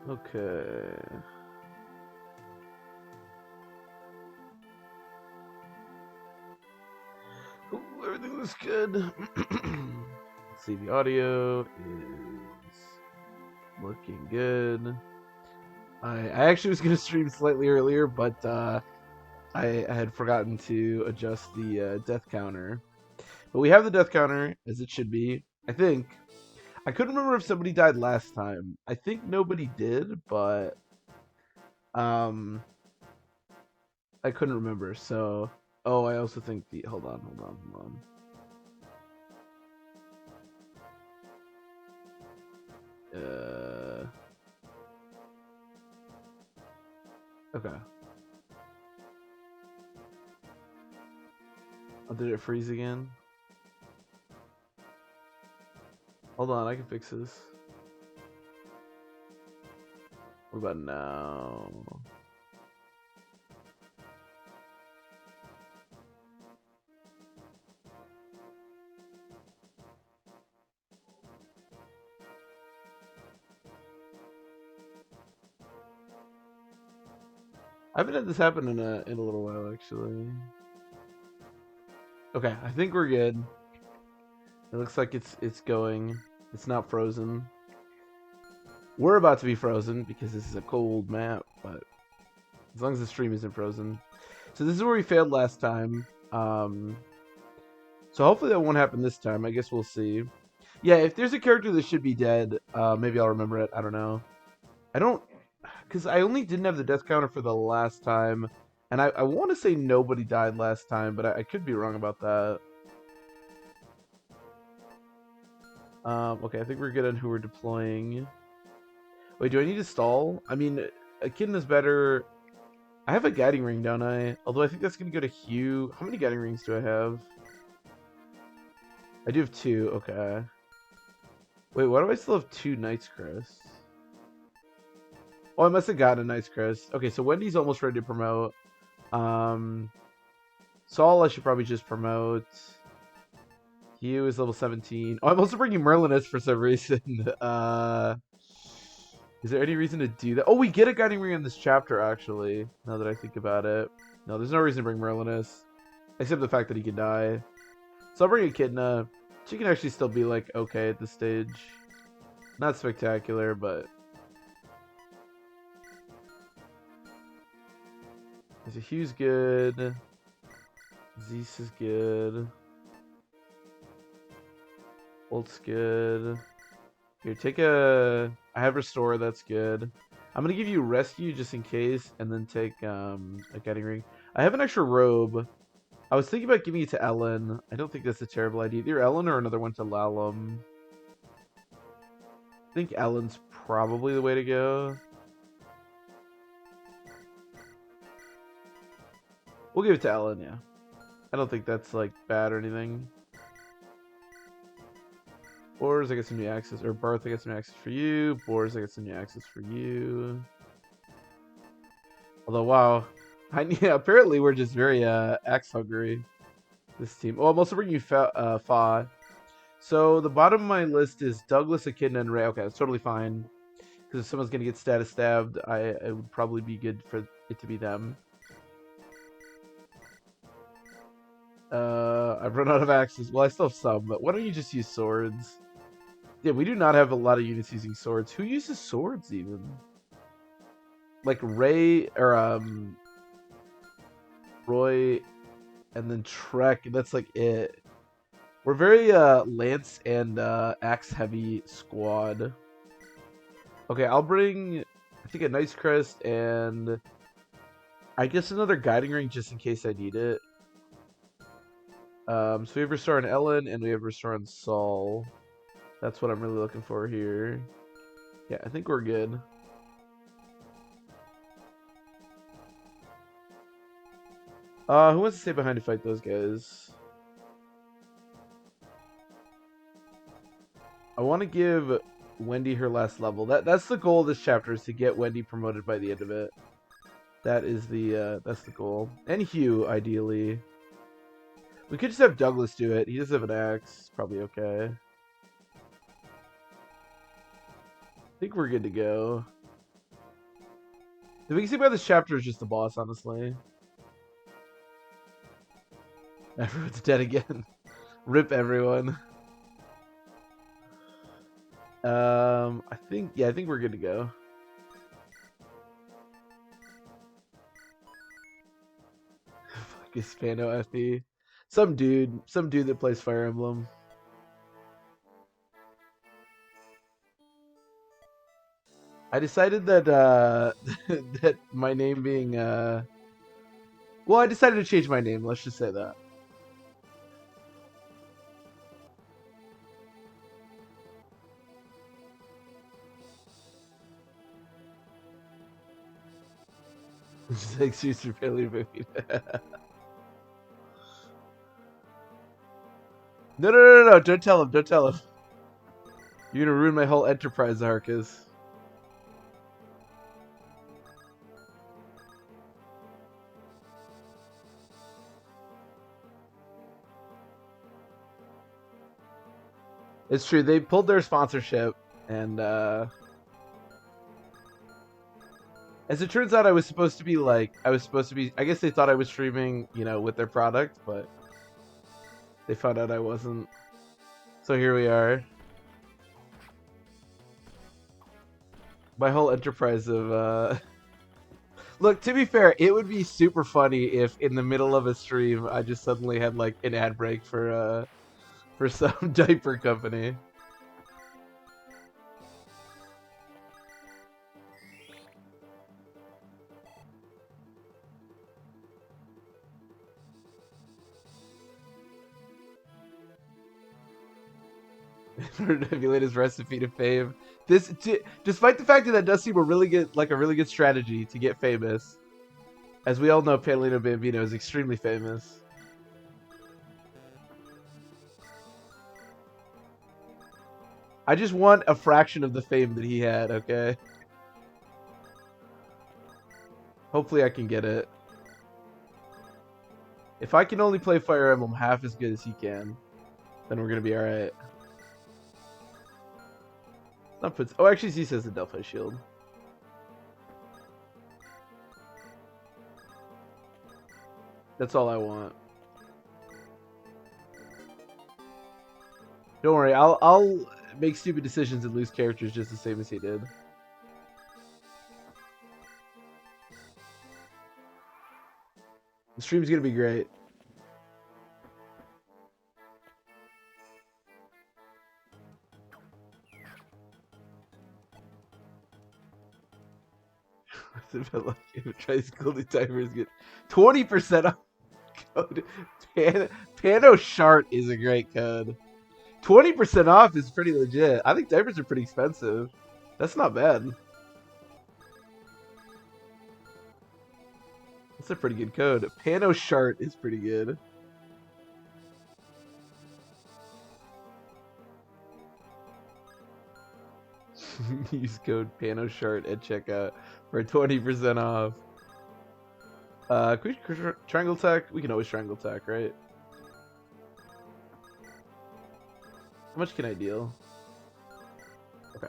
Okay. Ooh, everything looks good. Let's see, the audio is looking good. I actually was going to stream slightly earlier, but I had forgotten to adjust the death counter. But we have the death counter, as it should be. I think. I couldn't remember if somebody died last time. I think nobody did, but um, I couldn't remember. So, oh, I also think the hold on. Uh, okay. Oh, did it freeze again? Hold on, I can fix this. What about now? I haven't had this happen in a little while actually. Okay, I think we're good. It looks like it's going. It's not frozen. We're about to be frozen because this is a cold map, but as long as the stream isn't frozen. So this is where we failed last time. So hopefully that won't happen this time. I guess we'll see. Yeah, if there's a character that should be dead, maybe I'll remember it. I don't know. I don't, because I only didn't have the death counter for the last time, and I want to say nobody died last time, but I could be wrong about that. Okay, I think we're good on who we're deploying. Wait, do I need to stall? I mean, Echidna's better. I have a guiding ring, don't I? Although I think that's going to go to Hugh. How many guiding rings do I have? I do have 2. Okay. Wait, why do I still have 2 Knight's Crests? Oh, I must have gotten a Knight's Crest. Okay, so Wendy's almost ready to promote. Um, Saul, I should probably just promote. Hugh is level 17. Oh, I'm also bringing Merlinus for some reason. Is there any reason to do that? Oh, we get a guiding ring in this chapter, actually, now that I think about it. No, there's no reason to bring Merlinus, except the fact that he can die. So I'll bring Echidna. She can actually still be, like, okay at this stage. Not spectacular, but... So Hugh's good. Zeus is good. Bolt's good. Here, take a... I have Restore, that's good. I'm going to give you Rescue just in case, and then take a Guiding Ring. I have an extra robe. I was thinking about giving it to Ellen. I don't think that's a terrible idea. Either Ellen or another one to Lalum. I think Ellen's probably the way to go. We'll give it to Ellen, yeah. I don't think that's, like, bad or anything. Boars, I get some new access. Or Barth, I get some access for you. Boars, I get some new access for you. Although, wow. Yeah, apparently we're just very axe hungry. This team. Oh, I'm also bringing Fa. So the bottom of my list is Douglas, Echidna, and Ray. Okay, that's totally fine. Because if someone's going to get status stabbed, it would probably be good for it to be them. I've run out of axes. Well, I still have some, but why don't you just use swords? Yeah, we do not have a lot of units using swords. Who uses swords even? Like Ray or Roy and then Trek, and that's like it. We're very lance and axe heavy squad. Okay, I'll bring I think a Knight's Crest and I guess another guiding ring just in case I need it. So we have Restore on Ellen and we have Restore on Saul. That's what I'm really looking for here. Yeah, I think we're good. Who wants to stay behind to fight those guys? I want to give Wendy her last level. That's the goal of this chapter, is to get Wendy promoted by the end of it. That is that's the goal. And Hugh, ideally. We could just have Douglas do it. He does have an axe. Probably okay. I think we're good to go. The biggest thing about this chapter is just the boss, honestly. Everyone's dead again. Rip everyone. I think we're good to go. Fuck is Spano FE. Some dude that plays Fire Emblem. I decided that that my name being well, I decided to change my name, let's just say that. Excuse for failure movie. No, don't tell him, You're gonna ruin my whole enterprise, Arcus. It's true, they pulled their sponsorship, and as it turns out, I was supposed to be, I guess they thought I was streaming, you know, with their product, but they found out I wasn't. So here we are. My whole enterprise of, Look, to be fair, it would be super funny if in the middle of a stream, I just suddenly had, like, an ad break for some diaper company. Emulate his recipe to fame. Despite the fact that does seem a really good strategy to get famous. As we all know, Paolino Bambino is extremely famous. I just want a fraction of the fame that he had, okay? Hopefully I can get it. If I can only play Fire Emblem half as good as he can, then we're gonna be alright. Oh, actually, he says the Delphi Shield. That's all I want. Don't worry, I'll make stupid decisions and lose characters just the same as he did. The stream's gonna be great. Try school the timers get 20% off code. Pano Shart is a great code. 20% off is pretty legit. I think diapers are pretty expensive. That's not bad. That's a pretty good code. Pano Shart is pretty good. Use code PanoShart at checkout for 20% off. Can we triangle attack? We can always triangle attack, right? How much can I deal? Okay.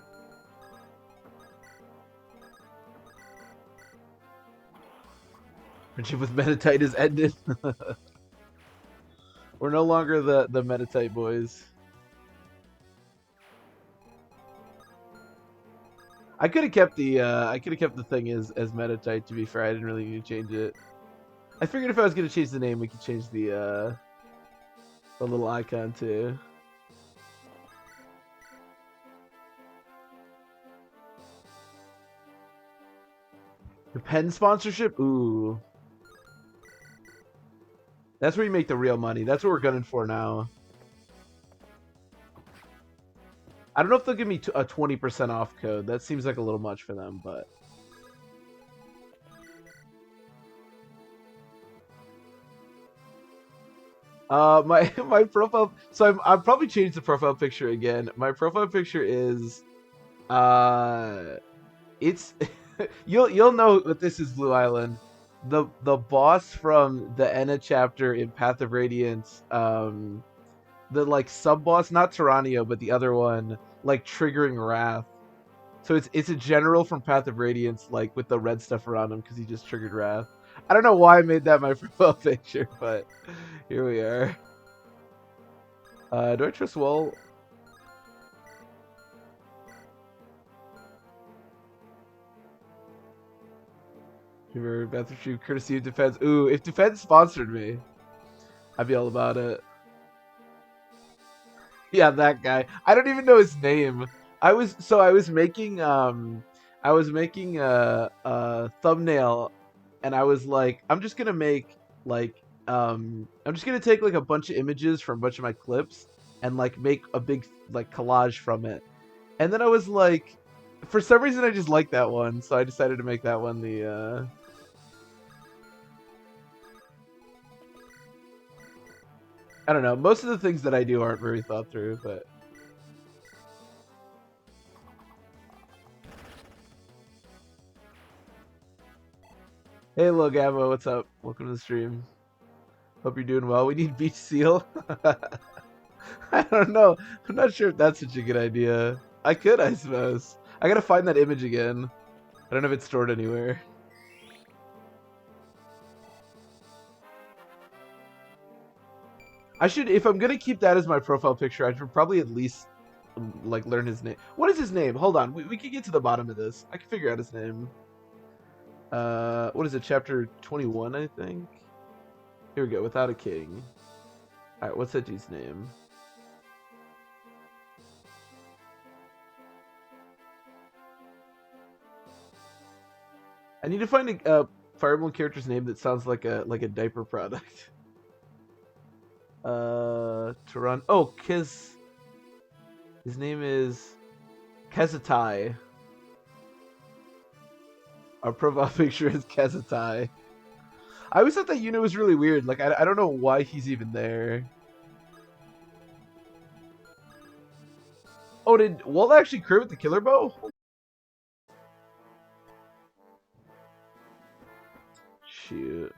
Friendship with Metatite is ended. We're no longer the Metatite boys. I could have kept the thing as Metatite, to be fair. I didn't really need to change it. I figured if I was gonna change the name, we could change the little icon too. The pen sponsorship? Ooh. That's where you make the real money. That's what we're gunning for now. I don't know if they'll give me a 20% off code. That seems like a little much for them, but... my profile... So I've probably changed the profile picture again. My profile picture is... It's... you'll know what this is, Blue Island. The boss from the Enna chapter in Path of Radiance, the like sub boss, not Tyranio, but the other one, like triggering Wrath. So it's a general from Path of Radiance, like with the red stuff around him because he just triggered Wrath. I don't know why I made that my profile picture, but here we are. Do I trust Wall? Remember Battlefield courtesy of Defense. Ooh, if Defense sponsored me, I'd be all about it. Yeah, that guy. I don't even know his name. I was making a thumbnail, and I was like, I'm just gonna make like I'm just gonna take like a bunch of images from a bunch of my clips and like make a big like collage from it. And then I was like, for some reason I just liked that one, so I decided to make that one the I don't know. Most of the things that I do aren't very thought through, but hey, Lil Gabo, what's up? Welcome to the stream. Hope you're doing well. We need Beach Seal. I don't know. I'm not sure if that's such a good idea. I could, I suppose. I gotta find that image again. I don't know if it's stored anywhere. I should, if I'm gonna keep that as my profile picture, I should probably at least like learn his name. What is his name? Hold on, we can get to the bottom of this. I can figure out his name. What is it? Chapter 21, I think. Here we go. Without a king. All right, what's that dude's name? I need to find a Fire Emblem character's name that sounds like a diaper product. Taran. Oh, Kiz. His name is Kezatai. Our profile picture is Kezatai. I always thought that unit was really weird. Like, I don't know why he's even there. Oh, did Walt actually crew with the killer bow? Shoot.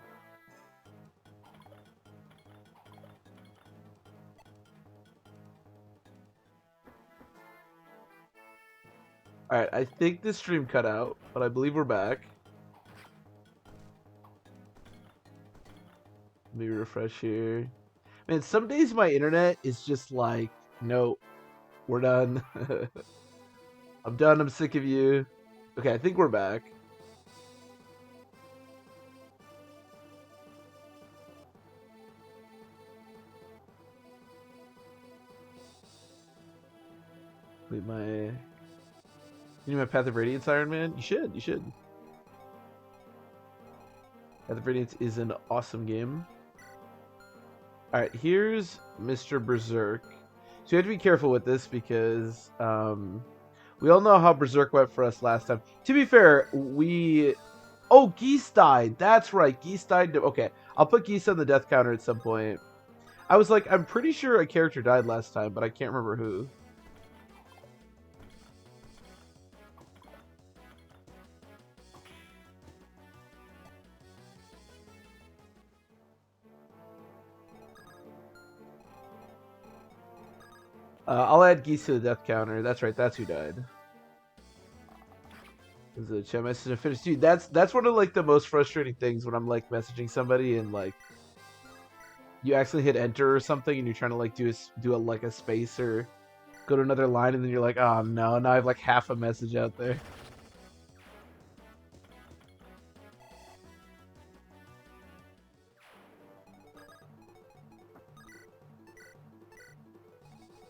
Alright, I think this stream cut out, but I believe we're back. Let me refresh here. Man, some days my internet is just like, no, we're done. I'm done, I'm sick of you. Okay, I think we're back. Wait, you need my Path of Radiance, Iron Man? You should. Path of Radiance is an awesome game. Alright, here's Mr. Berserk. So you have to be careful with this because we all know how Berserk went for us last time. To be fair, oh, Geese died. That's right. Geese died. Okay, I'll put Geese on the death counter at some point. I was like, I'm pretty sure a character died last time, but I can't remember who. I'll add Geese to the death counter. That's right. That's who died. Is a chat message finished? Dude, that's one of like the most frustrating things when I'm like messaging somebody and like you accidentally hit enter or something and you're trying to like do like a space or go to another line and then you're like, oh no, now I have like half a message out there.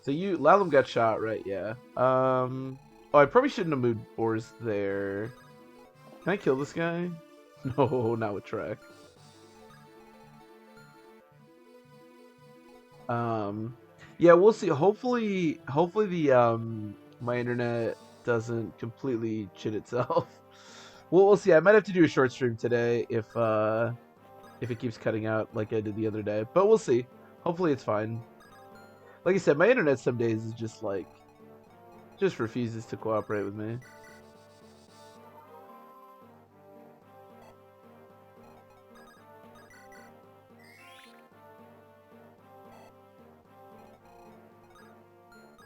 So Lalum got shot, right? Yeah. Oh, I probably shouldn't have moved Boars there. Can I kill this guy? No, not with Trek. Yeah, we'll see. Hopefully the my internet doesn't completely shit itself. We'll see. I might have to do a short stream today if it keeps cutting out like I did the other day. But we'll see. Hopefully it's fine. Like I said, my internet some days is just like just refuses to cooperate with me.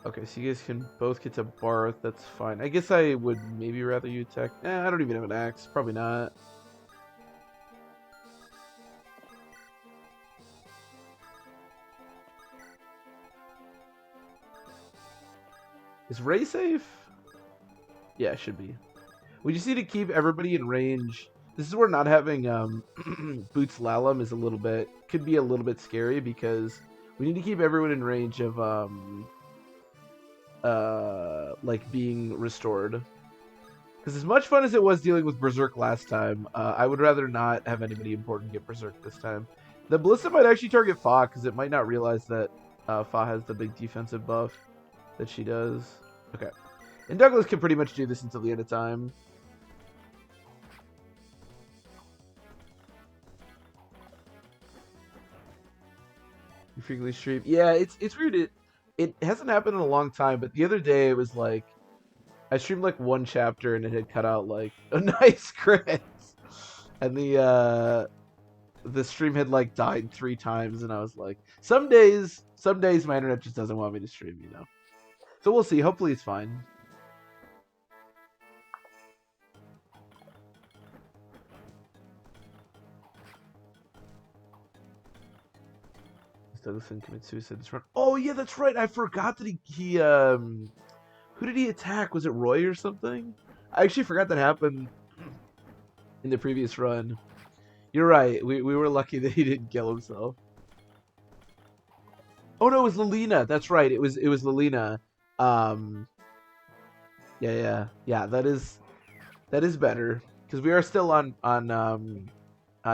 Okay, so you guys can both get to Barth. That's fine. I guess I would maybe rather you attack. I don't even have an axe. Probably not. Is Ray safe? Yeah, it should be. We just need to keep everybody in range. This is where not having Boots Lalum is could be a little bit scary because we need to keep everyone in range of like being restored. Because as much fun as it was dealing with Berserk last time, I would rather not have anybody important get Berserk this time. The Ballista might actually target Fa because it might not realize that Fa has the big defensive buff that she does. Okay. And Douglas can pretty much do this until the end of time. You frequently stream. Yeah, it's weird. It hasn't happened in a long time, but the other day it was like I streamed like one chapter and it had cut out like a nice crit. And the stream had like died 3 times and I was like, some days my internet just doesn't want me to stream, you know. So we'll see. Hopefully it's fine. Douglason commits suicide this run. Oh yeah, that's right. I forgot that he who did he attack? Was it Roy or something? I actually forgot that happened in the previous run. You're right. We were lucky that he didn't kill himself. Oh no, it was Lilina. That's right. It was Lilina. Yeah. That is better because we are still on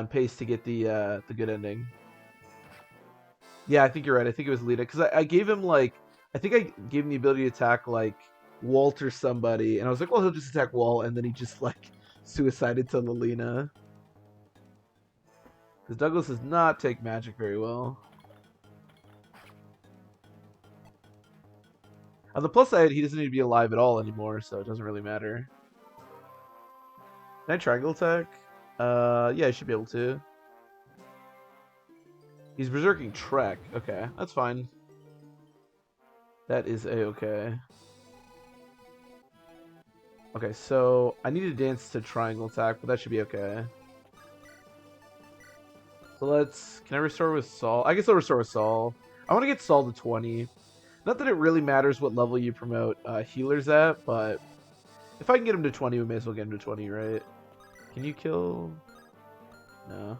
pace to get the good ending. Yeah, I think you're right. I think it was Lita because I gave him like I think I gave him the ability to attack like Walt or somebody, and I was like, well, he'll just attack Walt, and then he just like suicided to Lilina. Because Douglas does not take magic very well. On the plus side, he doesn't need to be alive at all anymore, so it doesn't really matter. Can I triangle attack? Yeah, I should be able to. He's berserking Trek. Okay, that's fine. That is a-okay. Okay, so I need to dance to triangle attack, but that should be okay. So can I restore with Saul? I guess I'll restore with Saul. I want to get Saul to 20. Not that it really matters what level you promote healers at, but if I can get him to 20, we may as well get him to 20, right? Can you kill? No.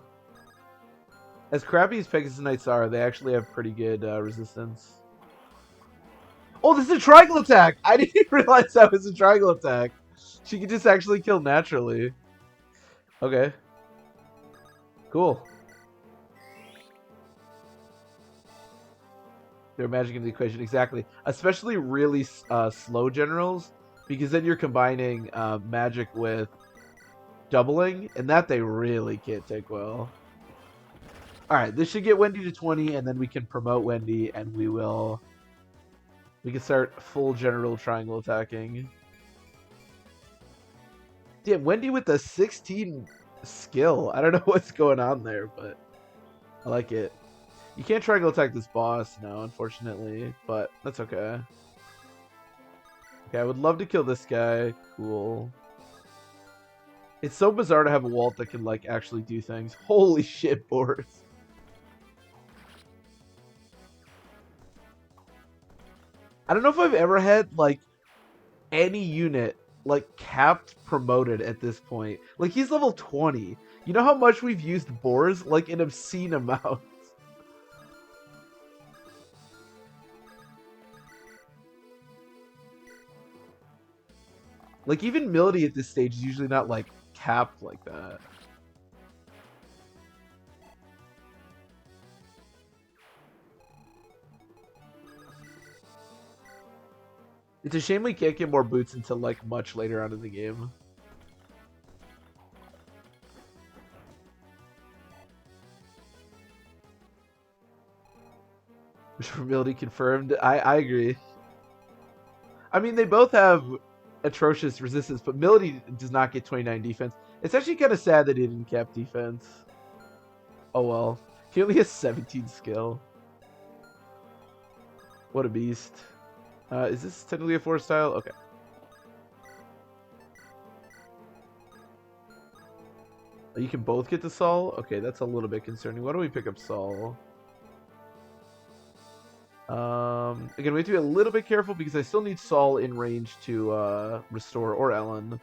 As crappy as Pegasus Knights are, they actually have pretty good resistance. Oh, this is a triangle attack! I didn't realize that was a triangle attack. She could just actually kill naturally. Okay. Cool. They're magic in the equation, exactly. Especially really slow generals, because then you're combining magic with doubling, and that they really can't take well. Alright, this should get Wendy to 20, and then we can promote Wendy, and we can start full general triangle attacking. Damn, Wendy with the 16 skill. I don't know what's going on there, but I like it. You can't triangle attack this boss, no, unfortunately, but that's okay. Okay, I would love to kill this guy. Cool. It's so bizarre to have a Walt that can, like, actually do things. Holy shit, Boris. I don't know if I've ever had, like, any unit, like, capped promoted at this point. Like, he's level 20. You know how much we've used Boars? Like, an obscene amount. Like, even Milady at this stage is usually not, like, capped like that. It's a shame we can't get more boots until, like, much later on in the game. Milady confirmed. I agree. I mean, they both have atrocious resistance, but Milady does not get 29 defense. It's actually kind of sad that he didn't cap defense. Oh well. He only has 17 skill. What a beast. Is this technically a 4 style? Okay. You can both get to Sol? Okay, that's a little bit concerning. Why don't we pick up Sol? Again, we have to be a little bit careful because I still need Sol in range to restore, or Ellen.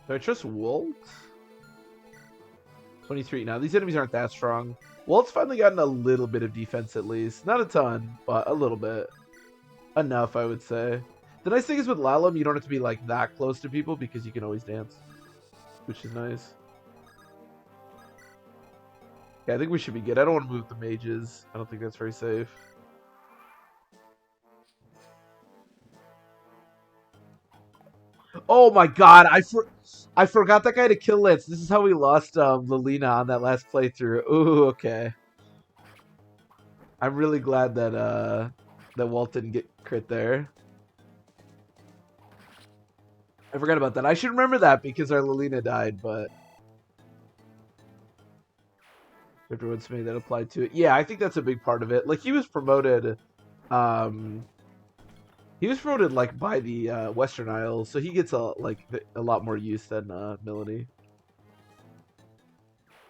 Do I trust Walt? 23. Now, these enemies aren't that strong. Walt's finally gotten a little bit of defense at least. Not a ton, but a little bit. Enough, I would say. The nice thing is with Lalum, you don't have to be like that close to people because you can always dance. Which is nice. Yeah, I think we should be good. I don't want to move the mages. I don't think that's very safe. Oh my god, I forgot that guy to kill Litz. This is how we lost Lilina on that last playthrough. Ooh, okay. I'm really glad that that Walt didn't get crit there. I forgot about that. I should remember that because our Lilina died, but everyone's made that applied to it. Yeah, I think that's a big part of it. Like he was promoted like by the Western Isles, so he gets a lot more use than Melody.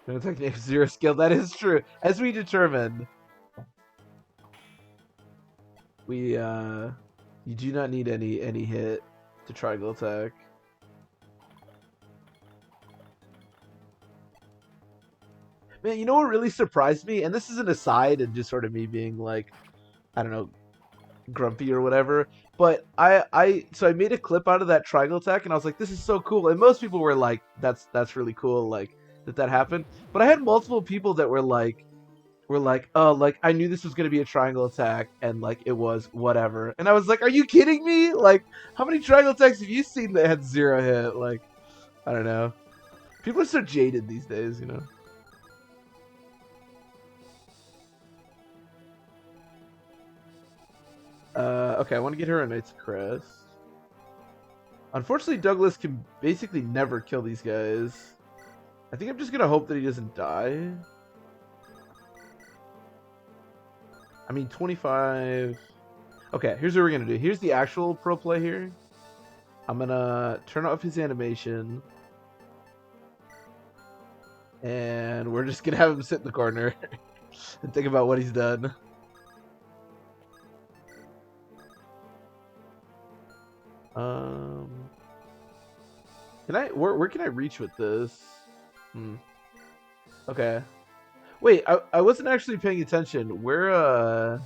No technique 0 skill. That is true. As we determined, we you do not need any hit to triangle attack. Man, you know what really surprised me? And this is an aside and just sort of me being like, I don't know, grumpy or whatever. But I made a clip out of that triangle attack and I was like, this is so cool. And most people were like, that's really cool, like that happened. But I had multiple people that were like, oh, like I knew this was gonna be a triangle attack and like it was whatever. And I was like, are you kidding me? Like, how many triangle attacks have you seen that had 0 hit? Like, I don't know. People are so jaded these days, you know. Okay, I want to get her a Knight's Crest. Unfortunately, Douglas can basically never kill these guys. I think I'm just gonna hope that he doesn't die. I mean, 25... Okay, here's what we're gonna do. Here's the actual pro play here. I'm gonna turn off his animation. And we're just gonna have him sit in the corner and think about what he's done. Can I... Where can I reach with this? Okay. Wait, I wasn't actually paying attention. Where,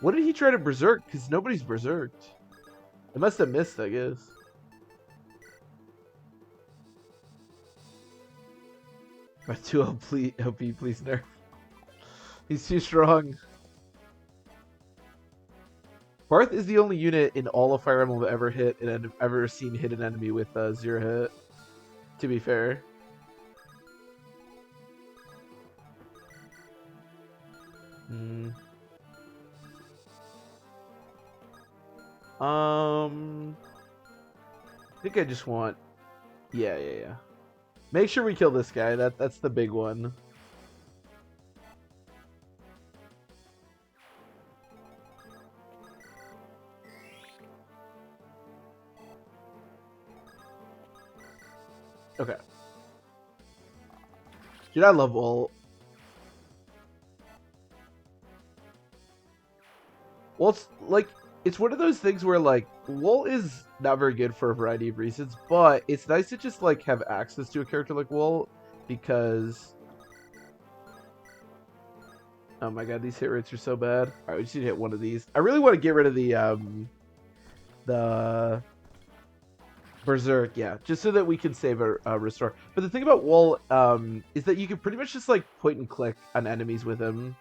what did he try to berserk? Because nobody's berserked. It must have missed, I guess. My 2 OP, please nerf. He's too strong. Barth is the only unit in all of Fire Emblem I've ever hit and I've ever seen hit an enemy with 0 hit. To be fair. I think I just want... Yeah. Make sure we kill this guy. That's the big one. Okay. Dude, I love Walt. Walt's like... It's one of those things where, like, Walt is not very good for a variety of reasons, but it's nice to just, like, have access to a character like Walt, because... Oh my god, these hit rates are so bad. Alright, we just need to hit one of these. I really want to get rid of the Berserk, yeah, just so that we can save a restore. But the thing about Walt, is that you can pretty much just, like, point and click on enemies with him.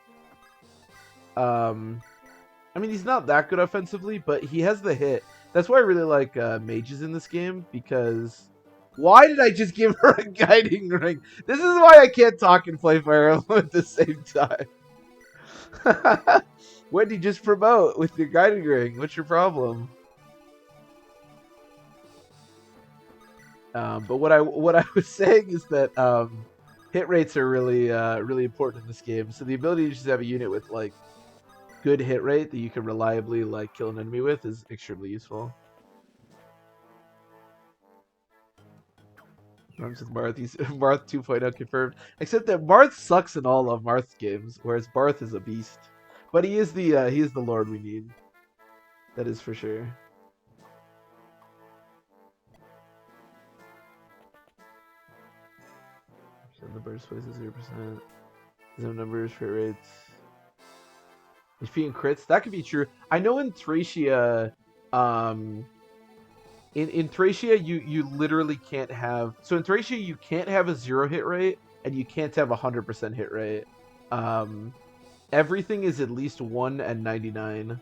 I mean, he's not that good offensively, but he has the hit. That's why I really like mages in this game, because... Why did I just give her a guiding ring? This is why I can't talk and play Fire Emblem at the same time. Wendy, just promote with your guiding ring. What's your problem? But what I was saying is that hit rates are really important in this game. So the ability to just have a unit with like good hit rate that you can reliably like kill an enemy with is extremely useful. Runs with Marth. Marth 2.0 confirmed. Except that Marth sucks in all of Marth's games, whereas Barth is a beast. But he is the Lord we need. That is for sure. So the burst plays is 0%. Zone numbers, crit rates. HP and crits. That could be true. I know in Thracia, in Thracia you literally can't have. So in Thracia you can't have a 0 hit rate and you can't have a 100% hit rate. Everything is at least 1 and 99,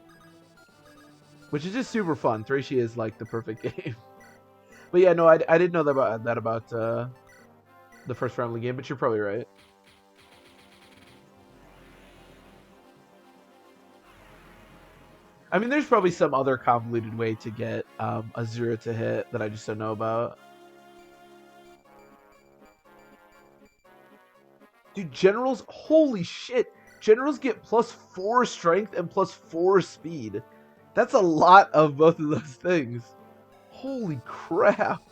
which is just super fun. Thracia is like the perfect game. But yeah, no, I didn't know that about the first friendly game, but you're probably right. I mean, there's probably some other convoluted way to get a 0 to hit that I just don't know about. Dude, generals, holy shit. Generals get +4 strength and +4 speed. That's a lot of both of those things. Holy crap.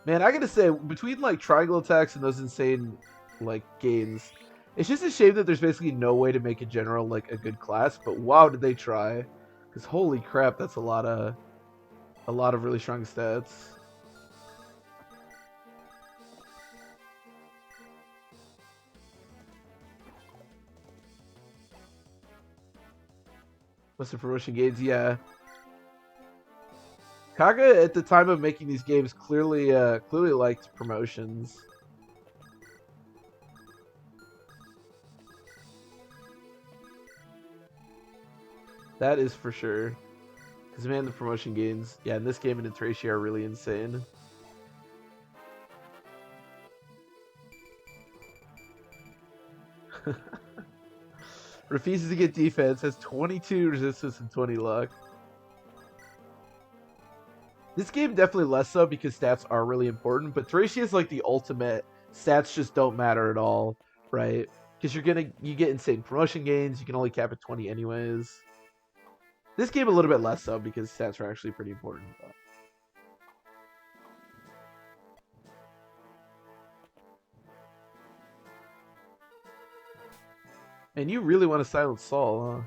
Man, I gotta say, between like triangle attacks and those insane like gains, it's just a shame that there's basically no way to make a general like a good class, but wow did they try. Because holy crap, that's a lot of really strong stats. What's the promotion gains? Yeah. Kaga at the time of making these games clearly liked promotions. That is for sure. Because man, the promotion gains, yeah, in this game and in Thracia are really insane. Refuses to get defense, has 22 resistance and 20 luck. This game definitely less so because stats are really important, but Thracia is like the ultimate. Stats just don't matter at all, right? Because you get insane promotion gains. You can only cap at 20 anyways. This game a little bit less so because stats are actually pretty important. And you really want to silence Saul, huh?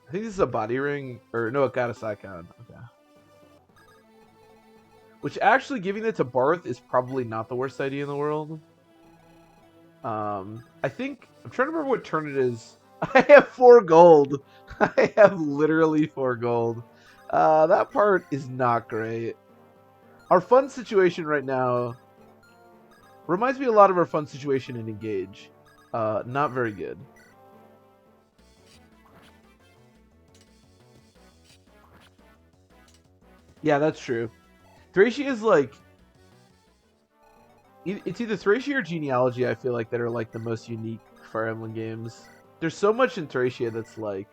I think this is a body ring, or no, it got a Psychon. Okay. Which actually giving it to Barth is probably not the worst idea in the world. I think I'm trying to remember what turn it is. I have 4 gold. I have literally 4 gold. That part is not great. Our fun situation right now reminds me a lot of our fun situation in Engage. Not very good. Yeah, that's true. Thracia is like it's either Thracia or Genealogy. I feel like that are like the most unique Fire Emblem games. There's so much in Thracia that's like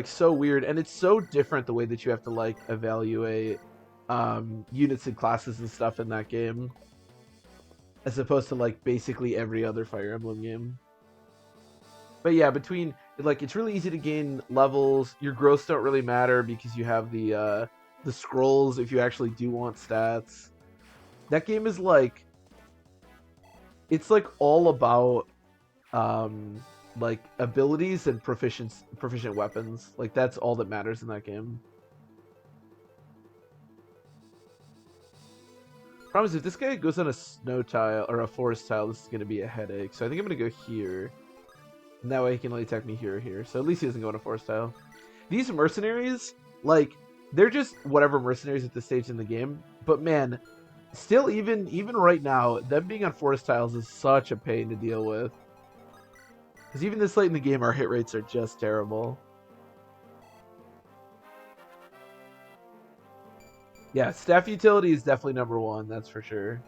so weird, and it's so different the way that you have to like evaluate units and classes and stuff in that game, as opposed to like basically every other Fire Emblem game. But yeah, between like it's really easy to gain levels. Your growths don't really matter because you have the scrolls if you actually do want stats. That game is like it's like all about like abilities and proficient weapons. Like that's all that matters in that game. Problem is, if this guy goes on a snow tile or a forest tile, this is going to be a headache. So I think I'm going to go here. And that way he can only attack me here or here. So at least he doesn't go on a forest tile. These mercenaries, like, they're just whatever mercenaries at this stage in the game. But man, still even right now, them being on forest tiles is such a pain to deal with. Because even this late in the game, our hit rates are just terrible. Yeah, staff utility is definitely number 1, that's for sure.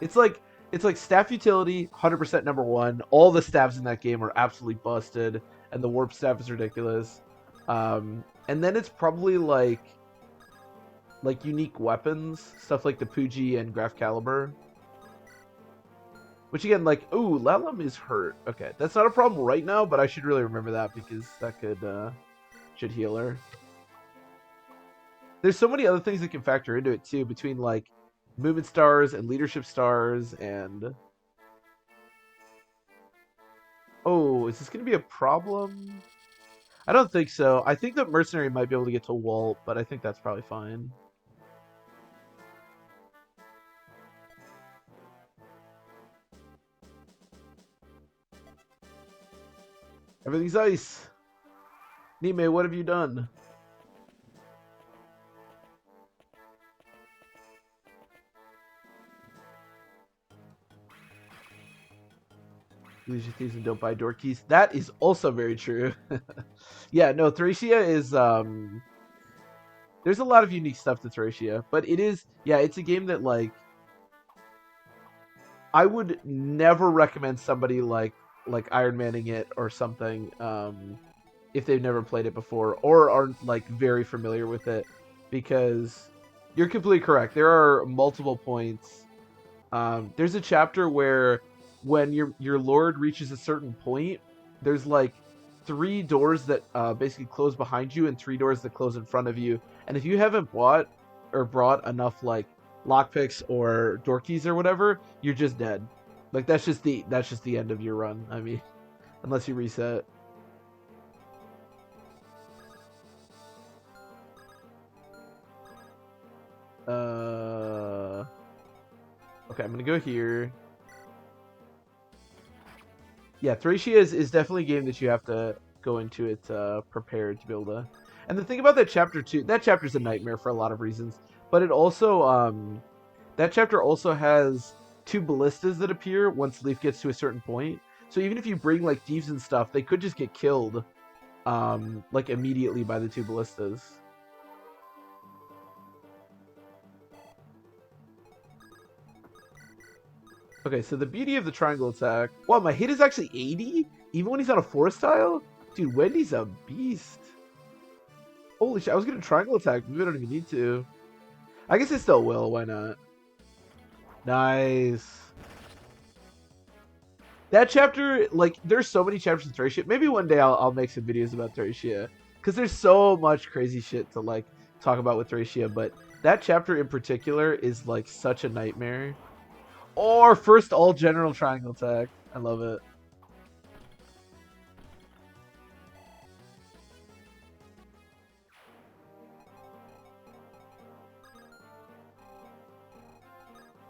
It's like it's like staff utility, 100% number one. All the staffs in that game are absolutely busted, and the warp staff is ridiculous. And then it's probably like unique weapons, stuff like the Pooji and Graf Caliber. Which again, like, ooh, Lalum is hurt. Okay, that's not a problem right now, but I should really remember that because that should heal her. There's so many other things that can factor into it too, between like movement stars and leadership stars and. Oh, is this going to be a problem? I don't think so. I think that Mercenary might be able to get to Walt, but I think that's probably fine. Everything's ice. Nime, what have you done? Lose your thieves and don't buy door keys. That is also very true. Yeah, no, Thracia is there's a lot of unique stuff to Thracia, but it is, yeah, it's a game that like I would never recommend somebody like Iron Manning it or something if they've never played it before or aren't like very familiar with it, because you're completely correct. There are multiple points. There's a chapter where when your lord reaches a certain point, there's like 3 doors that basically close behind you and 3 doors that close in front of you. And if you haven't bought or brought enough like lockpicks or door keys or whatever, you're just dead. Like that's just the end of your run. I mean, unless you reset. Okay, I'm gonna go here. Yeah, Thracia is definitely a game that you have to go into it prepared to be able to. And the thing about that chapter too, that chapter's a nightmare for a lot of reasons. But it also that chapter also has 2 ballistas that appear once Leaf gets to a certain point. So even if you bring like thieves and stuff, they could just get killed like immediately by the 2 ballistas. Okay, so the beauty of the triangle attack. Wow, my hit is actually 80? Even when he's on a forest tile? Dude, Wendy's a beast. Holy shit, I was gonna triangle attack. Maybe I don't even need to. I guess I still will, why not? Nice. That chapter, like, there's so many chapters in Thracia. Maybe one day I'll make some videos about Thracia. Because there's so much crazy shit to, like, talk about with Thracia. But that chapter in particular is, like, such a nightmare. Or first all general triangle attack. I love it.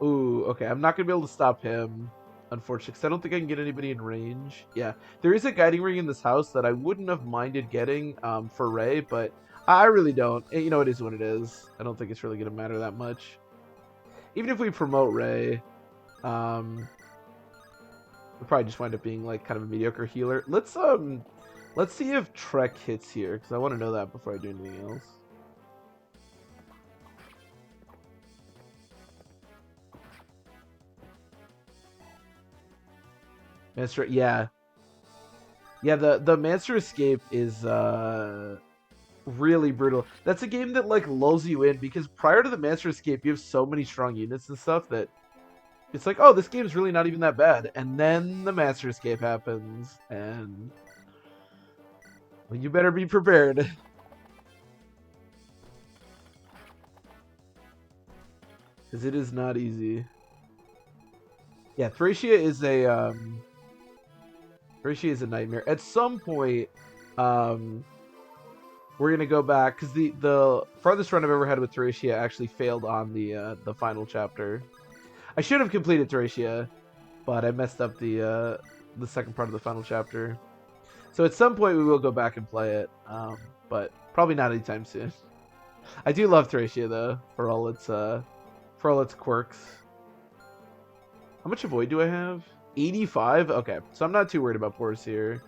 Ooh, okay. I'm not going to be able to stop him, unfortunately, because I don't think I can get anybody in range. Yeah, there is a guiding ring in this house that I wouldn't have minded getting for Ray, but I really don't. You know, it is what it is. I don't think it's really going to matter that much. Even if we promote Ray, we'll probably just wind up being like kind of a mediocre healer. Let's see if Trek hits here, because I want to know that before I do anything else. Master, yeah. Yeah, the Mancer Escape is really brutal. That's a game that like lulls you in because prior to the Mancer Escape, you have so many strong units and stuff that it's like, oh, this game's really not even that bad. And then the Master Escape happens, and well, you better be prepared. Because it is not easy. Yeah, Thracia is a nightmare. At some point, we're gonna go back because the farthest run I've ever had with Thracia actually failed on the final chapter. I should have completed Thracia, but I messed up the second part of the final chapter. So at some point we will go back and play it, but probably not anytime soon. I do love Thracia though, for all its quirks. How much avoid do I have? 85? Okay, so I'm not too worried about Porus here.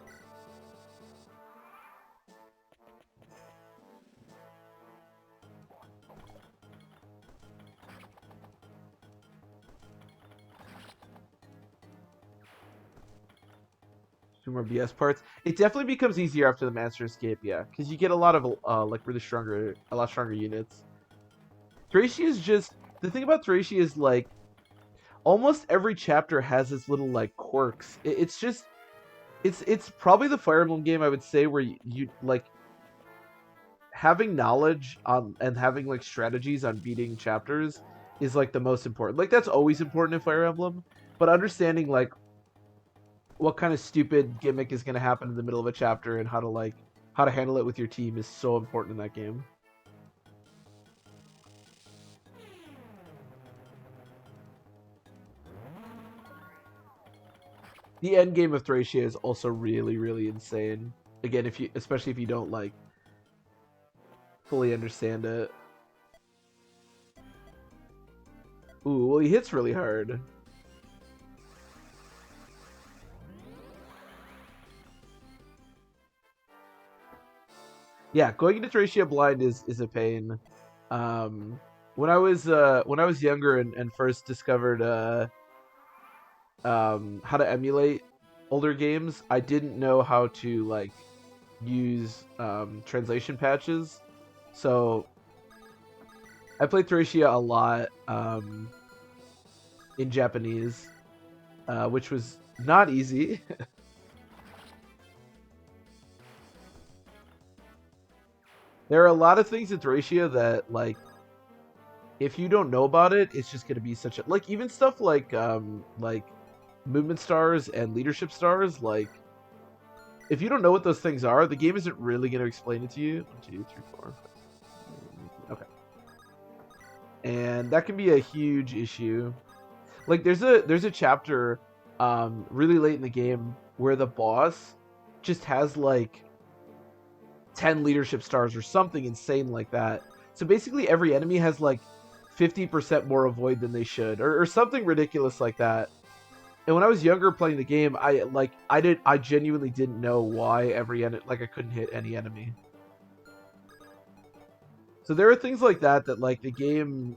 Two more BS parts. It definitely becomes easier after the Master Escape, yeah, because you get a lot of like really a lot stronger units. Thracia is just the thing about Thracia is like almost every chapter has its little like quirks. It's just it's probably the Fire Emblem game I would say where you like having knowledge on and having like strategies on beating chapters is like the most important. Like that's always important in Fire Emblem, but understanding like what kind of stupid gimmick is going to happen in the middle of a chapter and how to handle it with your team is so important in that game. The end game of Thracia is also really insane. Again, especially if you don't like fully understand it. Ooh, well he hits really hard. Yeah, going into Thracia blind is a pain. When I was younger and first discovered how to emulate older games, I didn't know how to like use translation patches, so I played Thracia a lot in Japanese, which was not easy. There are a lot of things in Thracia that like if you don't know about it, it's just gonna be such a like even stuff like movement stars and leadership stars. Like if you don't know what those things are, the game isn't really gonna explain it to you. 1, 2, 3, 4. Okay, and that can be a huge issue. Like there's a chapter really late in the game where the boss just has like 10 leadership stars or something insane like that. So basically every enemy has like 50% more avoid than they should or something ridiculous like that. And when I was younger playing the game, I genuinely didn't know why every enemy like I couldn't hit any enemy. So there are things like that that like the game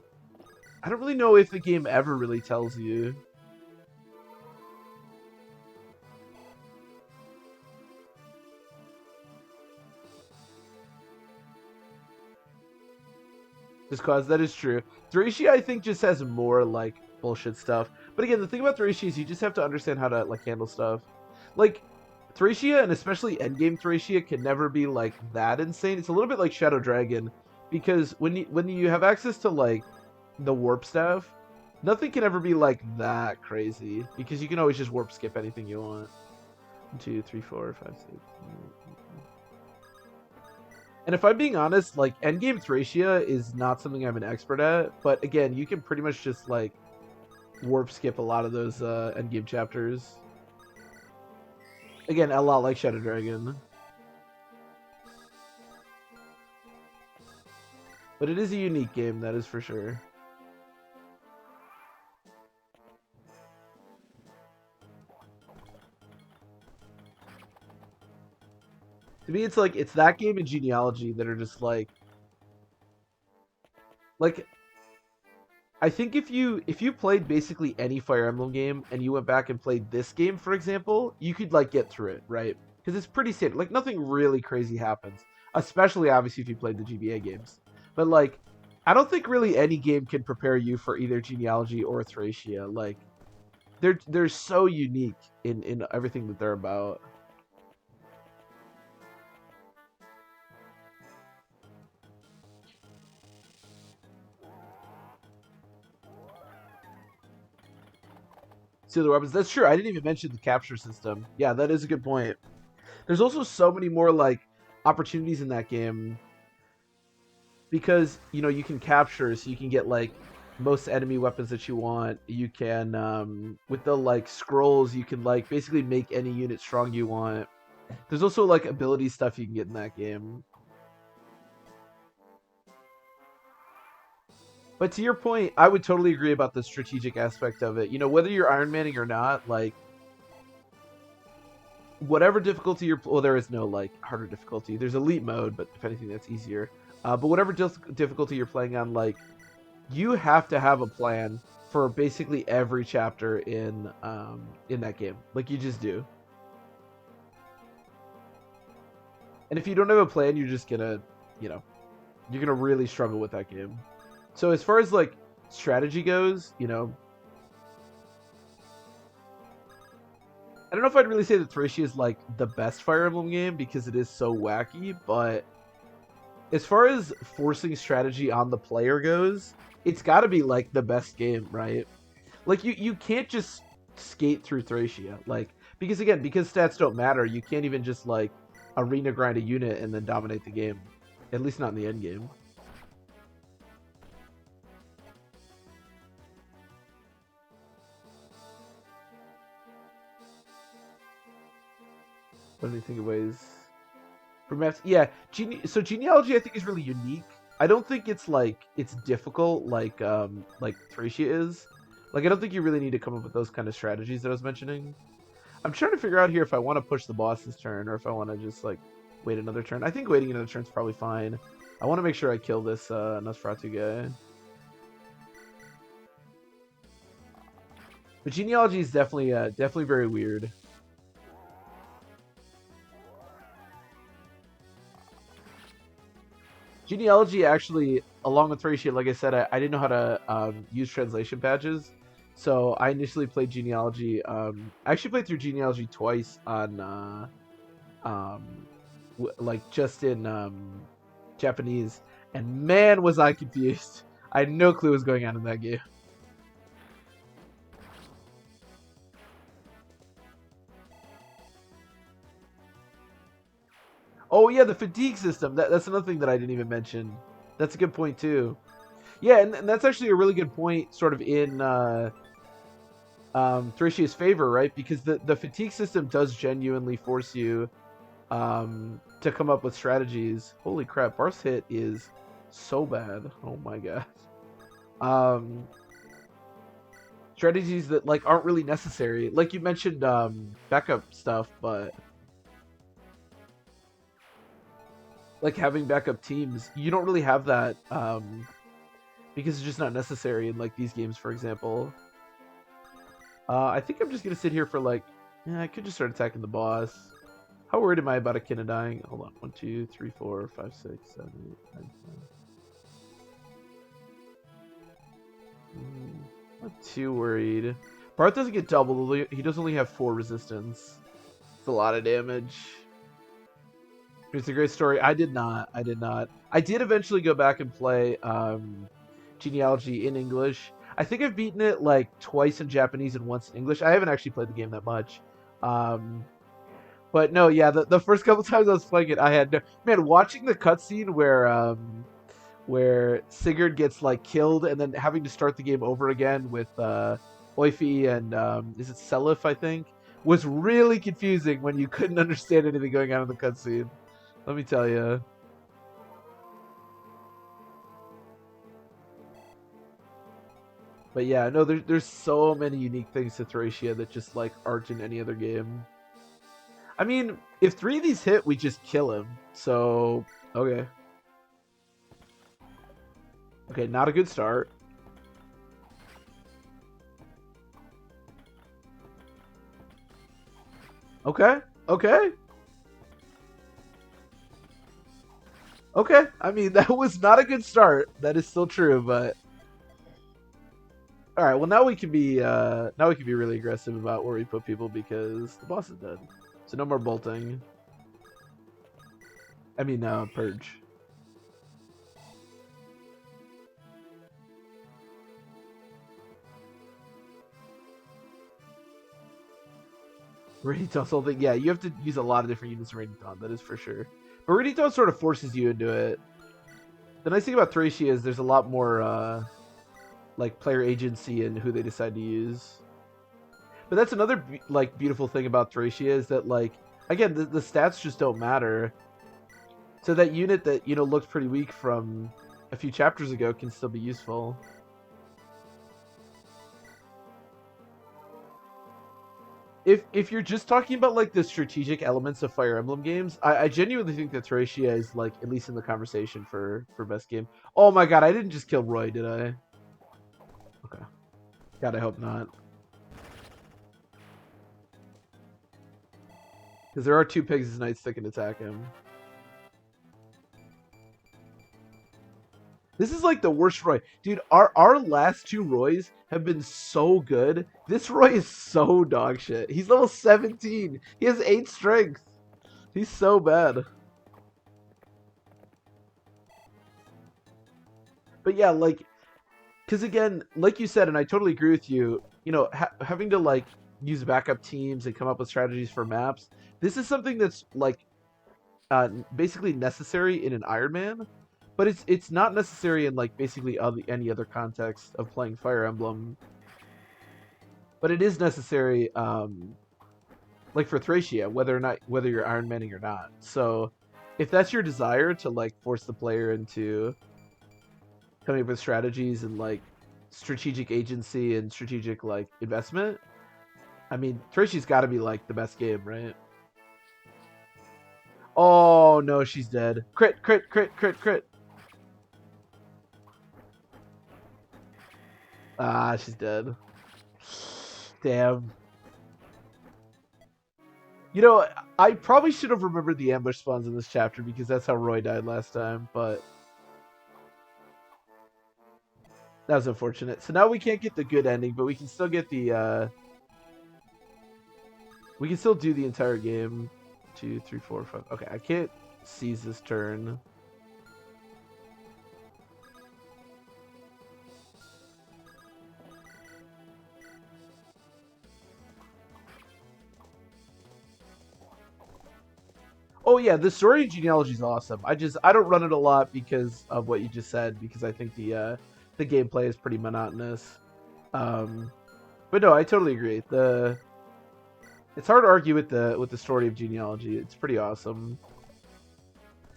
I don't really know if the game ever really tells you. Just cause that is true. Thracia, I think, just has more like bullshit stuff. But again, the thing about Thracia is you just have to understand how to like handle stuff. Like Thracia and especially endgame Thracia can never be like that insane. It's a little bit like Shadow Dragon, because when you have access to like the warp staff, nothing can ever be like that crazy because you can always just warp skip anything you want. 1, 2, 3, 4, 5, 6. And if I'm being honest, like endgame Thracia is not something I'm an expert at, but again, you can pretty much just like warp skip a lot of those endgame chapters. Again, a lot like Shadow Dragon. But it is a unique game, that is for sure. To me, it's like it's that game and Genealogy that are just like I think if you played basically any Fire Emblem game and you went back and played this game, for example, you could like get through it, right? Because it's pretty standard. Like nothing really crazy happens, especially obviously if you played the GBA games. But like, I don't think really any game can prepare you for either Genealogy or Thracia. Like, they're so unique in everything that they're about. See the weapons. That's true. I didn't even mention the capture system. Yeah, that is a good point. There's also so many more like opportunities in that game because you can capture, so you can get like most enemy weapons that you want. You can with the like scrolls, you can like basically make any unit strong you want. There's also like ability stuff you can get in that game. But to your point, I would totally agree about the strategic aspect of it. Whether you're Iron Manning or not, like whatever difficulty well, there is no like harder difficulty. There's elite mode, but if anything, that's easier. But whatever difficulty you're playing on, like you have to have a plan for basically every chapter in that game. Like you just do. And if you don't have a plan, you're just gonna, you know, you're gonna really struggle with that game. So as far as like strategy goes, you know, I don't know if I'd really say that Thracia is like the best Fire Emblem game because it is so wacky, but as far as forcing strategy on the player goes, it's got to be like the best game, right? Like you can't just skate through Thracia, like because again, because stats don't matter, you can't even just like arena grind a unit and then dominate the game. At least not in the end game. What do you think of ways for maps? Yeah, so genealogy I think is really unique. I don't think it's like it's difficult like Thracia is. Like I don't think you really need to come up with those kind of strategies that I was mentioning. I'm trying to figure out here if I want to push the boss's turn or if I want to just like wait another turn. I think waiting another turn is probably fine. I want to make sure I kill this Nosferatu guy. But genealogy is definitely very weird. Genealogy actually, along with Thracia, like I said, I didn't know how to use translation patches. So I initially played Genealogy. I actually played through Genealogy twice on, like just in Japanese, and man, was I confused. I had no clue what was going on in that game. Oh yeah, the fatigue system. That's another thing that I didn't even mention. That's a good point too. Yeah, and that's actually a really good point, sort of in Thricia's favor, right? Because the fatigue system does genuinely force you to come up with strategies. Holy crap, Barth's hit is so bad. Oh my god. Um, strategies that like aren't really necessary. Like you mentioned, backup stuff, but like having backup teams, you don't really have that because it's just not necessary in like these games, for example. I think I'm just gonna sit here for like, yeah, I could just start attacking the boss. How worried am I about a Kinna dying? Hold on, 1, 2, 3, 4, 5, 6, 7, 8, 9, 10. Not too worried. Barth doesn't get doubled. He does only have 4 resistance. It's a lot of damage. It's a great story. I did not. I did not. I did eventually go back and play Genealogy in English. I think I've beaten it like twice in Japanese and once in English. I haven't actually played the game that much. But no, yeah, the first couple times I was playing it, I had no man watching the cutscene where Sigurd gets like killed and then having to start the game over again with Oifi and is it Selif, I think, was really confusing when you couldn't understand anything going on in the cutscene. Let me tell you. But yeah, no, there's so many unique things to Thracia that just like aren't in any other game. I mean, if 3 of these hit, we just kill him. So, okay. Okay, not a good start. Okay, okay, okay. I mean, that was not a good start. That is still true, but all right. Well, now we can be really aggressive about where we put people because the boss is dead. So no more bolting. I mean, purge. Raditon's whole thing. Yeah, you have to use a lot of different units in Raditon. That is for sure. But Raditon sort of forces you into it. The nice thing about Thracia is there's a lot more like player agency in who they decide to use. But that's another like beautiful thing about Thracia is that like again the stats just don't matter. So that unit that looked pretty weak from a few chapters ago can still be useful. If you're just talking about like the strategic elements of Fire Emblem games, I genuinely think that Thracia is like at least in the conversation for best game. Oh my god, I didn't just kill Roy, did I? Okay. God, I hope not. Because there are 2 Pigs' Knights that can attack him. This is like the worst Roy. Dude, our last two Roys have been so good. This Roy is so dog shit. He's level 17. He has 8 strength. He's so bad. But yeah, like, because again, like you said, and I totally agree with you, you know, having to like use backup teams and come up with strategies for maps, this is something that's like basically necessary in an Iron Man, but it's not necessary in like basically any other context of playing Fire Emblem. But it is necessary, like for Thracia, whether you're Iron Manning or not. So if that's your desire to like force the player into coming up with strategies and like strategic agency and strategic like investment, I mean Thracia's got to be like the best game, right? Oh no, she's dead. Crit, crit, crit, crit, crit. Ah, she's dead. Damn. You know, I probably should have remembered the ambush spawns in this chapter because that's how Roy died last time, but that was unfortunate. So now we can't get the good ending, but we can still get the we can still do the entire game. 2, 3, 4, 5. Okay, I can't seize this turn. Oh yeah, the story of genealogy is awesome. I don't run it a lot because of what you just said, because I think the gameplay is pretty monotonous. Um, but no, I totally agree. It's hard to argue with the story of genealogy. It's pretty awesome.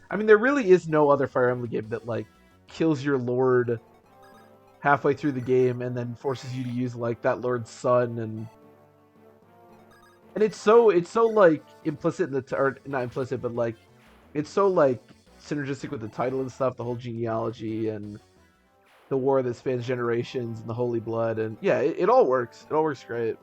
I mean, there really is no other Fire Emblem game that like kills your lord halfway through the game and then forces you to use like that lord's son, and it's so like implicit in or not implicit, but like it's so like synergistic with the title and stuff, the whole genealogy and the war that spans generations and the holy blood, and yeah, it all works. It all works great.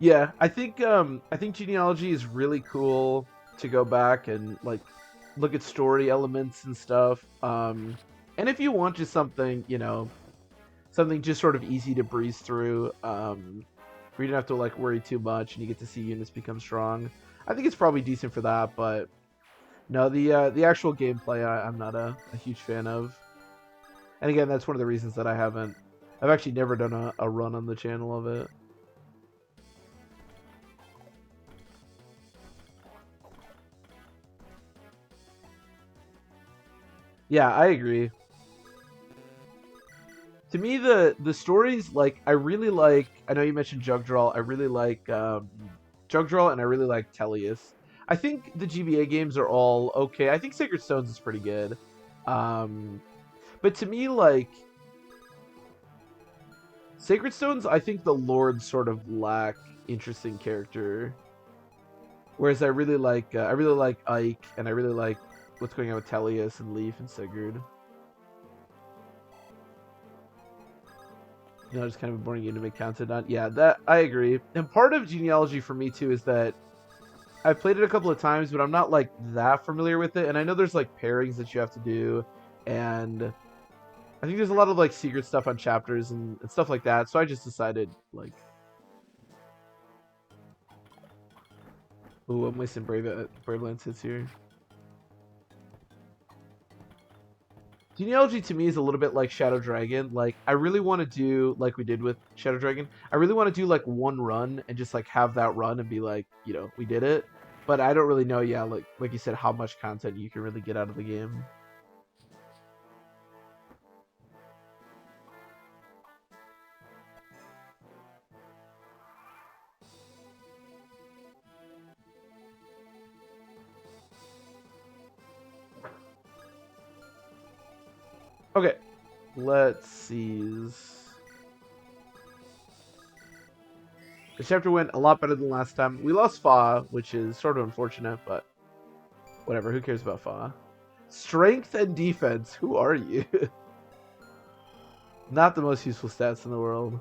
Yeah, I think genealogy is really cool to go back and like look at story elements and stuff. And if you want just something, you know, something just sort of easy to breeze through, where you don't have to like worry too much and you get to see units become strong. I think it's probably decent for that, but no, the actual gameplay I'm not a huge fan of. And again, that's one of the reasons that I've actually never done a run on the channel of it. Yeah, I agree. To me, the stories like I really like. I know you mentioned Jugdrawl. I really like Jugdrawl, and I really like Tellius. I think the GBA games are all okay. I think Sacred Stones is pretty good. Um, but to me, like Sacred Stones, I think the lords sort of lack interesting character. Whereas I really like Ike, and I really like what's going on with Tellius and Leaf and Sigurd. You know, just kind of a boring game to make content on. Yeah, that I agree. And part of genealogy for me too is that I've played it a couple of times, but I'm not like that familiar with it. And I know there's like pairings that you have to do, and I think there's a lot of like secret stuff on chapters and stuff like that. So I just decided like, ooh, I'm wasting Brave Lance hits here. Genealogy to me is a little bit like Shadow Dragon. Like I really want to do like we did with Shadow Dragon. I really want to do like one run and just like have that run and be like, you know, we did it. But I don't really know, yeah, like you said, how much content you can really get out of the game. Okay, let's see. The chapter went a lot better than last time. We lost Fa, which is sort of unfortunate, but whatever. Who cares about Fa? Strength and defense. Who are you? Not the most useful stats in the world.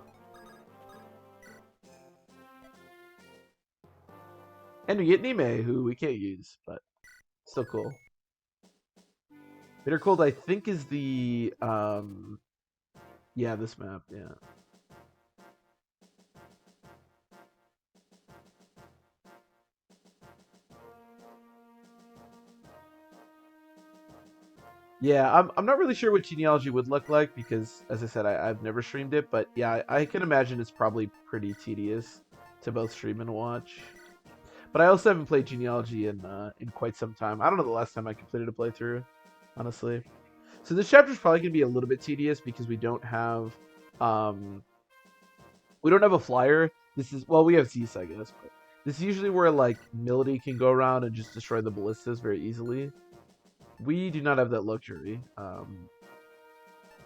And we get Nime, who we can't use, but still cool. Bitter Cold, I think, is the yeah, this map, yeah. Yeah, I'm not really sure what genealogy would look like because, as I said, I've never streamed it, but yeah, I can imagine it's probably pretty tedious to both stream and watch. But I also haven't played genealogy in quite some time. I don't know the last time I completed a playthrough, honestly. So this chapter is probably gonna be a little bit tedious because um we don't have a flyer. This is well, we have Zeus, I guess, but this is usually where like Milady can go around and just destroy the ballistas very easily. We do not have that luxury. But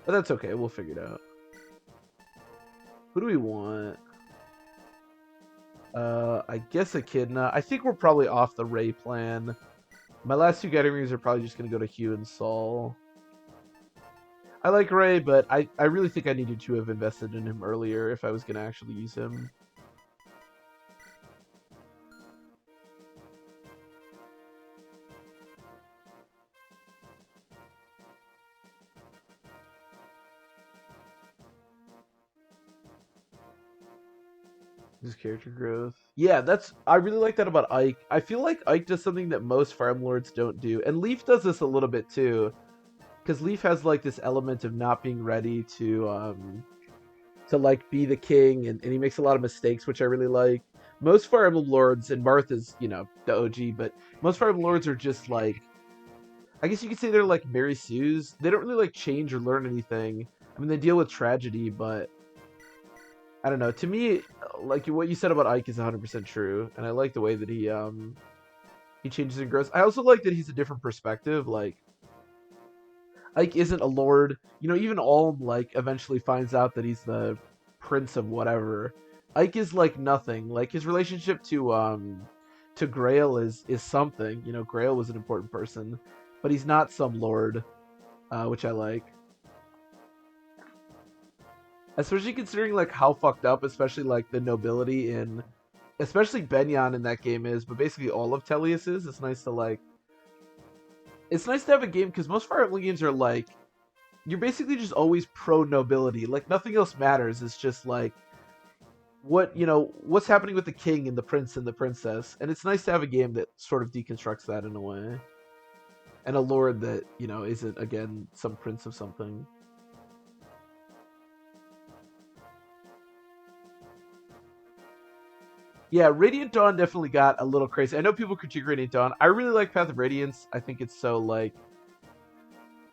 that's okay. We'll figure it out. Who do we want? I guess Echidna. I think we're probably off the Ray plan. My last two getting rings are probably just going to go to Hugh and Saul. I like Ray, but I really think I needed to have invested in him earlier if I was going to actually use him. His character growth. Yeah, I really like that about Ike. I feel like Ike does something that most Fire Emblem Lords don't do. And Leaf does this a little bit too. Because Leaf has like this element of not being ready to like be the king, and he makes a lot of mistakes, which I really like. Most Fire Emblem Lords, and Martha's, the OG, but most Fire Emblem Lords are just like, I guess you could say they're like Mary Sue's. They don't really like change or learn anything. I mean, they deal with tragedy, but I don't know. To me, like what you said about Ike is 100% true, and I like the way that he changes and grows. I also like that he's a different perspective. Like Ike isn't a lord. Even Alm like eventually finds out that he's the prince of whatever. Ike is like nothing. Like his relationship to Grail is something. Grail was an important person, but he's not some lord, which I like. Especially considering like how fucked up, especially like the nobility in, especially Benyon in that game is, but basically all of Tellius is. It's nice to have a game because most Fire Emblem games are like you're basically just always pro nobility. Like nothing else matters. It's just like what's happening with the king and the prince and the princess. And it's nice to have a game that sort of deconstructs that in a way. And a lord that, isn't again some prince of something. Yeah, Radiant Dawn definitely got a little crazy. I know people critique Radiant Dawn. I really like Path of Radiance. I think it's so like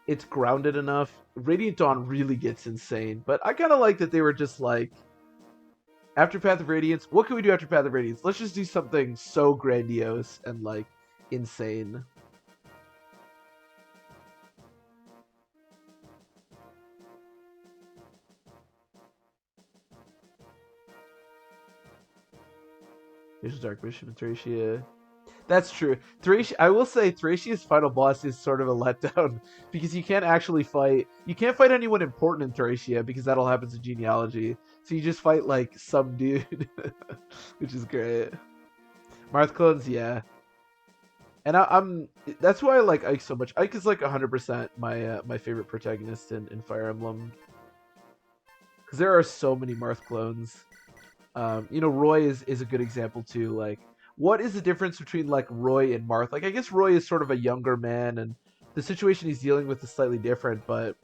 it's grounded enough. Radiant Dawn really gets insane, but I kind of like that they were just like after Path of Radiance, what can we do after Path of Radiance? Let's just do something so grandiose and like insane. There's Dark Bishop and Thracia. That's true. Thracia, I will say, Thracia's final boss is sort of a letdown because you can't actually fight. You can't fight anyone important in Thracia because that all happens in genealogy. So you just fight like some dude, which is great. Marth clones, yeah. And I'm that's why I like Ike so much. Ike is like 100% my favorite protagonist in Fire Emblem because there are so many Marth clones. Roy is a good example too. Like, what is the difference between like Roy and Marth? Like, I guess Roy is sort of a younger man, and the situation he's dealing with is slightly different. But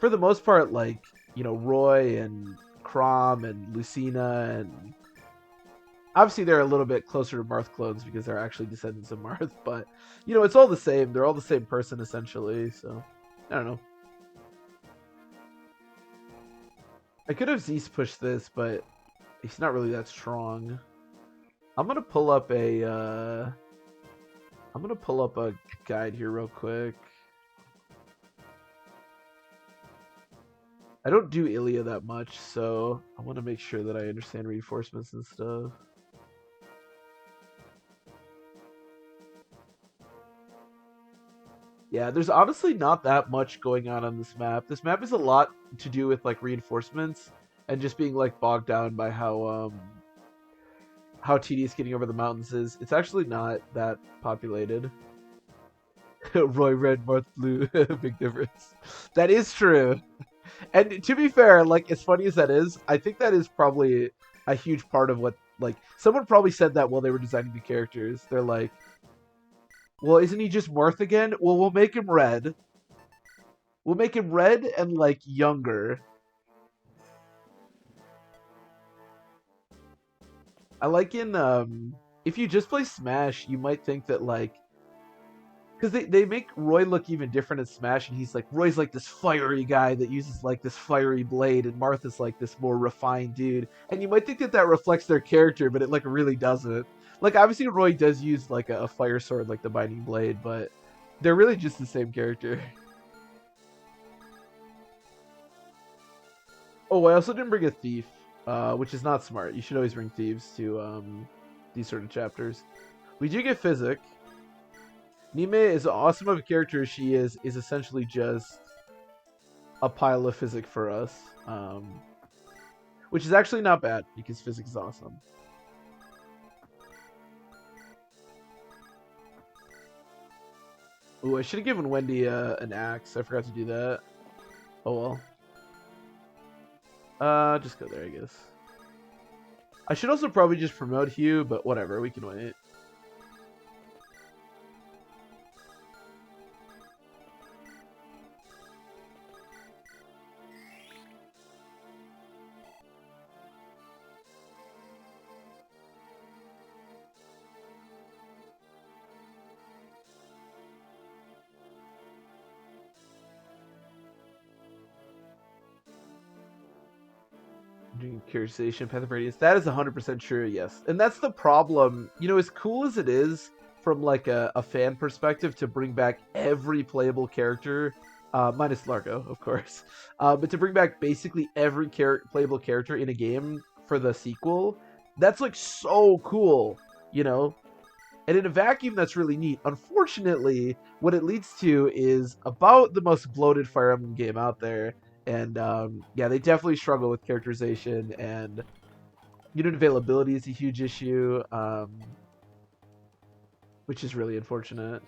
for the most part, like Roy and Crom and Lucina, and obviously they're a little bit closer to Marth clones because they're actually descendants of Marth. But it's all the same. They're all the same person essentially. So I don't know. I could have Zeus pushed this, but he's not really that strong. I'm gonna pull up a guide here real quick. I don't do Ilia that much, so I want to make sure that I understand reinforcements and stuff. Yeah, there's honestly not that much going on this map. This map is a lot to do with like reinforcements and just being like bogged down by how tedious getting over the mountains is. It's actually not that populated. Roy red, Marth blue, big difference. That is true. And to be fair, like as funny as that is, I think that is probably a huge part of what like someone probably said that while they were designing the characters. They're like, well, isn't he just Marth again? Well, we'll make him red. We'll make him red and like younger. I like in if you just play Smash, you might think that like because they make Roy look even different in Smash, and he's like Roy's like this fiery guy that uses like this fiery blade, and Martha's like this more refined dude, and you might think that that reflects their character, but it like really doesn't. Like obviously Roy does use like a fire sword like the Binding Blade, but they're really just the same character. Oh, I also didn't bring a thief, which is not smart. You should always bring thieves to these sort of chapters. We do get Physic. Nime, as awesome of a character as she is essentially just a pile of Physic for us. Which is actually not bad, because Physic is awesome. Ooh, I should have given Wendy an axe. I forgot to do that. Oh well. Just go there, I guess. I should also probably just promote Hugh, but whatever, we can wait. Characterization, Path of Radiance. That is 100% true, yes. And that's the problem. You know, as cool as it is from like a fan perspective to bring back every playable character, minus Largo, of course, but to bring back basically every playable character in a game for the sequel, that's like so cool, you know? And in a vacuum, that's really neat. Unfortunately, what it leads to is about the most bloated Fire Emblem game out there. And yeah, they definitely struggle with characterization, and unit availability is a huge issue, which is really unfortunate.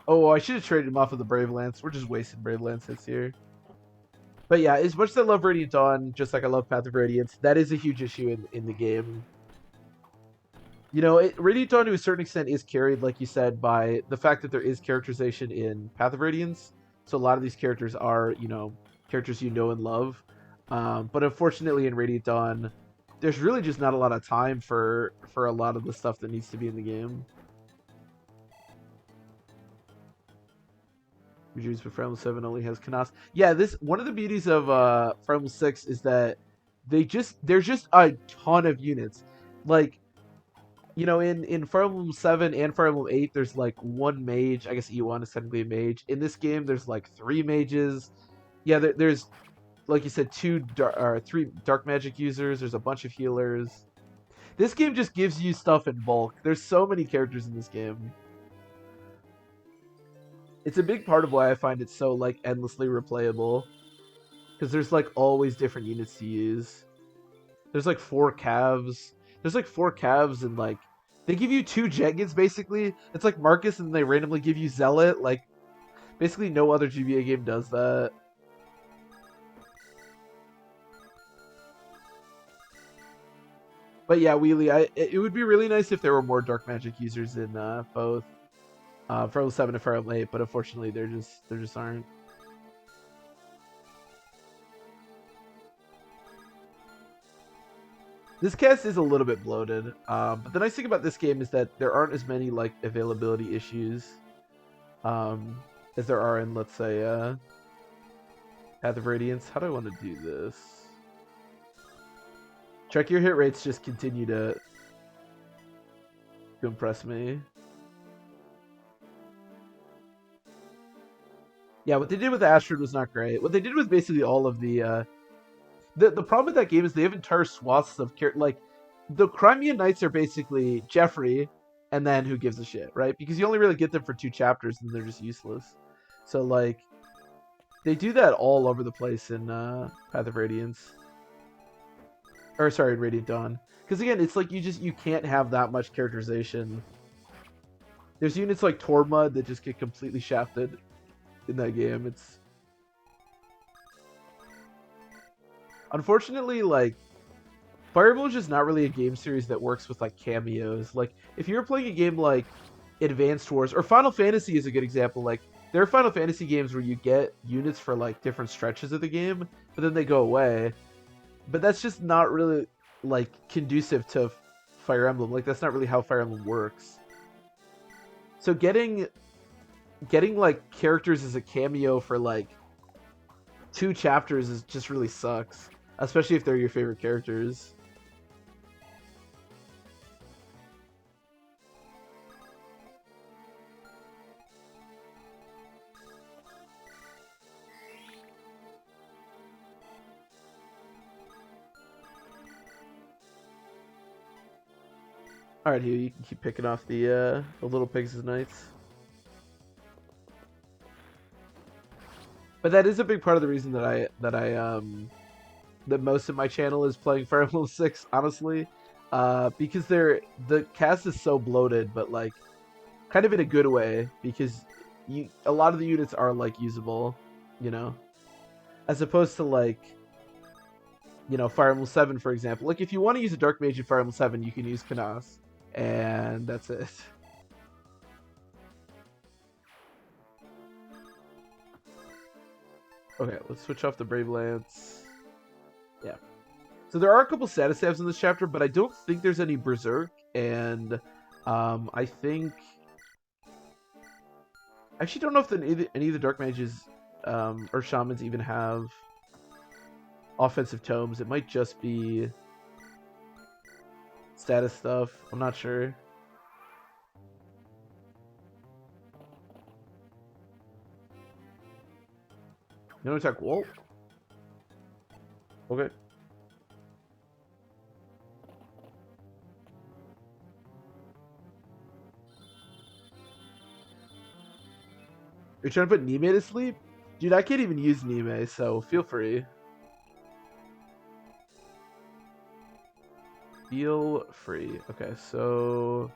Oh, I should have traded him off of the Brave Lance. We're just wasting Brave Lance hits here. But yeah, as much as I love Radiant Dawn, just like I love Path of Radiance, that is a huge issue in the game. You know, Radiant Dawn to a certain extent is carried, like you said, by the fact that there is characterization in Path of Radiance. So a lot of these characters are, you know, characters you know and love. But unfortunately in Radiant Dawn, there's really just not a lot of time for a lot of the stuff that needs to be in the game. Reviews for Fire Emblem 7 only has Canas. Yeah, this one of the beauties of Fire Emblem 6 is that there's just a ton of units. Like, you know, in Fire Emblem 7 and Fire Emblem 8, there's like one mage. I guess E1 is technically a mage. In this game, there's like 3 mages. Yeah, there's, like you said, 3 dark magic users. There's a bunch of healers. This game just gives you stuff in bulk. There's so many characters in this game. It's a big part of why I find it so like endlessly replayable. Because there's like always different units to use. There's like 4 calves. There's like 4 calves and like they give you 2 Jeggeds basically. It's like Marcus and they randomly give you Zealot. Like basically no other GBA game does that. But yeah, Wheelie, it would be really nice if there were more dark magic users in both Fire Emblem 7 and Fire Emblem 8, but unfortunately there just aren't. This cast is a little bit bloated, but the nice thing about this game is that there aren't as many like availability issues as there are in, let's say, Path of Radiance. How do I want to do this? Check your hit rates just continue to impress me. Yeah, what they did with Astrid was not great. What they did with basically all of the problem with that game is they have entire swaths of like the Crimean Knights are basically Jeffrey, and then who gives a shit, right? Because you only really get them for 2 chapters, and they're just useless. So like, they do that all over the place in Path of Radiance, or sorry, Radiant Dawn. Because again, it's like you can't have that much characterization. There's units like Tormud that just get completely shafted in that game. It's unfortunately like Fire Emblem is just not really a game series that works with like cameos. Like if you're playing a game like Advanced Wars or Final Fantasy is a good example. Like there are Final Fantasy games where you get units for like different stretches of the game, but then they go away. But that's just not really like conducive to Fire Emblem. Like that's not really how Fire Emblem works. So getting like characters as a cameo for like 2 chapters is just really sucks, especially if they're your favorite characters. All right, Hugh, you can keep picking off the little pigs as knights. But that is a big part of the reason that that most of my channel is playing Fire Emblem 6, honestly. Because the cast is so bloated, but like kind of in a good way, because a lot of the units are like usable, you know, as opposed to like, you know, Fire Emblem 7, for example. Like if you want to use a Dark Mage in Fire Emblem 7, you can use Kanas, and that's it. Okay, let's switch off the Brave Lance. Yeah. So there are a couple status stabs in this chapter, but I don't think there's any Berserk, and I think... I actually don't know if any of the Dark Mages or Shamans even have offensive tomes. It might just be status stuff. I'm not sure. You want to attack Walt? Okay. You're trying to put Nime to sleep? Dude, I can't even use Nime, so feel free. Feel free. Okay, so...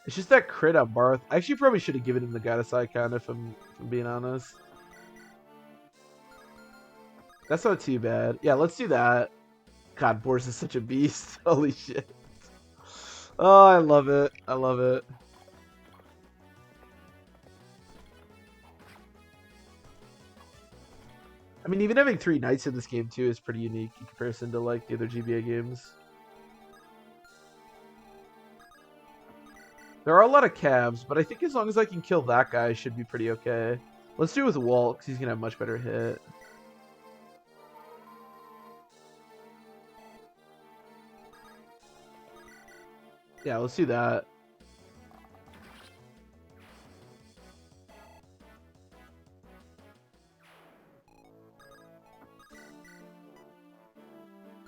It's just that crit on Barth. I actually probably should have given him the Goddess Icon if I'm being honest. That's not too bad. Yeah, let's do that. God, Boris is such a beast. Holy shit. Oh, I love it. I love it. I mean, even having 3 knights in this game, too, is pretty unique in comparison to, like, the other GBA games. There are a lot of cabs, but I think as long as I can kill that guy, I should be pretty okay. Let's do it with Walt, because he's going to have much better hit. Yeah, let's do that.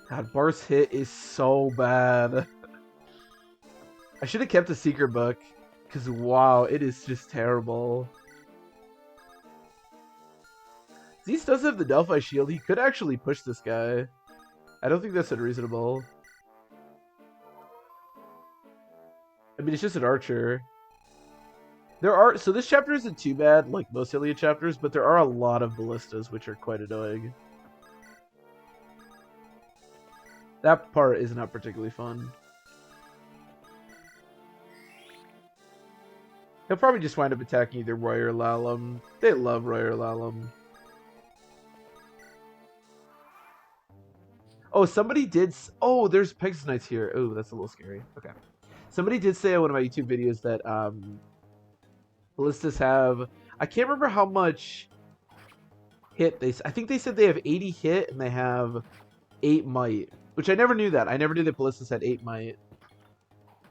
God, Bar's hit is so bad. I should have kept the secret book, because wow, it is just terrible. Zeus does have the Delphi shield. He could actually push this guy. I don't think that's unreasonable. I mean, it's just an archer. So this chapter isn't too bad, like most Ilia chapters, but there are a lot of ballistas, which are quite annoying. That part is not particularly fun. He'll probably just wind up attacking either Roy or Lalum. They love Roy or Lalum. Oh, somebody did... Oh, there's Pegasus Knights here. Oh, that's a little scary. Okay. Somebody did say on one of my YouTube videos that ballistas have... I can't remember how much hit they... I think they said they have 80 hit and they have 8 might. Which I never knew that. I never knew that ballistas had 8 might.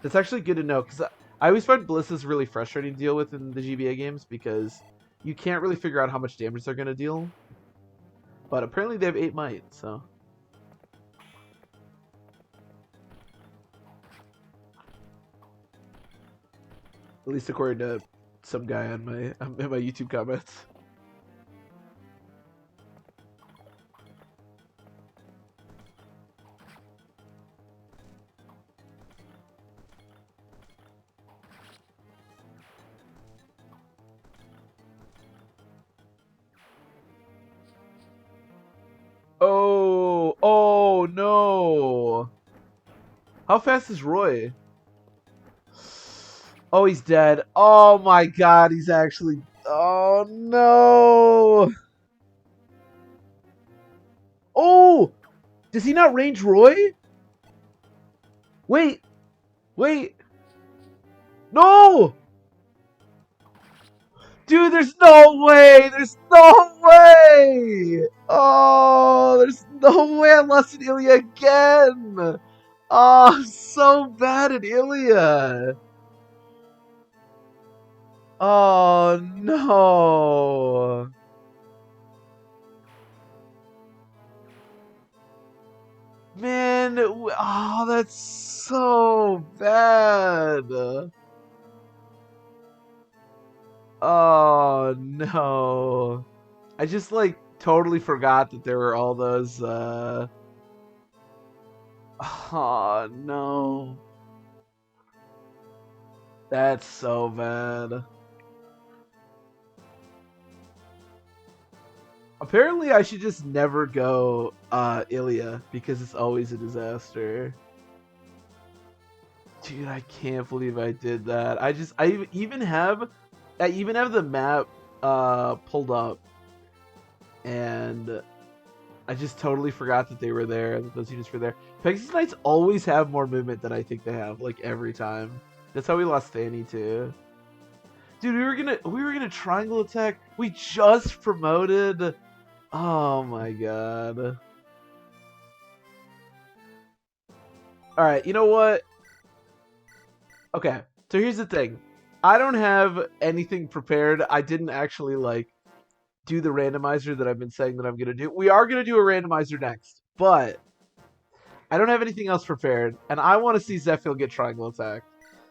That's actually good to know, because I always find ballistas really frustrating to deal with in the GBA games, because you can't really figure out how much damage they're going to deal. But apparently they have 8 might, so... At least according to some guy on in my YouTube comments. Oh no! How fast is Roy? Oh, he's dead. Oh my god, he's actually... Oh no! Oh! Does he not range Roy? Wait! Wait! No! Dude, there's no way! There's no way! Oh, there's no way I lost an Ilia again! Oh, I'm so bad at Ilia! Oh, no! Man, oh, that's so bad! Oh, no. I just, like, totally forgot that there were all those, Oh, no. That's so bad. Apparently, I should just never go, Ilia, because it's always a disaster. Dude, I can't believe I did that. I even have the map, pulled up, and I just totally forgot that they were there, that those units were there. Pegasus Knights always have more movement than I think they have, like, every time. That's how we lost Fanny, too. Dude, we were gonna triangle attack. We just promoted. Oh my god. Alright, you know what? Okay, so here's the thing. I don't have anything prepared. I didn't actually, like, do the randomizer that I've been saying that I'm gonna do. We are gonna do a randomizer next, but I don't have anything else prepared, and I want to see Zephyl get triangle attacked.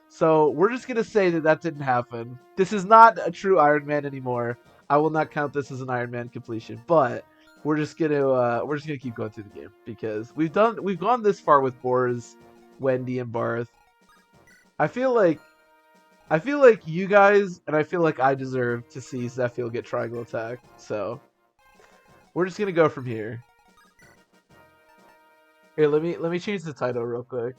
So we're just gonna say that that didn't happen. This is not a true Iron Man anymore. I will not count this as an Iron Man completion, but we're just gonna keep going through the game because we've gone this far with Boris, Wendy, and Barth. I feel like you guys and I feel like I deserve to see Zephyl get triangle attacked. So we're just gonna go from here. Here, let me change the title real quick.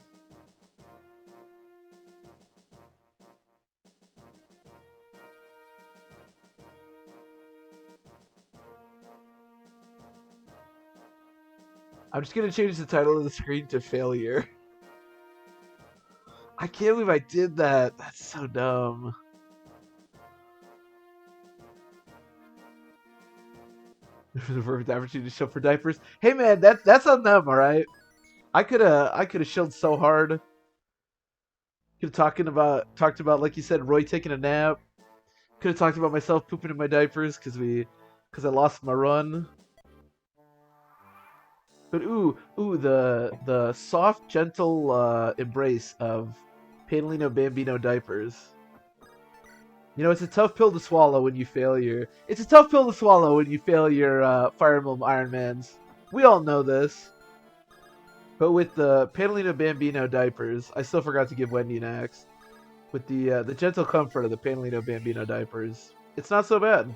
I'm just gonna change the title of the screen to failure. I can't believe I did that. That's so dumb. The perfect opportunity to show for diapers. Hey man, that's on them, all right. I could have shelled so hard. Could have talked about like you said, Roy taking a nap. Could have talked about myself pooping in my diapers because I lost my run. But the soft, gentle embrace of Panelino Bambino diapers. You know, it's a tough pill to swallow when you fail your. It's a tough pill to swallow when you fail your Fire Emblem Iron Mans. We all know this. But with the Panelino Bambino diapers, I still forgot to give Wendy an axe. With the gentle comfort of the Panelino Bambino diapers, it's not so bad.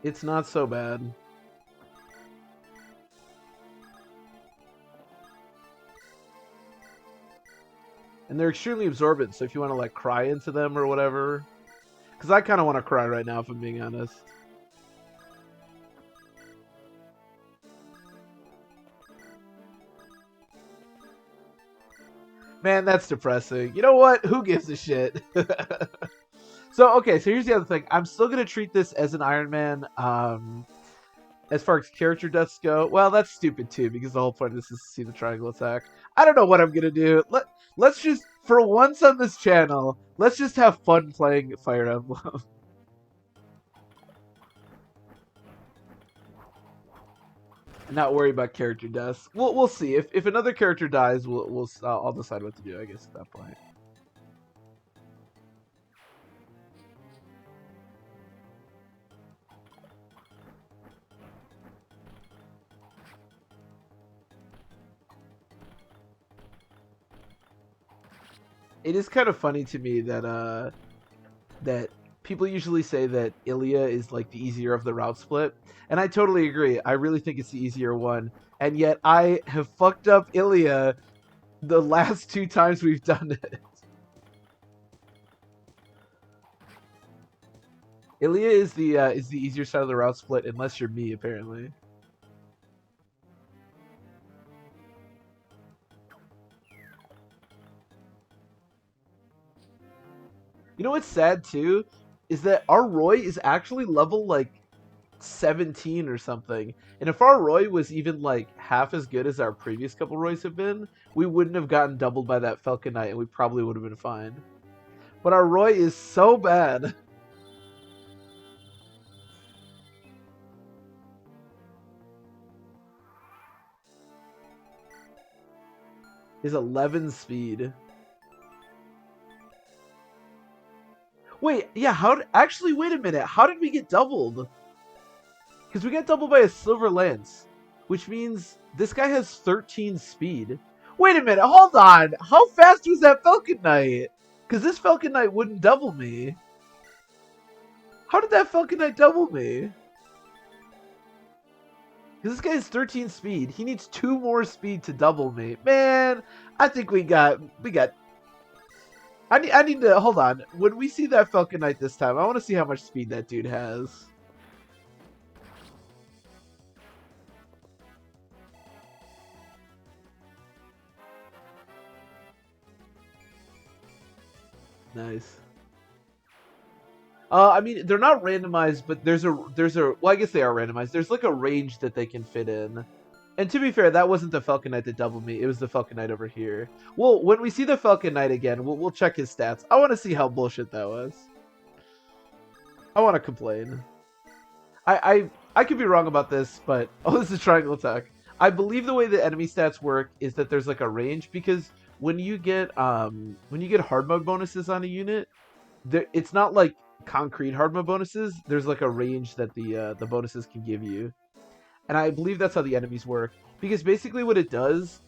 It's not so bad. And they're extremely absorbent, so if you want to, like, cry into them or whatever. Because I kind of want to cry right now, if I'm being honest. Man, that's depressing. You know what? Who gives a shit? So, okay, so here's the other thing. I'm still going to treat this as an Iron Man, as far as character deaths go. Well, that's stupid, too, because the whole point of this is to see the triangle attack. I don't know what I'm going to do. Let's just, for once on this channel, let's just have fun playing Fire Emblem. Not worry about character deaths. We'll see. If another character dies, I'll decide what to do, I guess, at that point. It is kind of funny to me that people usually say that Ilia is like the easier of the route split, and I totally agree. I really think it's the easier one, and yet I have fucked up Ilia the last 2 times we've done it. Ilia is the easier side of the route split, unless you're me, apparently. You know what's sad too is that our Roy is actually level like 17 or something. And if our Roy was even like half as good as our previous couple Roys have been, we wouldn't have gotten doubled by that Falcon Knight and we probably would have been fine. But our Roy is so bad. Is 11 speed. Wait, yeah, actually wait a minute. How did we get doubled? Because we got doubled by a Silver Lance, which means this guy has 13 speed. Wait a minute, hold on. How fast was that Falcon Knight? Because this Falcon Knight wouldn't double me. How did that Falcon Knight double me? Because this guy has 13 speed. He needs 2 more speed to double me. Man, I think we got... I need to... Hold on. When we see that Falcon Knight this time, I want to see how much speed that dude has. Nice. I mean, they're not randomized, but there's a well, I guess they are randomized. There's like a range that they can fit in. And to be fair, that wasn't the Falcon Knight that doubled me. It was the Falcon Knight over here. Well, when we see the Falcon Knight again, we'll check his stats. I want to see how bullshit that was. I want to complain. I could be wrong about this, but oh, this is triangle attack. I believe the way the enemy stats work is that there's like a range, because when you get hard mode bonuses on a unit, it's not like concrete hard mode bonuses. There's like a range that the bonuses can give you, and I believe that's how the enemies work. Because basically what it does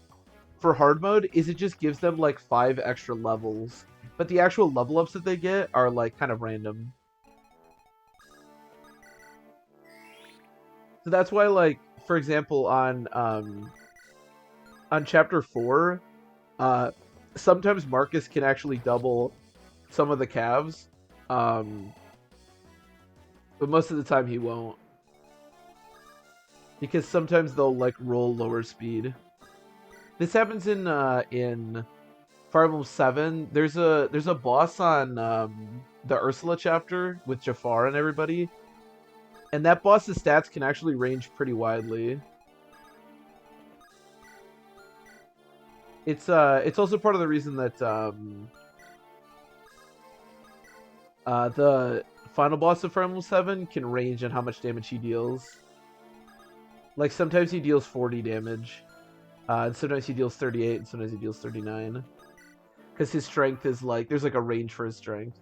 for hard mode is it just gives them like 5 extra levels, but the actual level ups that they get are like kind of random. So that's why, like, for example, on chapter 4, sometimes Marcus can actually double some of the calves, but most of the time he won't, because sometimes they'll like roll lower speed. This happens in Fire Emblem 7. There's a boss on the Ursula chapter with Jafar and everybody, and that boss's stats can actually range pretty widely. It's also part of the reason that the final boss of Fire Emblem 7 can range on how much damage he deals. Like, sometimes he deals 40 damage, and sometimes he deals 38, and sometimes he deals 39. Because his strength is like, there's like a range for his strength.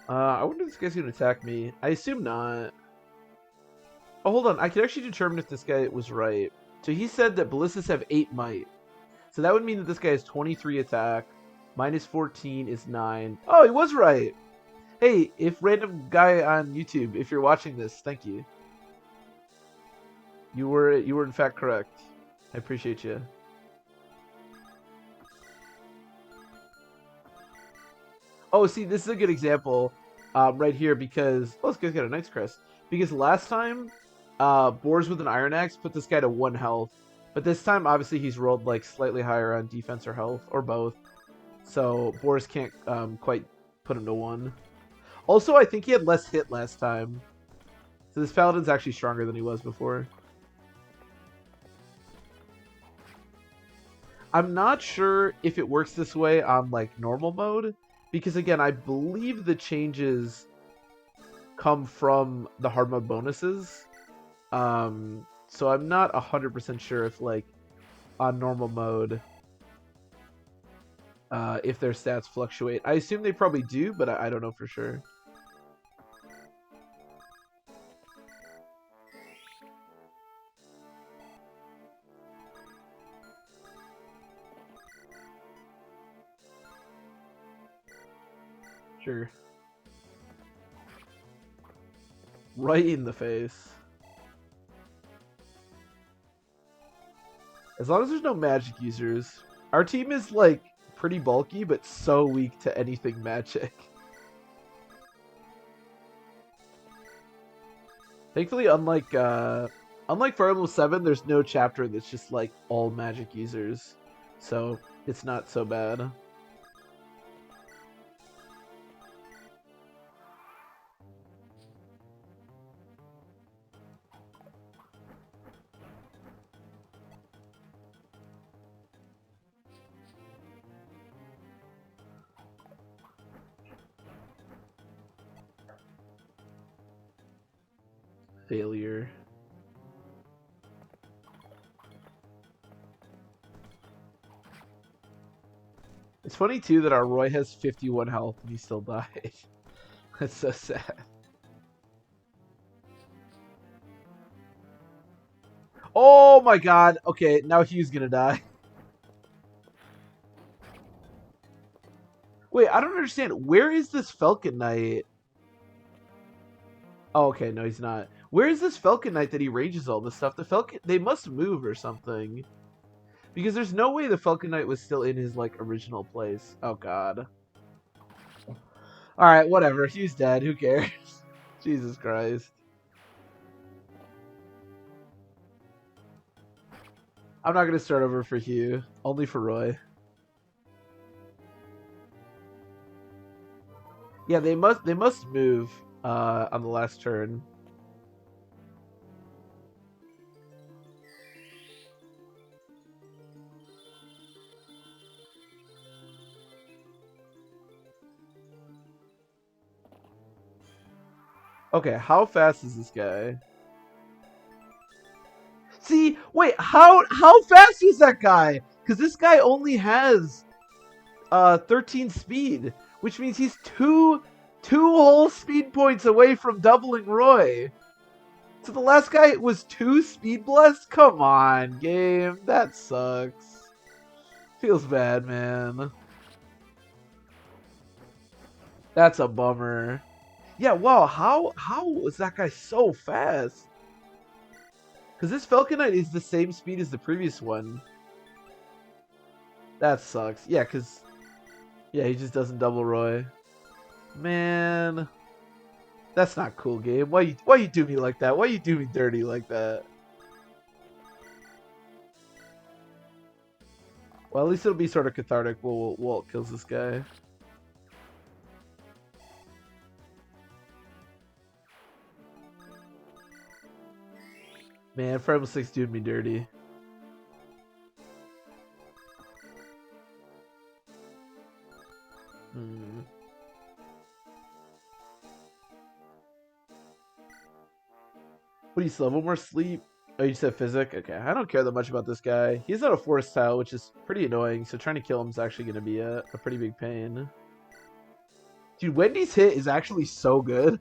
I wonder if this guy's gonna attack me. I assume not. Oh, hold on. I can actually determine if this guy was right. So he said that ballistas have 8 might. So that would mean that this guy has 23 attack. Minus 14 is 9. Oh, he was right. Hey, if random guy on YouTube, if you're watching this, thank you. You were in fact correct. I appreciate you. Oh, see, this is a good example right here, because... Oh, this guy's got a Knight's Crest. Because last time, Boars with an Iron Axe put this guy to 1 health. But this time, obviously, he's rolled like slightly higher on defense or health, or both. So Boris can't quite put him to 1. Also, I think he had less hit last time. So this Paladin's actually stronger than he was before. I'm not sure if it works this way on like normal mode, because again, I believe the changes come from the hard mode bonuses. So I'm not 100% sure if like on normal mode, if their stats fluctuate. I assume they probably do, but I don't know for sure. Sure. Right in the face. As long as there's no magic users. Our team is like pretty bulky, but so weak to anything magic. Thankfully, unlike Fire Emblem 7, there's no chapter that's just like all magic users. So it's not so bad. Failure. It's funny too that our Roy has 51 health and he still died. That's so sad. Oh my god. Okay, now Hugh's gonna die. Wait, I don't understand. Where is this Falcon Knight? Oh, okay, no, he's not. Where is this Falcon Knight that he ranges all this stuff? The Falcon, they must move or something. Because there's no way the Falcon Knight was still in his, like, original place. Oh, God. Alright, whatever. Hugh's dead. Who cares? Jesus Christ. I'm not going to start over for Hugh. Only for Roy. Yeah, they must move on the last turn. Okay, how fast is this guy? See, wait, how fast is that guy? Because this guy only has 13 speed, which means he's two whole speed points away from doubling Roy. So the last guy was 2 speed blessed? Come on, game. That sucks. Feels bad, man. That's a bummer. Yeah, wow, how was that guy so fast? Because this Falcon Knight is the same speed as the previous one. That sucks. Yeah, because... yeah, he just doesn't double Roy. Man... that's not cool, game. Why you do me like that? Why you do me dirty like that? Well, at least it'll be sort of cathartic while Walt kills this guy. Man, Fire Emblem 6 doing me dirty. What do you still have? One more sleep? Oh, you said physic? Okay, I don't care that much about this guy. He's not a force tile, which is pretty annoying, so trying to kill him is actually going to be a pretty big pain. Dude, Wendy's hit is actually so good.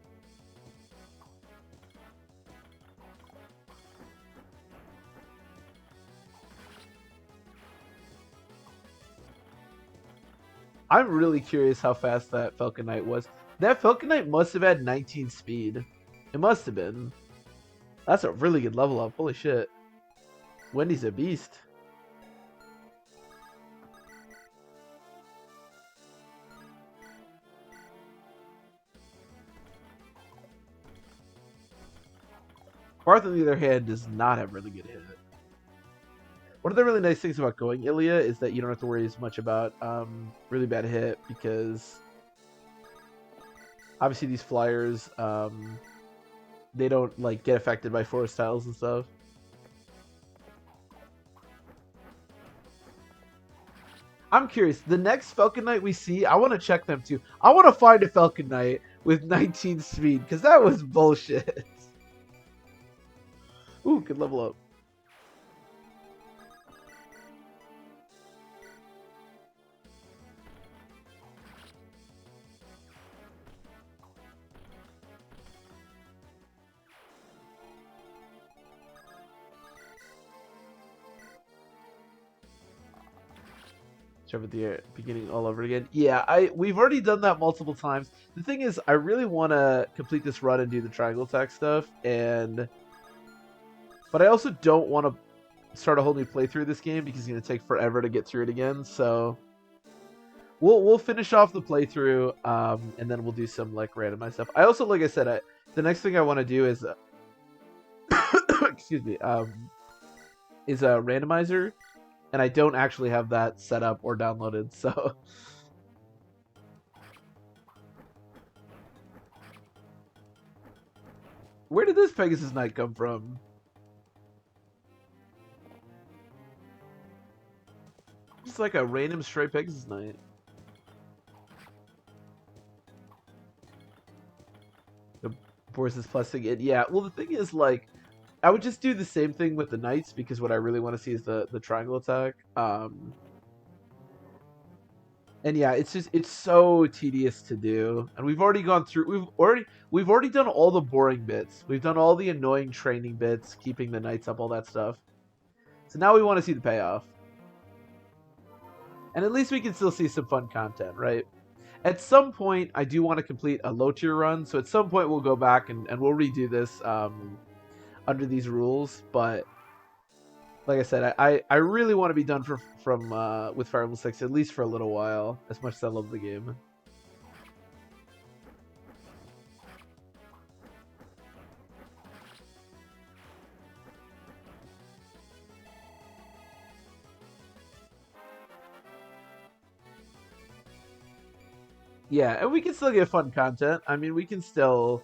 I'm really curious how fast that Falcon Knight was. That Falcon Knight must have had 19 speed. It must have been. That's a really good level up. Holy shit. Wendy's a beast. Barth, on the other hand, does not have really good hit. One of the really nice things about going Ilia is that you don't have to worry as much about really bad hit, because obviously these flyers, they don't like get affected by forest tiles and stuff. I'm curious, the next Falcon Knight we see, I want to check them too. I want to find a Falcon Knight with 19 speed, because that was bullshit. Ooh, could level up. Jump at the beginning all over again. Yeah, we've already done that multiple times. The thing is, I really want to complete this run and do the triangle attack stuff, but I also don't want to start a whole new playthrough of this game because it's going to take forever to get through it again. So we'll finish off the playthrough, and then we'll do some like randomized stuff. I also, like I said, the next thing I want to do is excuse me, is a randomizer. And I don't actually have that set up or downloaded, so... Where did this Pegasus Knight come from? Just like a random stray Pegasus Knight. The Boris is plastic it. Yeah, well the thing is, like, I would just do the same thing with the Knights, because what I really want to see is the triangle attack. And yeah, it's so tedious to do. And we've already gone through we've already done all the boring bits. We've done all the annoying training bits, keeping the Knights up, all that stuff. So now we want to see the payoff. And at least we can still see some fun content, right? At some point, I do want to complete a low tier run, so at some point we'll go back and we'll redo this under these rules, but like I said, I really want to be done with Fire Emblem 6 at least for a little while, as much as I love the game. Yeah, and we can still get fun content. I mean, we can still...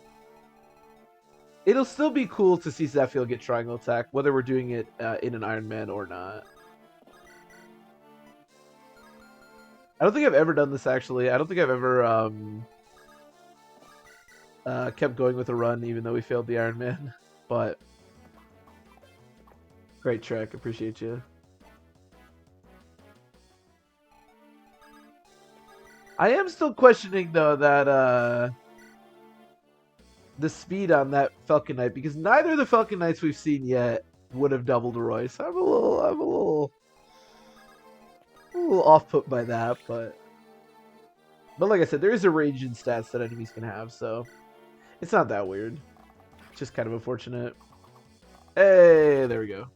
It'll still be cool to see Zephyl get triangle attack, whether we're doing it in an Iron Man or not. I don't think I've ever done this, actually. I don't think I've ever kept going with a run, even though we failed the Iron Man. But great track. Appreciate you. I am still questioning, though, that the speed on that Falcon Knight, because neither of the Falcon Knights we've seen yet would have doubled Royce. I'm a little off put by that, but like I said, there is a range in stats that enemies can have, so it's not that weird. It's just kind of unfortunate. Hey, there we go.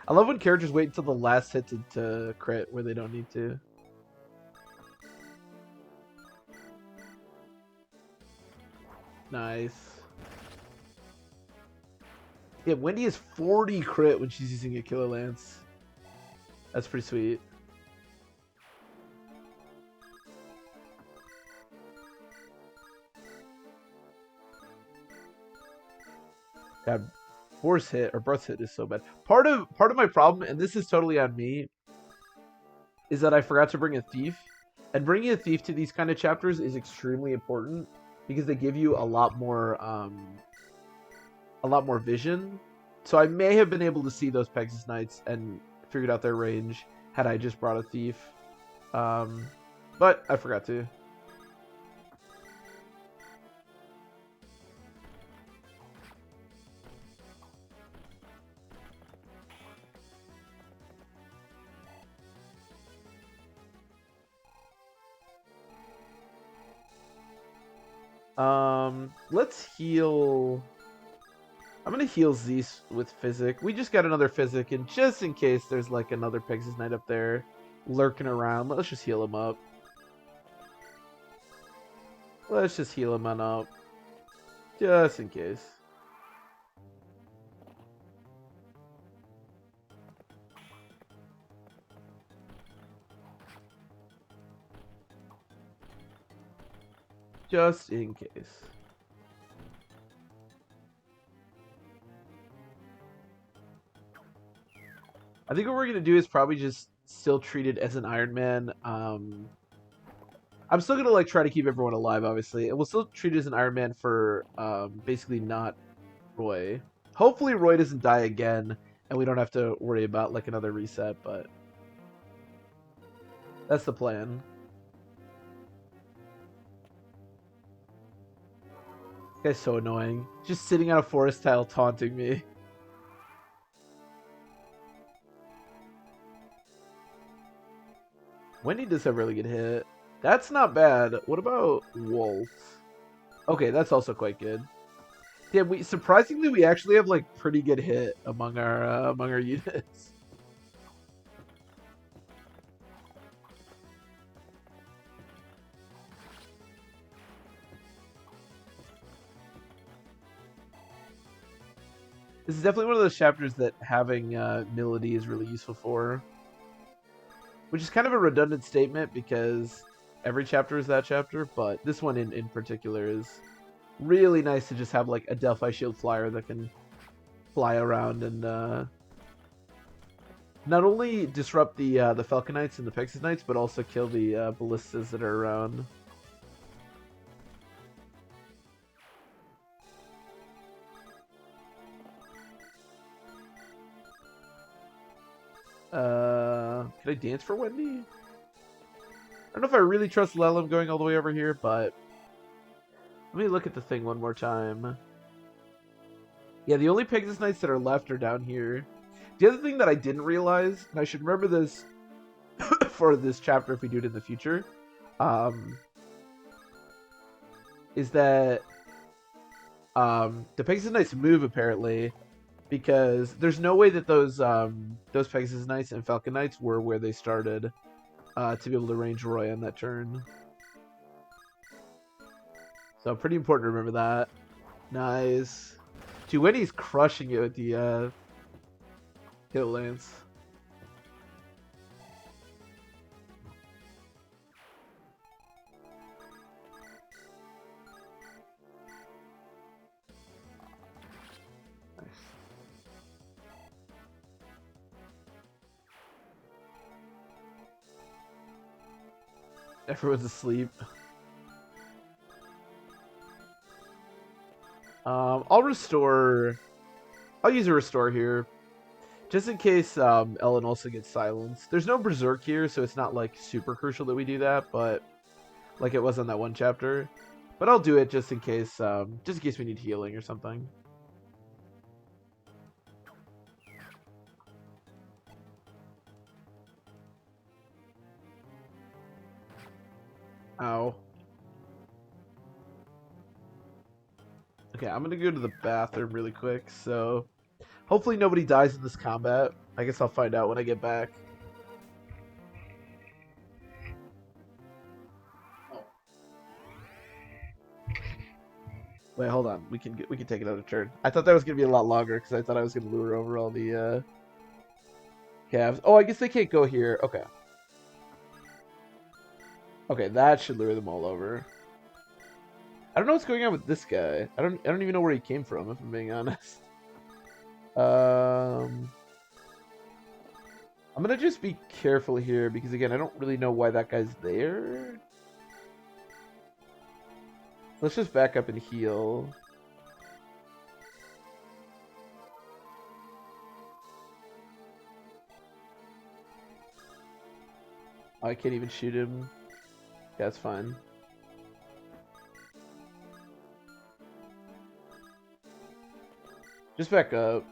I love when characters wait until the last hit to crit where they don't need to. Nice. Yeah, Wendy is 40 crit when she's using a Killer Lance. That's pretty sweet. God, Force hit or Breath hit is so bad. Part of my problem, and this is totally on me, is that I forgot to bring a thief. And bringing a thief to these kind of chapters is extremely important because they give you a lot more vision. So I may have been able to see those Pegasus Knights and figured out their range had I just brought a thief. But I forgot to. Let's heal. I'm gonna heal Zeus with Physic. We just got another Physic, and just in case there's like another Pegasus Knight up there lurking around, let's just heal him up. Let's just heal him on up. Just in case. Just in case. I think what we're gonna do is probably just still treat it as an Iron Man. I'm still gonna like try to keep everyone alive, obviously, and we'll still treat it as an Iron Man for basically not Roy. Hopefully, Roy doesn't die again, and we don't have to worry about like another reset. But that's the plan. This guy's so annoying. Just sitting on a forest tile taunting me. Wendy does have really good hit. That's not bad. What about Walt? Okay, that's also quite good. Yeah, we surprisingly we actually have like pretty good hit among our units. This is definitely one of those chapters that having Melody is really useful for. Which is kind of a redundant statement because every chapter is that chapter, but this one in particular is really nice to just have like a Delphi Shield flyer that can fly around and not only disrupt the Falcon Knights and the Pegasus Knights, but also kill the ballistas that are around. Can I dance for Wendy? I don't know if I really trust Lelum going all the way over here, but let me look at the thing one more time. Yeah, the only Pegasus Knights that are left are down here. The other thing that I didn't realize, and I should remember this for this chapter if we do it in the future, is that the Pegasus Knights move apparently, because there's no way that those Pegasus Knights and Falcon Knights were where they started to be able to range Roy on that turn. So pretty important to remember that. Nice. Dude, Wendy's crushing it with the Hill Lance. Everyone's asleep. I'll restore. I'll use a restore here, just in case Ellen also gets silenced. There's no berserk here, so it's not like super crucial that we do that, but like it was on that one chapter. But I'll do it just in case we need healing or something. Ow. Okay, I'm gonna go to the bathroom really quick, so hopefully nobody dies in this combat. I guess I'll find out when I get back. Wait, hold on. We can take another turn. I thought that was gonna be a lot longer because I thought I was gonna lure over all the calves. Oh, I guess they can't go here. Okay. Okay, that should lure them all over. I don't know what's going on with this guy. I don't even know where he came from, if I'm being honest. I'm gonna just be careful here because again, I don't really know why that guy's there. Let's just back up and heal. I can't even shoot him. That's fine. Just back up.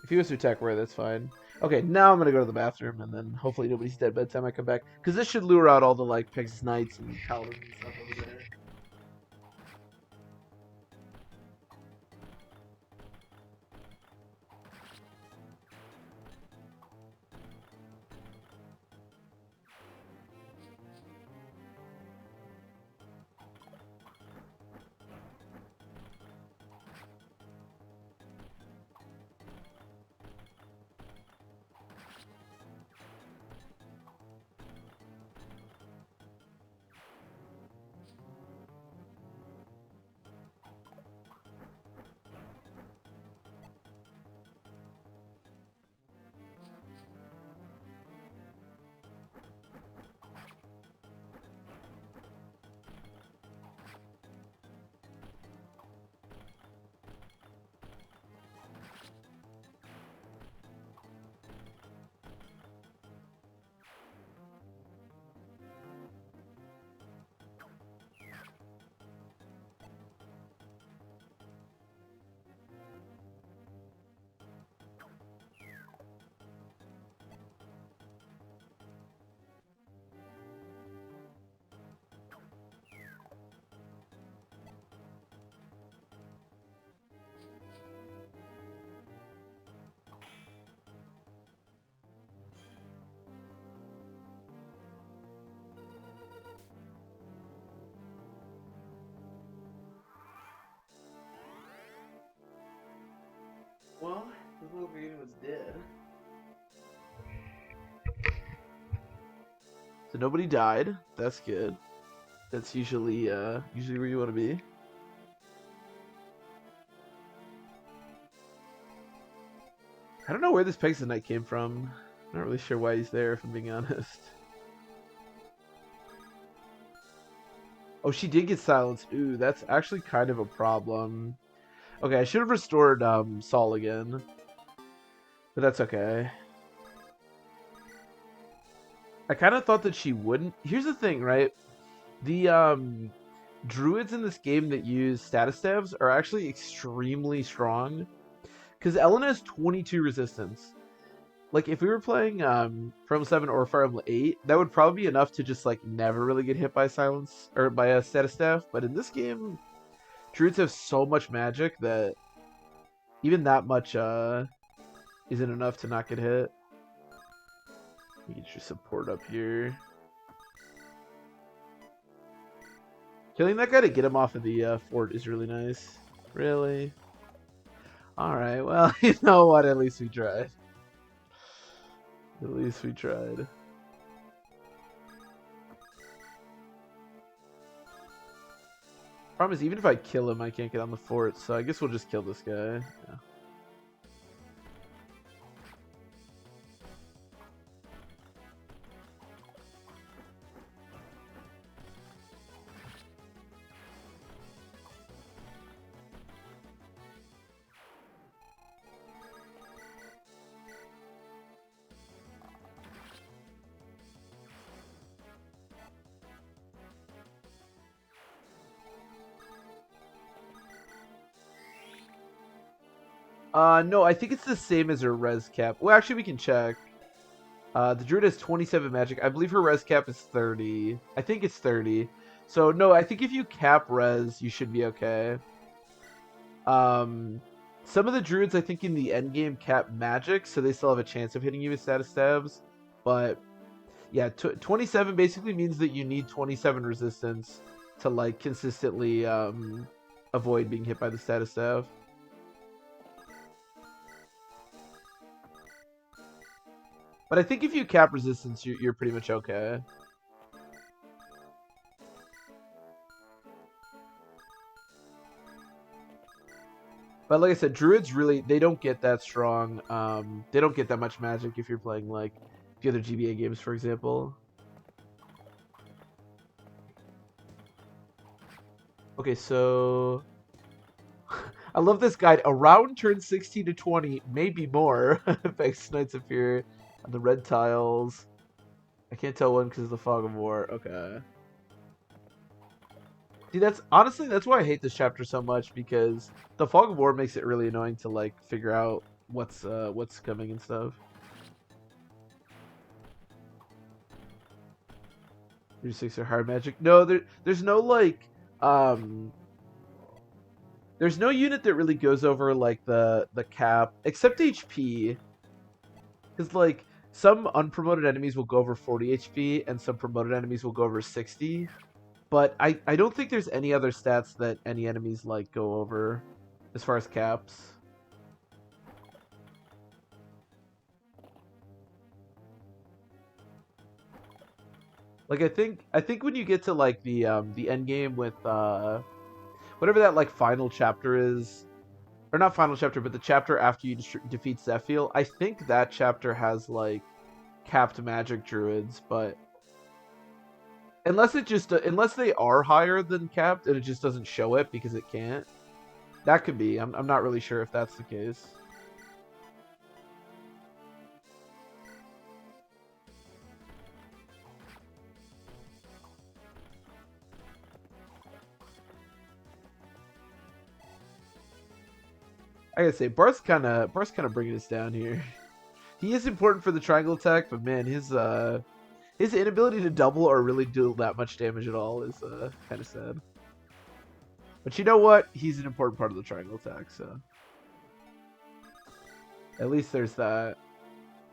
If he was to attack Roy, that's fine. Okay, now I'm gonna go to the bathroom, and then hopefully nobody's dead by the time I come back. Because this should lure out all the, like, Pegasus Knights and Paladins and stuff over there. Well, the little baby was dead. So nobody died. That's good. That's usually where you want to be. I don't know where this Pegasus Knight came from. I'm not really sure why he's there, if I'm being honest. Oh, she did get silenced. Ooh, that's actually kind of a problem. Okay, I should have restored Saul again. But that's okay. I kind of thought that she wouldn't. Here's the thing, right? The druids in this game that use status stabs are actually extremely strong. Because Ellen has 22 resistance. Like, if we were playing From 7 or Fire Emblem 8, that would probably be enough to just, like, never really get hit by silence, or by a status staff. But in this game, druids have so much magic that even that much isn't enough to not get hit. You get your support up here. Killing that guy to get him off of the fort is really nice. Really? Alright, well, you know what? At least we tried. At least we tried. Problem is, even if I kill him, I can't get on the fort, so I guess we'll just kill this guy. Yeah. No, I think it's the same as her res cap. Well, actually, we can check. The druid has 27 magic. I believe her res cap is 30. I think it's 30. So, no, I think if you cap res, you should be okay. Some of the druids, I think, in the end game cap magic, so they still have a chance of hitting you with status stabs. But, yeah, 27 basically means that you need 27 resistance to, like, consistently avoid being hit by the status stab. But I think if you cap resistance, you're pretty much okay. But like I said, druids really, they don't get that strong. They don't get that much magic if you're playing like the other GBA games, for example. Okay, so I love this guide. Around turn 16 to 20, maybe more. Vex Knights appear on the red tiles. I can't tell when because of the fog of war. Okay. See, that's honestly that's why I hate this chapter so much, because the fog of war makes it really annoying to like figure out what's coming and stuff. Your 6 are hard magic. No, there's no like there's no unit that really goes over like the cap except HP. Because like some unpromoted enemies will go over 40 HP and some promoted enemies will go over 60. But I don't think there's any other stats that any enemies like go over as far as caps. Like I think when you get to like the end game with whatever that like final chapter is, or not final chapter, but the chapter after you defeat Zephiel, I think that chapter has like capped magic druids, but unless they are higher than capped and it just doesn't show it because it can't. That could be. I'm not really sure if that's the case. I gotta say, Barth's kind of bringing us down here. He is important for the triangle attack, but man, his inability to double or really do that much damage at all is kind of sad. But you know what? He's an important part of the triangle attack, so at least there's that.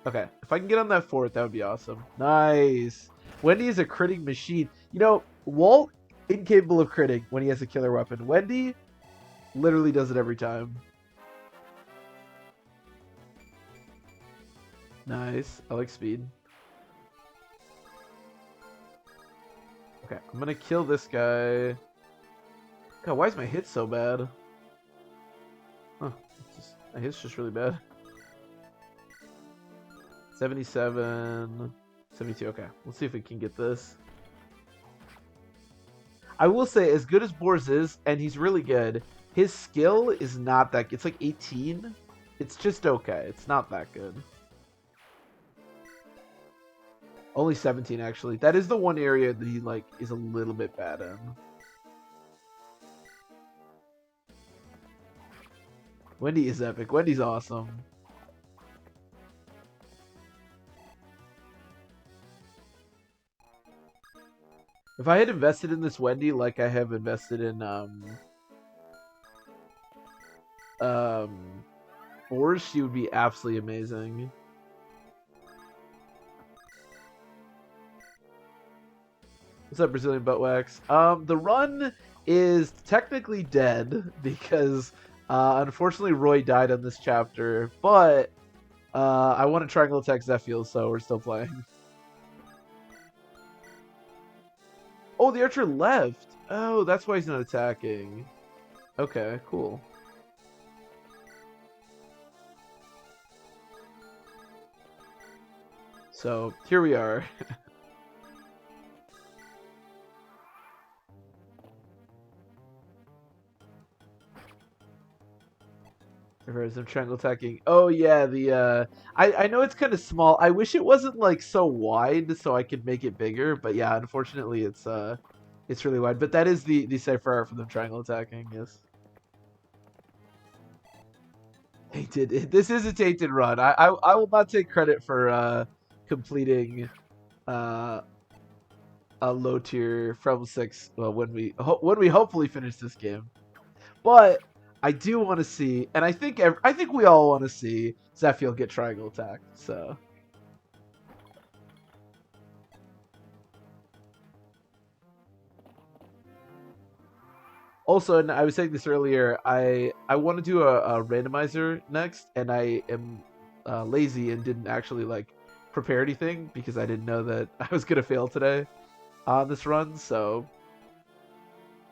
Okay, if I can get on that fort, that would be awesome. Nice. Wendy is a critting machine. You know, Walt incapable of critting when he has a killer weapon. Wendy literally does it every time. Nice. I like speed. Okay, I'm gonna kill this guy. God, why is my hit so bad? Huh. My hit's just really bad. 77. 72. Okay, let's see if we can get this. I will say, as good as Boars is, and he's really good, his skill is not that good. It's like 18. It's just okay. It's not that good. Only 17, actually. That is the one area that he, like, is a little bit bad in. Wendy is epic. Wendy's awesome. If I had invested in this Wendy like I have invested in, Boars, she would be absolutely amazing. What's up, Brazilian butt wax? The run is technically dead because unfortunately Roy died on this chapter, but I want to triangle attack Zephiel, so we're still playing. Oh, the archer left. Oh, that's why he's not attacking. Okay, cool. So here we are. I'm triangle attacking. Oh yeah, the I know it's kind of small. I wish it wasn't like so wide so I could make it bigger, but yeah, unfortunately it's really wide. But that is the cipher art for them triangle attacking, yes. Tainted. This is a tainted run. I will not take credit for completing uh a low tier from 6 well when we hopefully finish this game. But I do want to see, and I think we all want to see Zephiel get triangle attacked. So also, and I was saying this earlier, I want to do a randomizer next, and I am lazy and didn't actually like prepare anything because I didn't know that I was gonna fail today on this run. So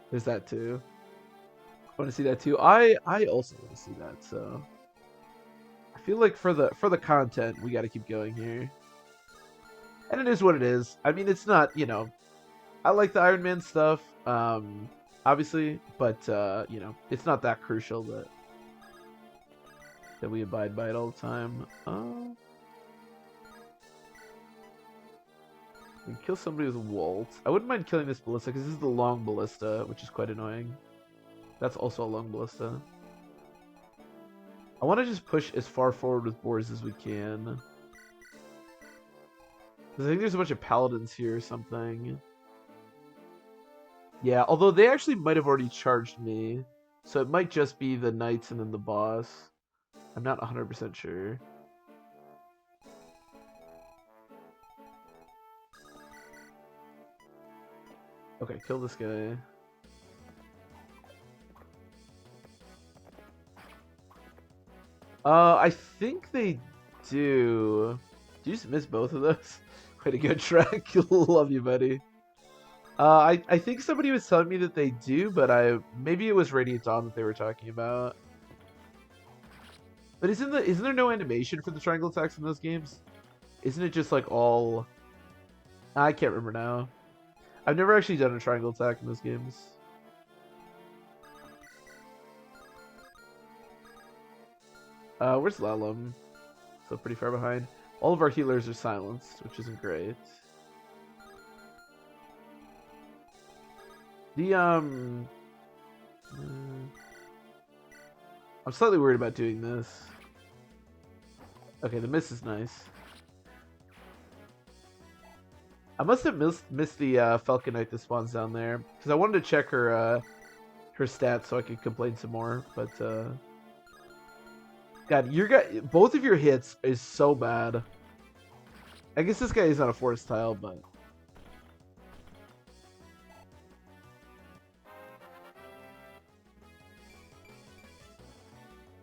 there's that too. I want to see that too. I also want to see that. So I feel like for the content, we got to keep going here. And it is what it is. I mean, it's not, I like the Iron Man stuff, obviously, but it's not that crucial that we abide by it all the time. We kill somebody with a Walt. I wouldn't mind killing this ballista because this is the long ballista, which is quite annoying. That's also a long ballista. I want to just push as far forward with boars as we can. I think there's a bunch of paladins here or something. Yeah, although they actually might have already charged me. So it might just be the knights and then the boss. I'm not 100% sure. Okay, kill this guy. I think they do. Did you just miss both of those? Way to go, Trek. Love you, buddy. I think somebody was telling me that they do, but maybe it was Radiant Dawn that they were talking about. But isn't there no animation for the triangle attacks in those games? Isn't it just like all? I can't remember now. I've never actually done a triangle attack in those games. Where's Lalum? So pretty far behind. All of our healers are silenced, which isn't great. I'm slightly worried about doing this. Okay, the miss is nice. I must have missed the Falcon Knight that spawns down there because I wanted to check her stats so I could complain some more. But God, both of your hits is so bad. I guess this guy is not a forest tile, but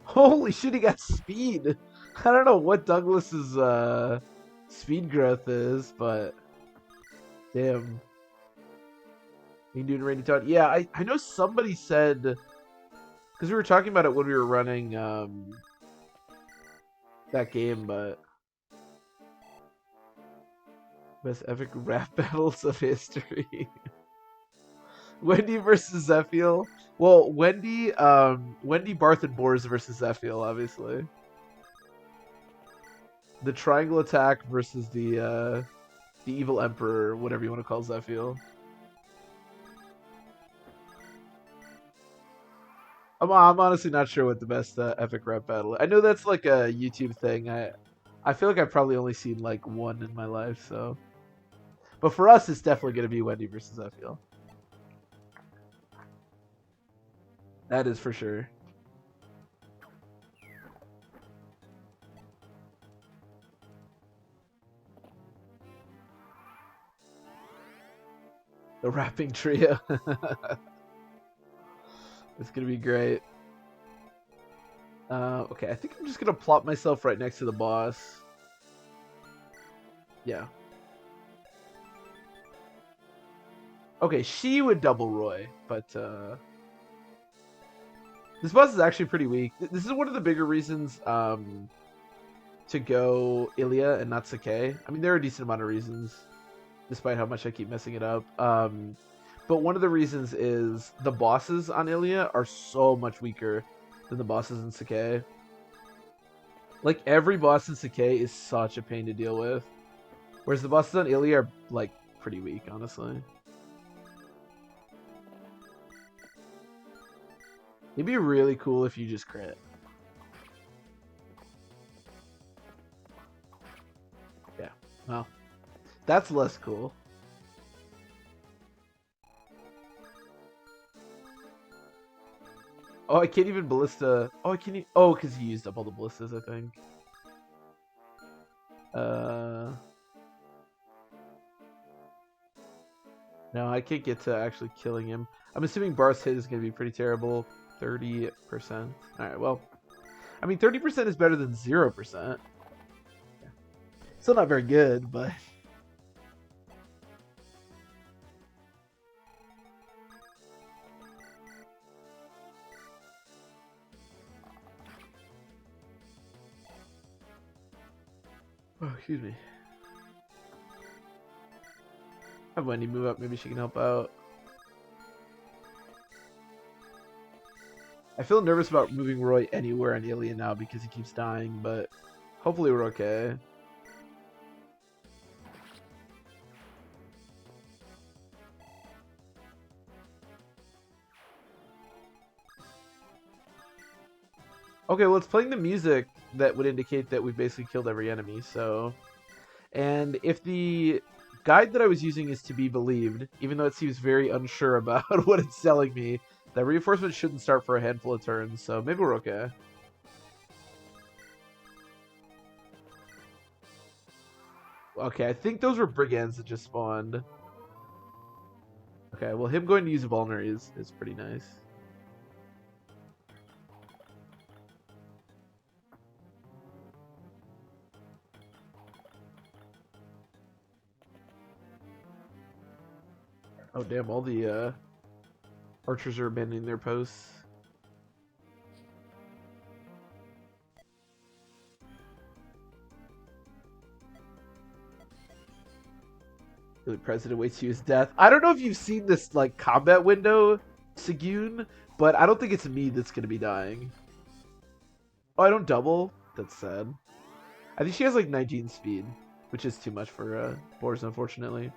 holy shit, he got speed. I don't know what Douglas's speed growth is, but damn. You can do it in Rainy Town. Yeah, I know somebody said, because we were talking about it when we were running that game, but best epic rap battles of history. Wendy versus Zephiel. Well, Wendy, Barth and Boars versus Zephiel, obviously. The triangle attack versus the evil emperor, whatever you want to call Zephiel. I'm honestly not sure what the best epic rap battle is. I know that's like a YouTube thing. I feel like I've probably only seen like one in my life, so. But for us, it's definitely going to be Wendy versus Zephiel. That is for sure. The rapping trio. It's going to be great. Okay, I think I'm just going to plop myself right next to the boss. Yeah. Okay, she would double Roy, but this boss is actually pretty weak. This is one of the bigger reasons to go Ilia and not Sakai. I mean, there are a decent amount of reasons, despite how much I keep messing it up. But one of the reasons is the bosses on Ilia are so much weaker than the bosses in Sakai. Like, every boss in Sakai is such a pain to deal with. Whereas the bosses on Ilia are, like, pretty weak, honestly. It'd be really cool if you just crit. Yeah, well, that's less cool. Oh, I can't even ballista. Oh, I can't. Oh, because he used up all the ballistas, I think. No, I can't get to actually killing him. I'm assuming Barth's hit is going to be pretty terrible. 30%. All right, well, I mean, 30% is better than 0%. Yeah. Still not very good, but. Oh, excuse me. Have Wendy move up. Maybe she can help out. I feel nervous about moving Roy anywhere on Alien now because he keeps dying, but hopefully we're okay. Okay, well, it's playing the music that would indicate that we've basically killed every enemy, so. And if the guide that I was using is to be believed, even though it seems very unsure about what it's telling me, that reinforcement shouldn't start for a handful of turns, so maybe we're okay. Okay, I think those were brigands that just spawned. Okay, well, him going to use Vulner is pretty nice. Oh, damn, all the archers are abandoning their posts. The president waits to his death. I don't know if you've seen this, like, combat window, Segun, but I don't think it's me that's going to be dying. Oh, I don't double? That's sad. I think she has, like, 19 speed, which is too much for Boars, unfortunately.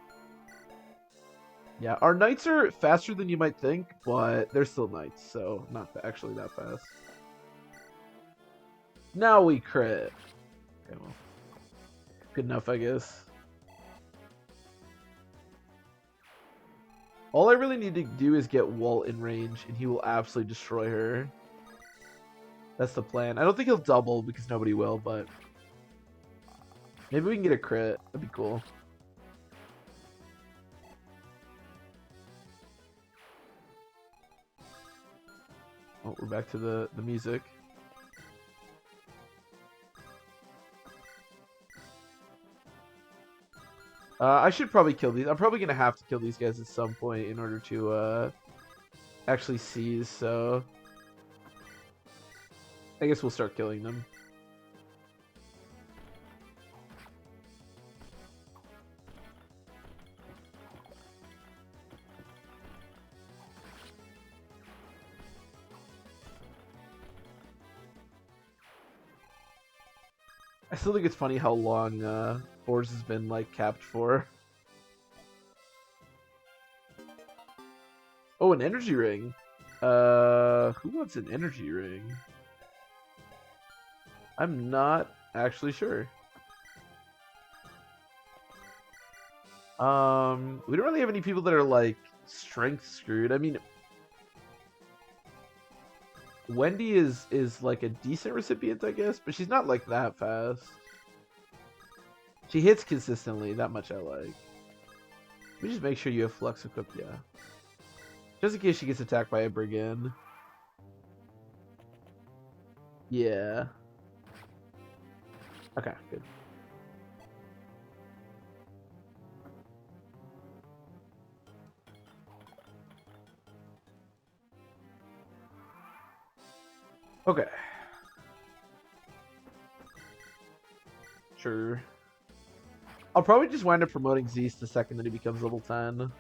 Yeah, our knights are faster than you might think, but they're still knights, so not actually that fast. Now we crit. Okay, well, good enough, I guess. All I really need to do is get Walt in range, and he will absolutely destroy her. That's the plan. I don't think he'll double, because nobody will, but maybe we can get a crit. That'd be cool. Oh, we're back to the music. I should probably kill these. I'm probably gonna have to kill these guys at some point in order to actually seize. So I guess we'll start killing them. I still think it's funny how long Force has been like capped for. Oh, an energy ring. Who wants an energy ring? I'm not actually sure. We don't really have any people that are like strength screwed. I mean, Wendy is like a decent recipient, I guess, but she's not like that fast. She hits consistently. That much I like. Let me just make sure you have Flux equipped, yeah. Just in case she gets attacked by a brigand. Yeah. Okay, good. Okay. Sure. I'll probably just wind up promoting Zeus the second that he becomes level 10. Can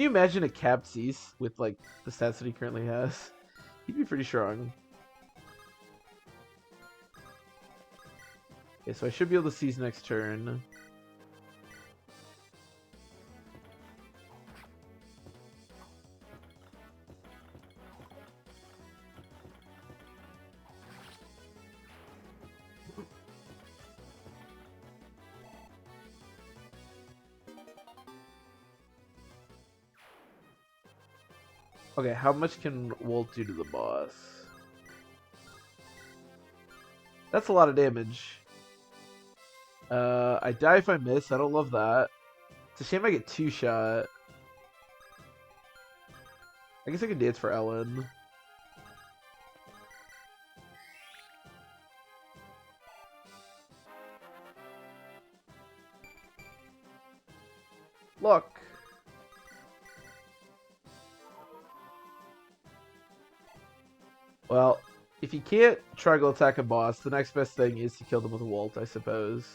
you imagine a capped Zeus with like the stats that he currently has? He'd be pretty strong. Okay, so I should be able to seize next turn. Okay, how much can Walt do to the boss? That's a lot of damage. I die if I miss. I don't love that. It's a shame I get 2-shot. I guess I can dance for Ellen. Look. Well, if you can't triangle attack a boss, the next best thing is to kill them with a Walt, I suppose.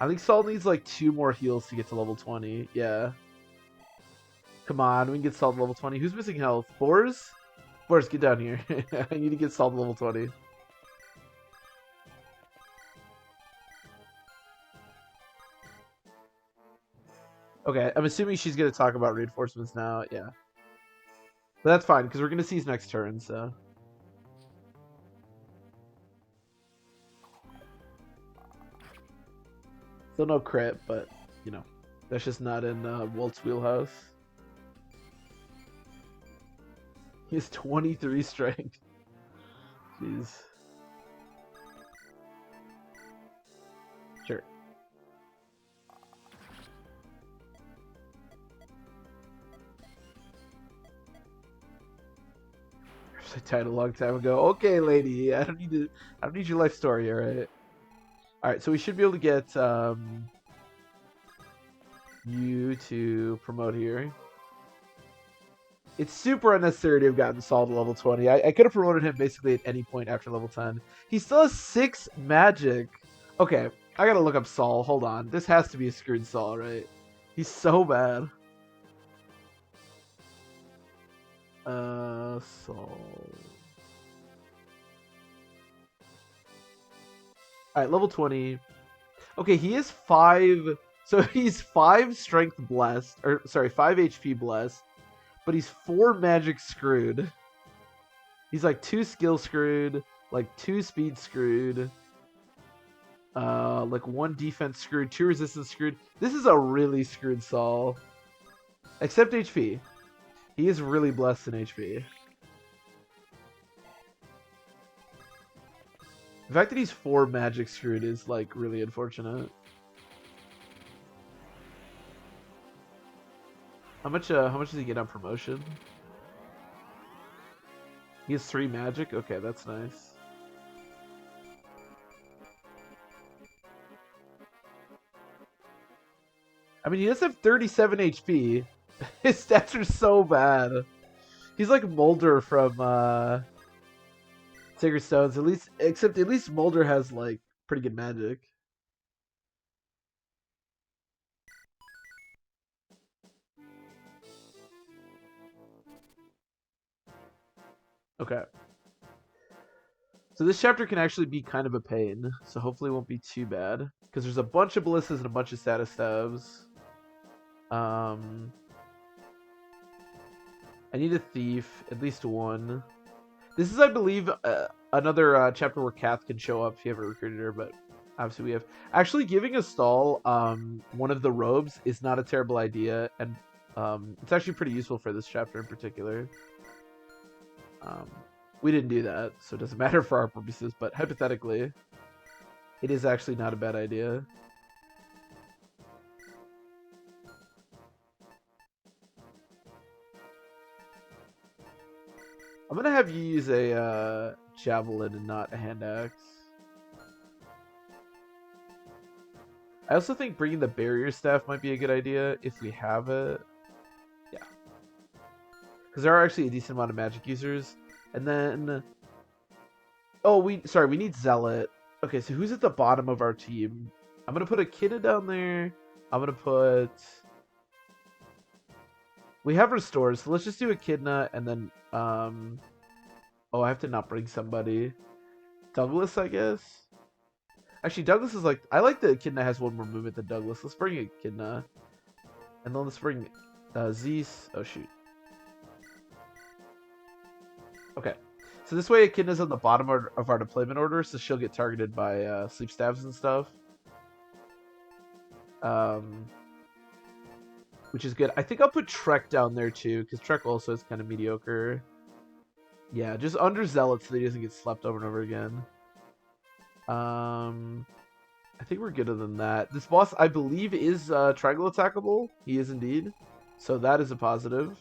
I think Saul needs like 2 more heals to get to level 20. Yeah. Come on, we can get Saul to level 20. Who's missing health? Boars? Boars, get down here. I need to get Saul to level 20. Okay, I'm assuming she's going to talk about reinforcements now. Yeah. But that's fine, because we're going to see his next turn, so. Still no crit, but, you know, that's just not in Walt's wheelhouse. He has 23 strength. Jeez. Sure. I died a long time ago. Okay, lady, I don't need your life story, alright? Alright, so we should be able to get you to promote here. It's super unnecessary to have gotten Saul to level 20. I could have promoted him basically at any point after level 10. He still has 6 magic. Okay, I gotta look up Saul. Hold on. This has to be a screwed Saul, right? He's so bad. Saul. Alright, level 20. Okay, he is 5. So he's 5 strength blessed. Or, sorry, 5 HP blessed. But he's 4 magic screwed. He's like 2 skill screwed. Like 2 speed screwed. Like 1 defense screwed. 2 resistance screwed. This is a really screwed Saul. Except HP. He is really blessed in HP. The fact that he's 4 magic screwed is like really unfortunate. How much does he get on promotion? He has 3 magic? Okay, that's nice. I mean, he does have 37 HP. His stats are so bad. He's like Mulder from Sacred Stones, at least, except at least Mulder has like pretty good magic. Okay. So this chapter can actually be kind of a pain, so hopefully it won't be too bad. Because there's a bunch of ballistas and a bunch of status stabs. I need a thief, at least one. This is, I believe, another chapter where Kath can show up if you haven't recruited her, but obviously we have. Actually, giving a stall one of the robes is not a terrible idea, and it's actually pretty useful for this chapter in particular. We didn't do that, so it doesn't matter for our purposes, but hypothetically, it is actually not a bad idea. I'm gonna have you use a javelin and not a hand axe. I also think bringing the barrier staff might be a good idea if we have it. Yeah. Because there are actually a decent amount of magic users. And then... Oh, we need Zealot. Okay, so who's at the bottom of our team? I'm going to put Echidna down there. I'm going to put... We have Restores, so let's just do Echidna and then... Oh, I have to not bring somebody. Douglas, I guess? Actually, Douglas is like... I like that Echidna has one more movement than Douglas. Let's bring Echidna. And then let's bring Zeus. Oh, shoot. Okay. So this way Echidna's on the bottom of our deployment order, so she'll get targeted by sleep stabs and stuff. Which is good. I think I'll put Trek down there too, because Trek also is kind of mediocre. Yeah, just under Zealot so that he doesn't get slept over and over again. I think we're good other than that. This boss, I believe, is triangle attackable. He is indeed. So that is a positive.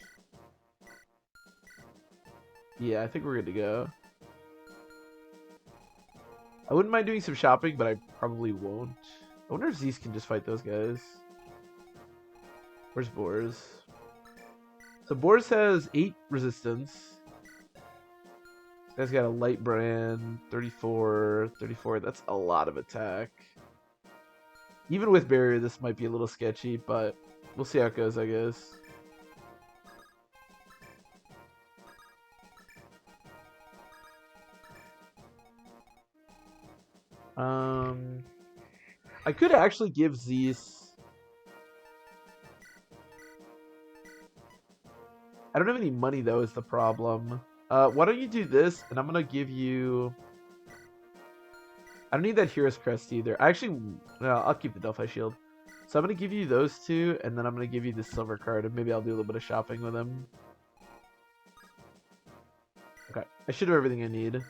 Yeah, I think we're good to go. I wouldn't mind doing some shopping, but I probably won't. I wonder if Zeus can just fight those guys. Where's Boris? So Boris has 8 resistance. This guy's got a light brand, 34, 34. That's a lot of attack. Even with barrier, this might be a little sketchy, but we'll see how it goes, I guess. I could actually give Zeus... I don't have any money, though, is the problem. Why don't you do this, and I'm going to give you... I don't need that Hero's Crest either. I'll keep the Delphi Shield. So I'm going to give you those two, and then I'm going to give you the silver card, and maybe I'll do a little bit of shopping with him. Okay, I should have everything I need.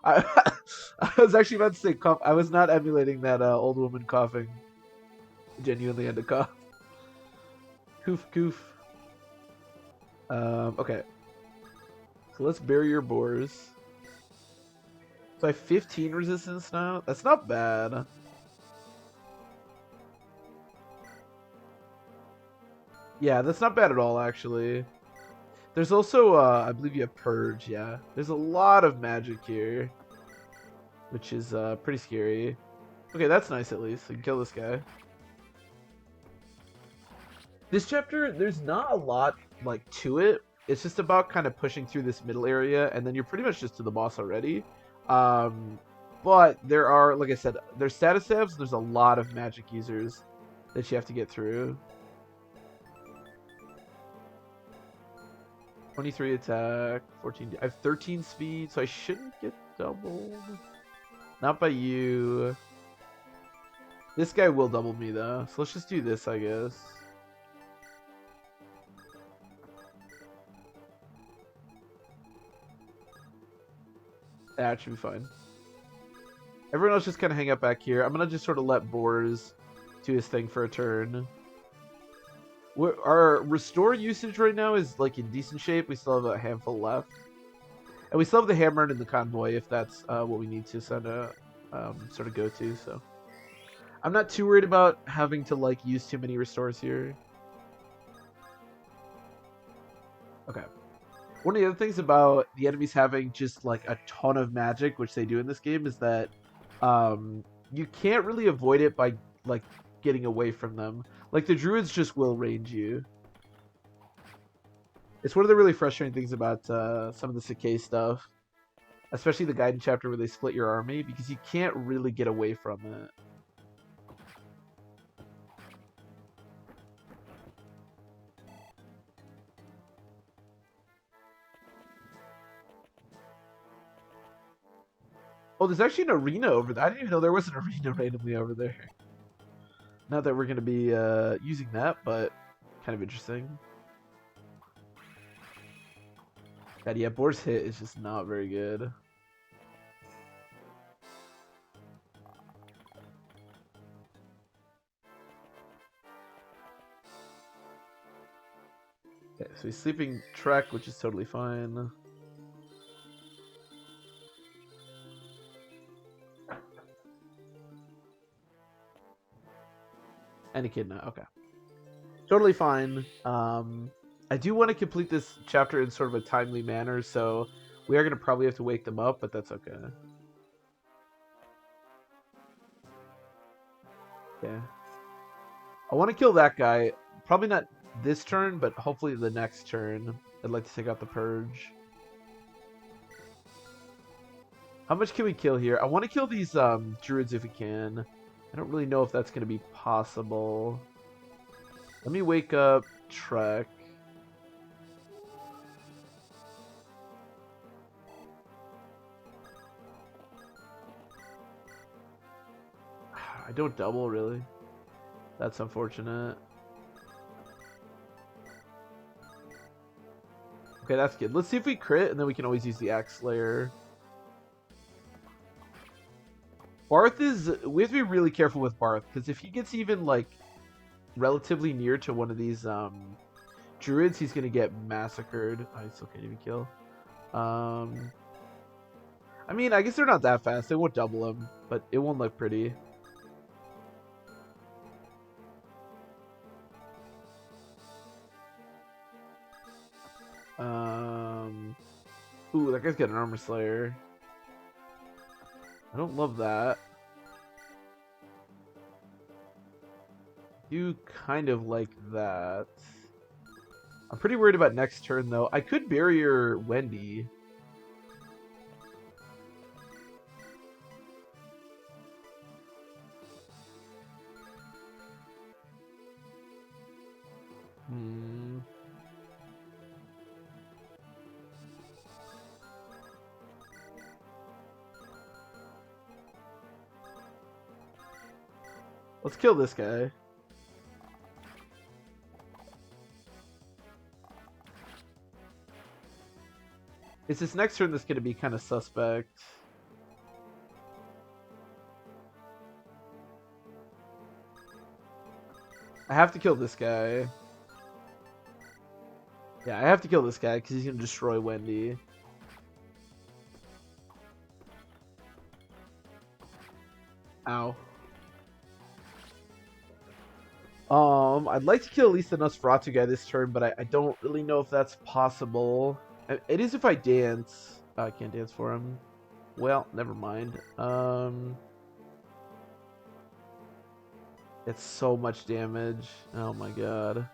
I, I was actually about to say cough. I was not emulating that old woman coughing. Genuinely had to cough. Coof, coof. Okay. So let's bury your boars. So I have 15 resistance now. That's not bad. Yeah, that's not bad at all, actually. There's also, I believe you have Purge, yeah. There's a lot of magic here. Which is pretty scary. Okay, that's nice at least. I can kill this guy. This chapter, there's not a lot, like, to it. It's just about kind of pushing through this middle area, and then you're pretty much just to the boss already. But there are, like I said, there's status stabs, there's a lot of magic users that you have to get through. 23 attack, 14... I have 13 speed, so I shouldn't get doubled. Not by you. This guy will double me, though. So let's just do this, I guess. That should be fine. Everyone else just kind of hang out back here. I'm going to just sort of let Boars do his thing for a turn. Our restore usage right now is like in decent shape. We still have a handful left. And we still have the hammer and the convoy if that's what we need to sort of go to. So I'm not too worried about having to like use too many restores here. Okay. One of the other things about the enemies having just like a ton of magic, which they do in this game, is that you can't really avoid it by like getting away from them. Like the druids just will range you. It's one of the really frustrating things about some of the Sakai stuff, especially the Gaiden chapter where they split your army, because you can't really get away from it. Oh, there's actually an arena over there. I didn't even know there was an arena randomly over there. Not that we're going to be using that, but kind of interesting. God, yeah, Boar's hit is just not very good. Okay, so he's sleeping Trek, which is totally fine. And a kidnap, okay. Totally fine. I do want to complete this chapter in sort of a timely manner, so we are going to probably have to wake them up, but that's okay. Okay. I want to kill that guy. Probably not this turn, but hopefully the next turn. I'd like to take out the Purge. How much can we kill here? I want to kill these druids if we can. I don't really know if that's going to be possible. Let me wake up Trek. I don't double, really. That's unfortunate. Okay, that's good. Let's see if we crit, and then we can always use the Axe Slayer. Barth is... We have to be really careful with Barth, because if he gets even, like, relatively near to one of these druids, he's going to get massacred. I still can't even kill. I mean, I guess they're not that fast. They won't double him, but it won't look pretty. Ooh, that guy's got an Armor Slayer. I don't love that. You kind of like that. I'm pretty worried about next turn, though. I could barrier Wendy. Let's kill this guy. It's this next turn that's going to be kind of suspect. I have to kill this guy. Yeah, I have to kill this guy because he's going to destroy Wendy. Ow. I'd like to kill at least the Nosferatu guy this turn, but I don't really know if that's possible. It is if I dance. I can't dance for him. Well, never mind. It's so much damage. Oh my god.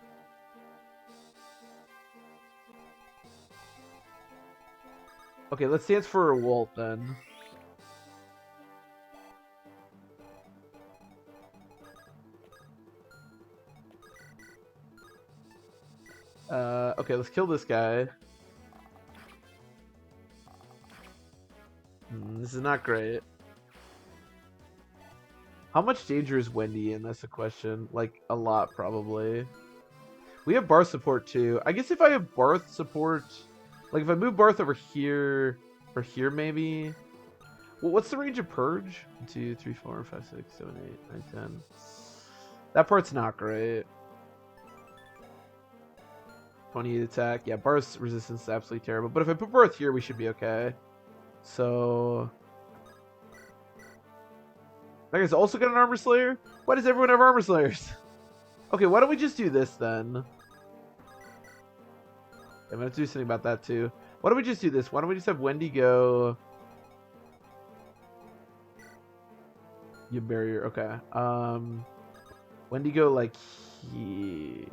Okay, let's dance for a Walt then. Okay, let's kill this guy. This is not great. How much danger is Wendy in? That's the question. Like, a lot, probably. We have Barth support, too. I guess if I have Barth support... Like, if I move Barth over here... Or here, maybe... Well, what's the range of Purge? 1, 2, 3, 4, 5, 6, 7, 8, 9, 10. That part's not great. 28 attack. Yeah, burst resistance is absolutely terrible. But if I put Birth here, we should be okay. So... that guy's also got an Armor Slayer? Why does everyone have Armor Slayers? Okay, why don't we just do this then? I'm gonna have to do something about that too. Why don't we just do this? Why don't we just have Wendy go... You barrier, okay. Wendy go like he...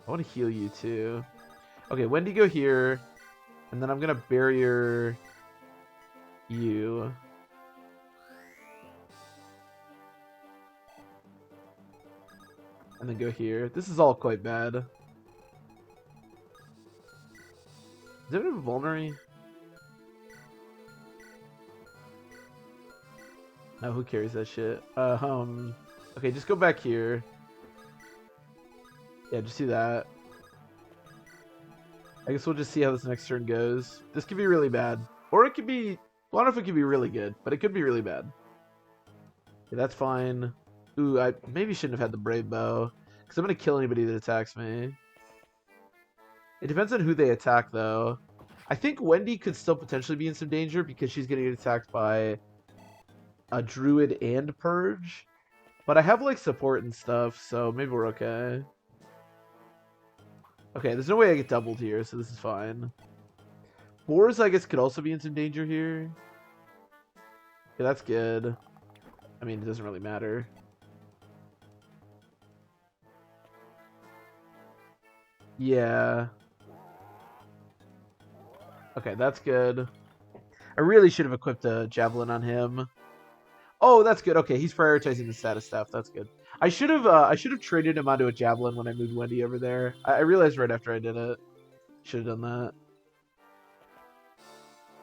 I want to heal you too. Okay, Wendy go here. And then I'm gonna barrier you. And then go here. This is all quite bad. Is there a vulnerary? No, who carries that shit? Okay, just go back here. Yeah, just do that. I guess we'll just see how this next turn goes. This could be really bad. Or it could be... well, I don't know if it could be really good, but it could be really bad. Okay, that's fine. Ooh, I maybe shouldn't have had the Brave Bow. Because I'm going to kill anybody that attacks me. It depends on who they attack, though. I think Wendy could still potentially be in some danger because she's going to get attacked by a Druid and Purge. But I have, like, support and stuff, so maybe we're okay. Okay, there's no way I get doubled here, so this is fine. Boars, I guess, could also be in some danger here. Okay, that's good. I mean, it doesn't really matter. Yeah. Okay, that's good. I really should have equipped a Javelin on him. Oh, that's good. Okay, he's prioritizing the status stuff. That's good. I should have traded him onto a Javelin when I moved Wendy over there. I realized right after I did it. Should have done that.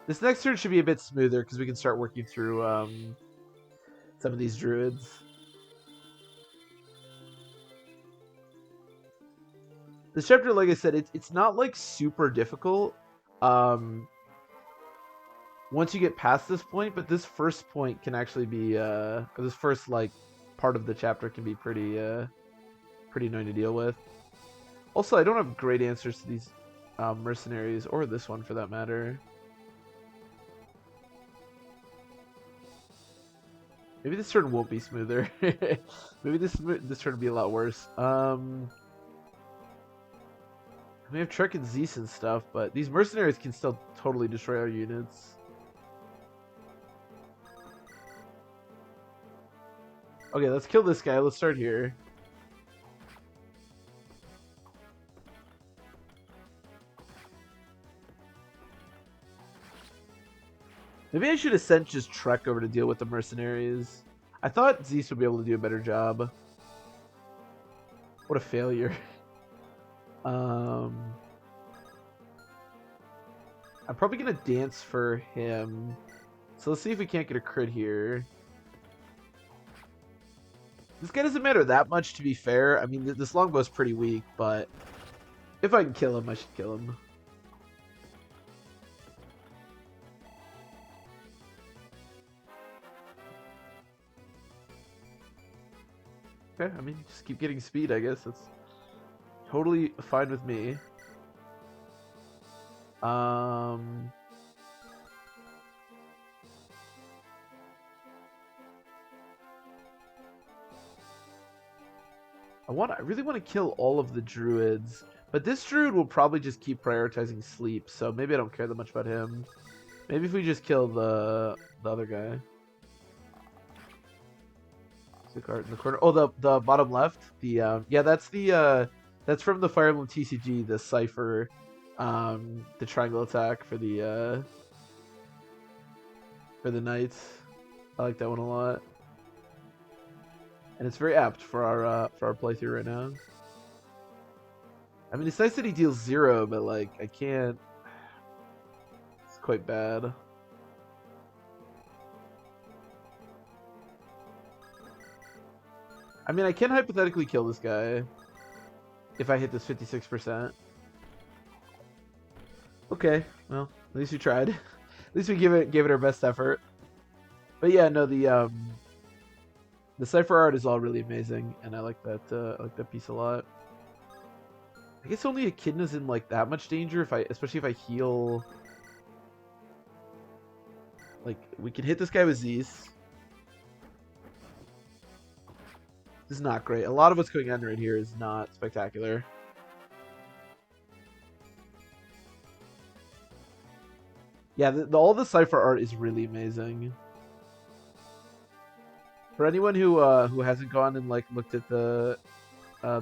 This next turn should be a bit smoother because we can start working through some of these druids. This chapter, like I said, it's not like super difficult once you get past this point, but this first point can actually be or this first like part of the chapter can be pretty annoying to deal with. Also, I don't have great answers to these mercenaries, or this one for that matter. Maybe this turn won't be smoother. Maybe this turn will be a lot worse. We have Trek and Zeus and stuff, but these mercenaries can still totally destroy our units. Okay, let's kill this guy. Let's start here. Maybe I should have sent just Trek over to deal with the mercenaries. I thought Zeus would be able to do a better job. What a failure. I'm probably going to dance for him. So let's see if we can't get a crit here. This guy doesn't matter that much, to be fair. I mean, this longbow's pretty weak, but if I can kill him, I should kill him. Okay, I mean, just keep getting speed, I guess. That's totally fine with me. I really want to kill all of the druids, but this druid will probably just keep prioritizing sleep, so maybe I don't care that much about him. Maybe if we just kill the other guy. The card in the corner. Oh, the bottom left. The yeah, that's from the Fire Emblem TCG. The Cipher, the triangle attack for the knights. I like that one a lot, and it's very apt for our playthrough right now. I mean, it's nice that he deals 0, but like I can't. It's quite bad. I mean, I can hypothetically kill this guy if I hit this 56%. Okay, well, at least we tried. At least we gave it our best effort. But yeah, no, the cipher art is all really amazing, and I like that. I like that piece a lot. I guess only Echidna is in like that much danger especially if I heal. Like we can hit this guy with Z's. This is not great. A lot of what's going on right here is not spectacular. Yeah, all the cipher art is really amazing. For anyone who hasn't gone and like looked at the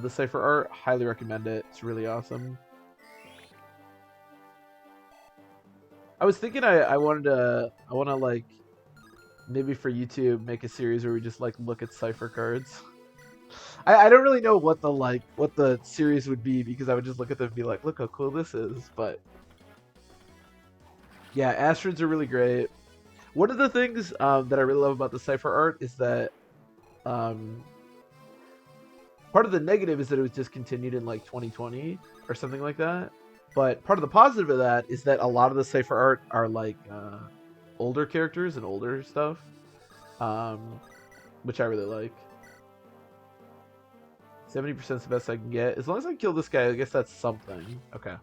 cipher art, highly recommend it. It's really awesome. I was thinking I want to like maybe for YouTube make a series where we just like look at cipher cards. I don't really know what the series would be because I would just look at them and be like, look how cool this is. But yeah, Astrids are really great. One of the things that I really love about the cipher art is that um, part of the negative is that it was discontinued in like 2020 or something like that. But part of the positive of that is that a lot of the cipher art are like older characters and older stuff, which I really like. 70% is the best I can get. As long as I kill this guy, I guess that's something. Okay.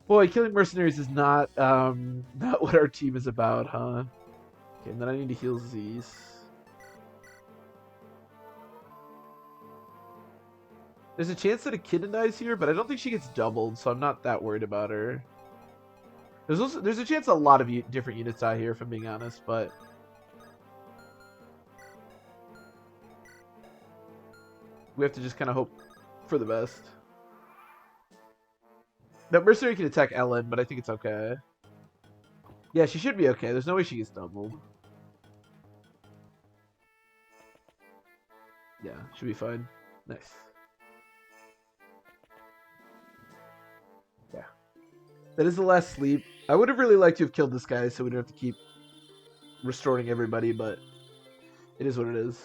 Boy, killing mercenaries is not not what our team is about, huh? Okay, and then I need to heal Z's. There's a chance that Echidna dies here, but I don't think she gets doubled, so I'm not that worried about her. There's a chance a lot of different units die here, if I'm being honest, but we have to just kind of hope for the best. That mercenary can attack Ellen, but I think it's okay. Yeah, she should be okay. There's no way she gets doubled. Yeah, should be fine. Nice. Yeah. That is the last sleep. I would have really liked to have killed this guy so we don't have to keep restoring everybody, but it is what it is.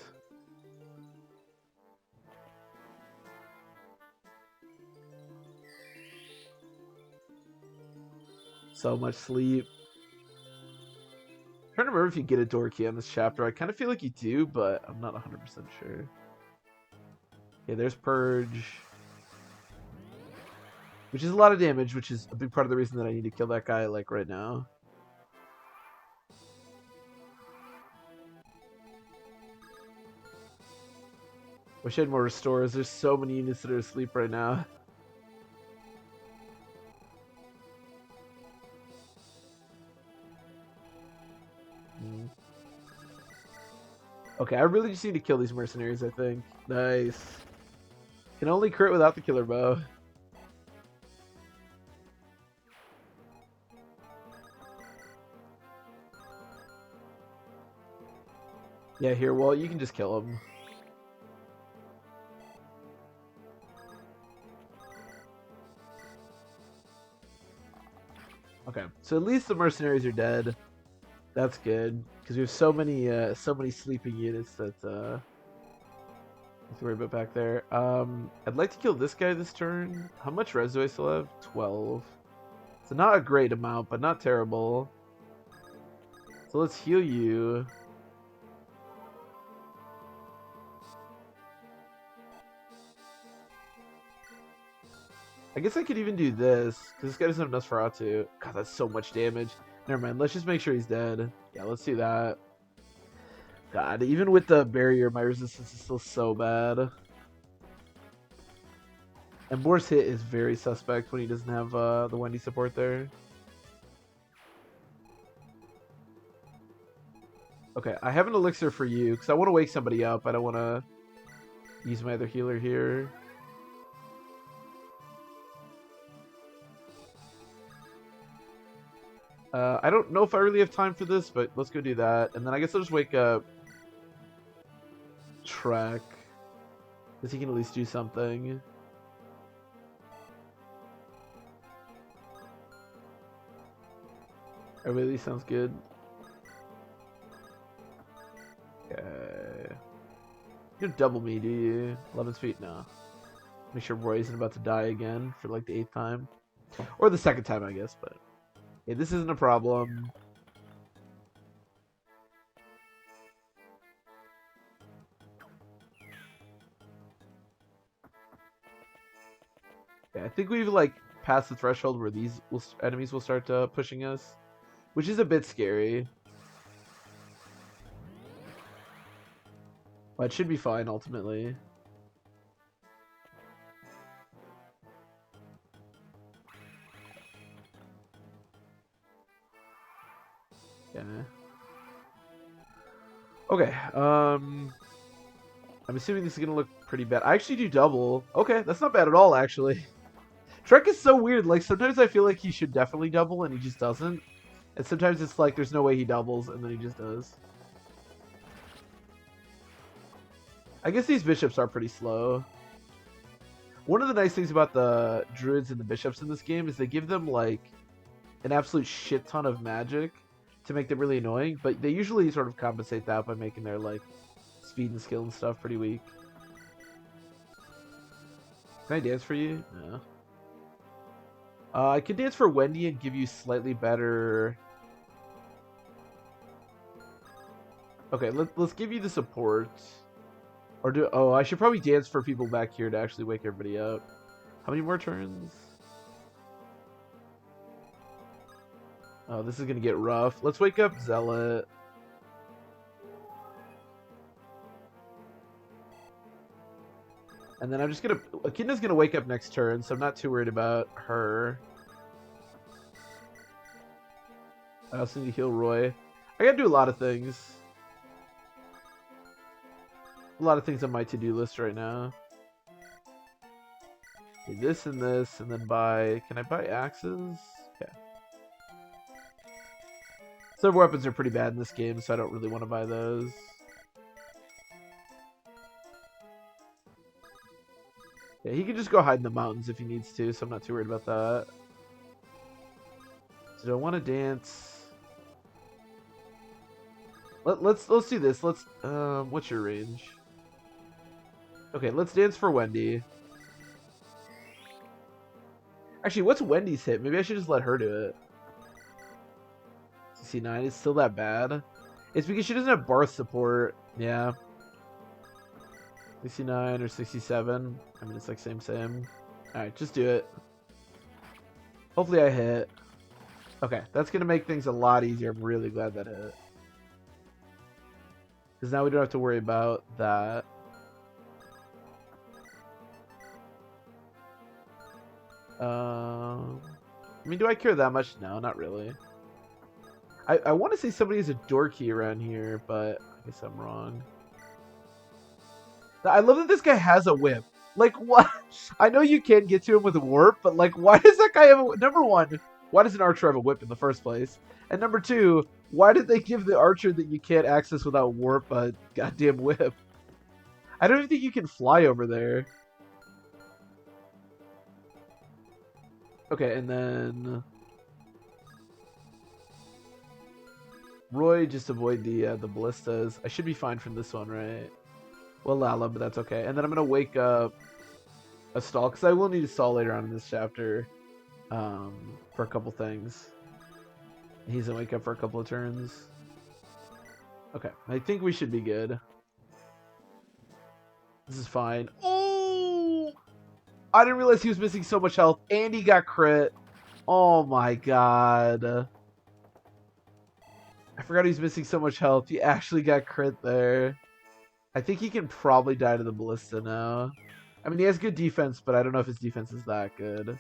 So much sleep. I'm trying to remember if you get a door key on this chapter. I kind of feel like you do, but I'm not 100% sure. Okay, there's Purge. Which is a lot of damage, which is a big part of the reason that I need to kill that guy, like, right now. Wish I had more restores. There's so many units that are asleep right now. Okay, I really just need to kill these mercenaries, I think. Nice. Can only crit without the killer bow. Yeah, here, well, you can just kill him. Okay, so at least the mercenaries are dead. That's good, because we have so many sleeping units that to worry about back there. I'd like to kill this guy this turn. How much res do I still have? 12. So not a great amount, but not terrible. So let's heal you. I guess I could even do this, because this guy doesn't have Nosferatu. God, that's so much damage. Never mind, let's just make sure he's dead. Yeah, let's do that. God, even with the barrier, my resistance is still so bad. And Boar's hit is very suspect when he doesn't have the Wendy support there. Okay, I have an elixir for you, because I want to wake somebody up. I don't want to use my other healer here. I don't know if I really have time for this, but let's go do that. And then I guess I'll just wake up Trek, because he can at least do something. That really sounds good. Okay. You don't double me, do you? 11 feet? No. Make sure Roy isn't about to die again for like the 8th time. Or the 2nd time, I guess, but... Hey, this isn't a problem. Yeah, I think we've like passed the threshold where these enemies will start pushing us, which is a bit scary. But it should be fine ultimately. Yeah. Okay. I'm assuming this is gonna look pretty bad. I actually do double. Okay, that's not bad at all, actually. Trek is so weird. Like sometimes I feel like he should definitely double and he just doesn't, and sometimes it's like there's no way he doubles and then he just does. I guess these bishops are pretty slow. One of the nice things about the druids and the bishops in this game is they give them like an absolute shit ton of magic to make them really annoying, but they usually sort of compensate that by making their like speed and skill and stuff pretty weak. Can I dance for you? No. I could dance for Wendy and give you slightly better. Okay, let's give you the support. Or do oh I should probably dance for people back here to actually wake everybody up. How many more turns? Oh, this is gonna get rough. Let's wake up Zealot. And then I'm just gonna Echidna's gonna wake up next turn, so I'm not too worried about her. I also need to heal Roy. I gotta do a lot of things. A lot of things on my to-do list right now. Okay, this and this, and then buy... Can I buy axes? Yeah. Some weapons are pretty bad in this game, so I don't really want to buy those. Yeah, he can just go hide in the mountains if he needs to, so I'm not too worried about that. So do I want to dance? Let's do this. Let's what's your range? Okay, let's dance for Wendy. Actually, what's Wendy's hit? Maybe I should just let her do it. 69 is still that bad. It's because she doesn't have Barth support. Yeah. 69 or 67. I mean, it's like same. Alright, just do it. Hopefully I hit. Okay, that's going to make things a lot easier. I'm really glad that hit. Because now we don't have to worry about that. I mean, do I care that much? No, not really. I want to say somebody has a door key around here, but I guess I'm wrong. I love that this guy has a whip. Like, what? I know you can get to him with a warp, but like, why does that guy have a... Number one, why does an archer have a whip in the first place? And number two, why did they give the archer that you can't access without warp a goddamn whip? I don't even think you can fly over there. Okay, and then... Roy, just avoid the ballistas. I should be fine from this one, right? Well, Lala, but that's okay. And then I'm going to wake up a stall, because I will need a stall later on in this chapter for a couple things. He's going to wake up for a couple of turns. Okay, I think we should be good. This is fine. Oh! I didn't realize he was missing so much health, and he got crit. Oh my god. I forgot he's missing so much health. He actually got crit there. I think he can probably die to the ballista now. I mean, he has good defense, but I don't know if his defense is that good.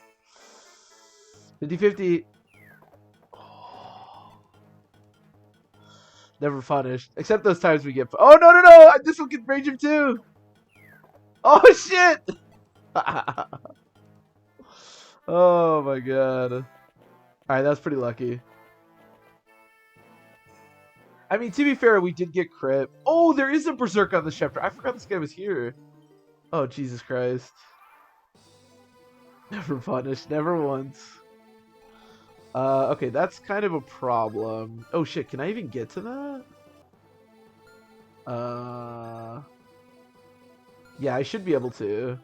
50-50. Oh. Never punished. Except those times we get... Oh, no, no, no! This one can range him too! Oh, shit! Oh, my god. Alright, that's pretty lucky. I mean, to be fair, we did get crit. Oh, there is a berserk on this chapter. I forgot this guy was here. Oh, Jesus Christ. Never punished. Never once. Okay, that's kind of a problem. Oh, shit. Can I even get to that? Yeah, I should be able to.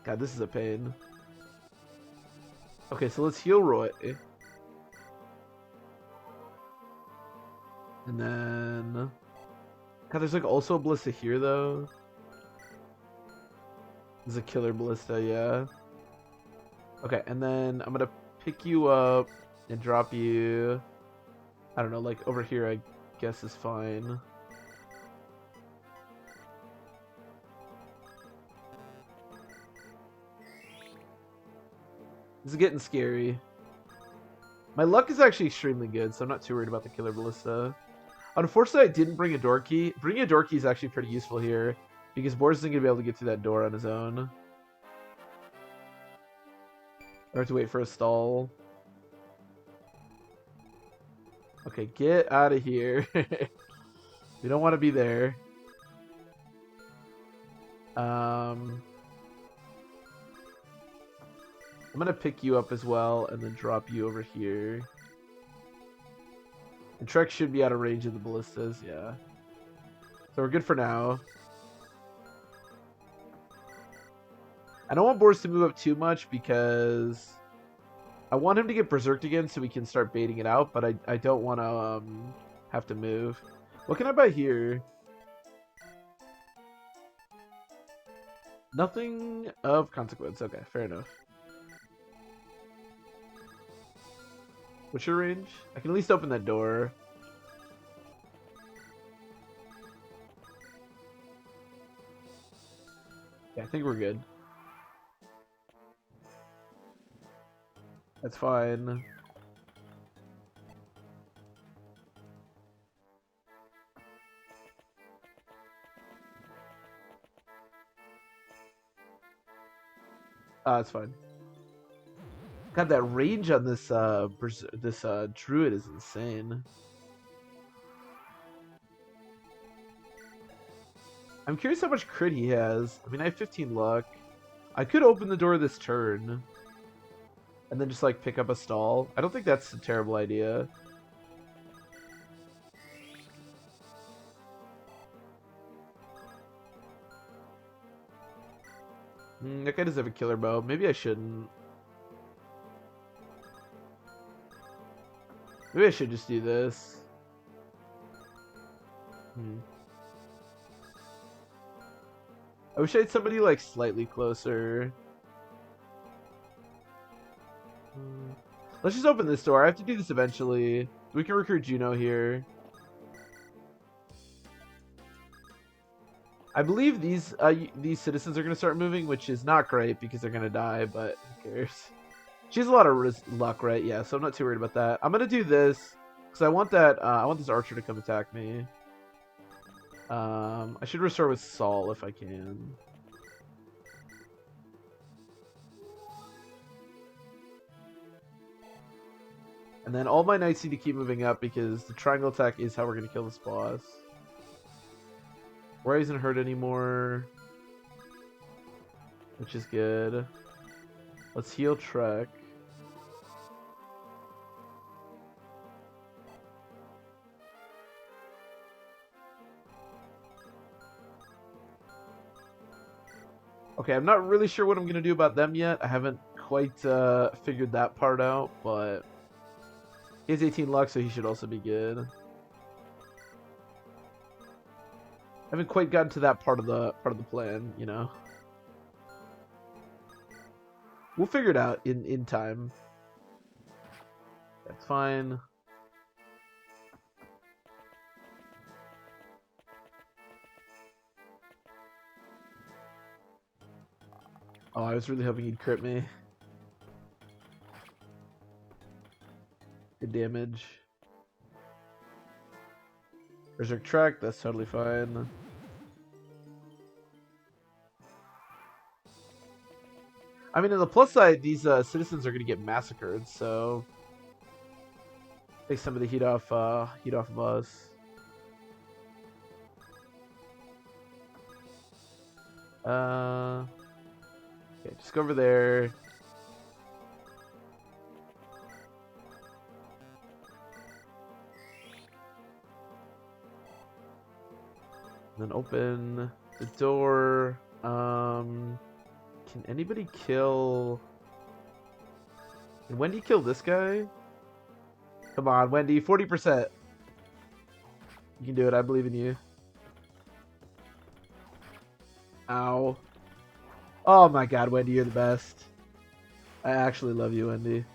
God, this is a pain. Okay, so let's heal Roy. And then... God, there's like also a ballista here, though. There's a killer ballista, yeah. Okay, and then I'm gonna pick you up and drop you. I don't know, like over here, I guess is fine. This is getting scary. My luck is actually extremely good, so I'm not too worried about the killer ballista. Unfortunately, I didn't bring a door key. Bringing a door key is actually pretty useful here, because Boris isn't going to be able to get through that door on his own. I have to wait for a stall. Okay, get out of here. We don't want to be there. I'm going to pick you up as well, and then drop you over here. And Trek should be out of range of the ballistas, yeah. So we're good for now. I don't want Boris to move up too much because I want him to get berserked again so we can start baiting it out, but I don't want to have to move. What can I buy here? Nothing of consequence. Okay, fair enough. What's your range? I can at least open that door. Yeah, I think we're good. That's fine. That's fine. God, that range on this druid is insane. I'm curious how much crit he has. I mean, I have 15 luck. I could open the door this turn. And then just, like, pick up a stall. I don't think that's a terrible idea. That guy does have a killer bow. Maybe I shouldn't. Maybe I should just do this. I wish I had somebody, like, slightly closer. Let's just open this door. I have to do this eventually. We can recruit Juno here. I believe these citizens are going to start moving, which is not great because they're going to die, but who cares? She has a lot of luck, right? Yeah, so I'm not too worried about that. I'm going to do this because I want that. I want this archer to come attack me. I should restore with Saul if I can. And then all my knights need to keep moving up because the triangle attack is how we're going to kill this boss. Roy isn't hurt anymore, which is good. Let's heal Trek. Okay, I'm not really sure what I'm going to do about them yet. I haven't quite figured that part out, but he has 18 luck, so he should also be good. I haven't quite gotten to that part of the plan, you know. We'll figure it out in time. That's fine. Oh, I was really hoping he'd crit me. Good damage. Berserk Trek, that's totally fine. I mean, on the plus side, these citizens are going to get massacred, so take some of the heat off of us. Okay, just go over there. Then open the door. Can anybody kill... Can Wendy kill this guy? Come on, Wendy, 40%. You can do it, I believe in you. Ow. Oh my god, Wendy, you're the best. I actually love you, Wendy.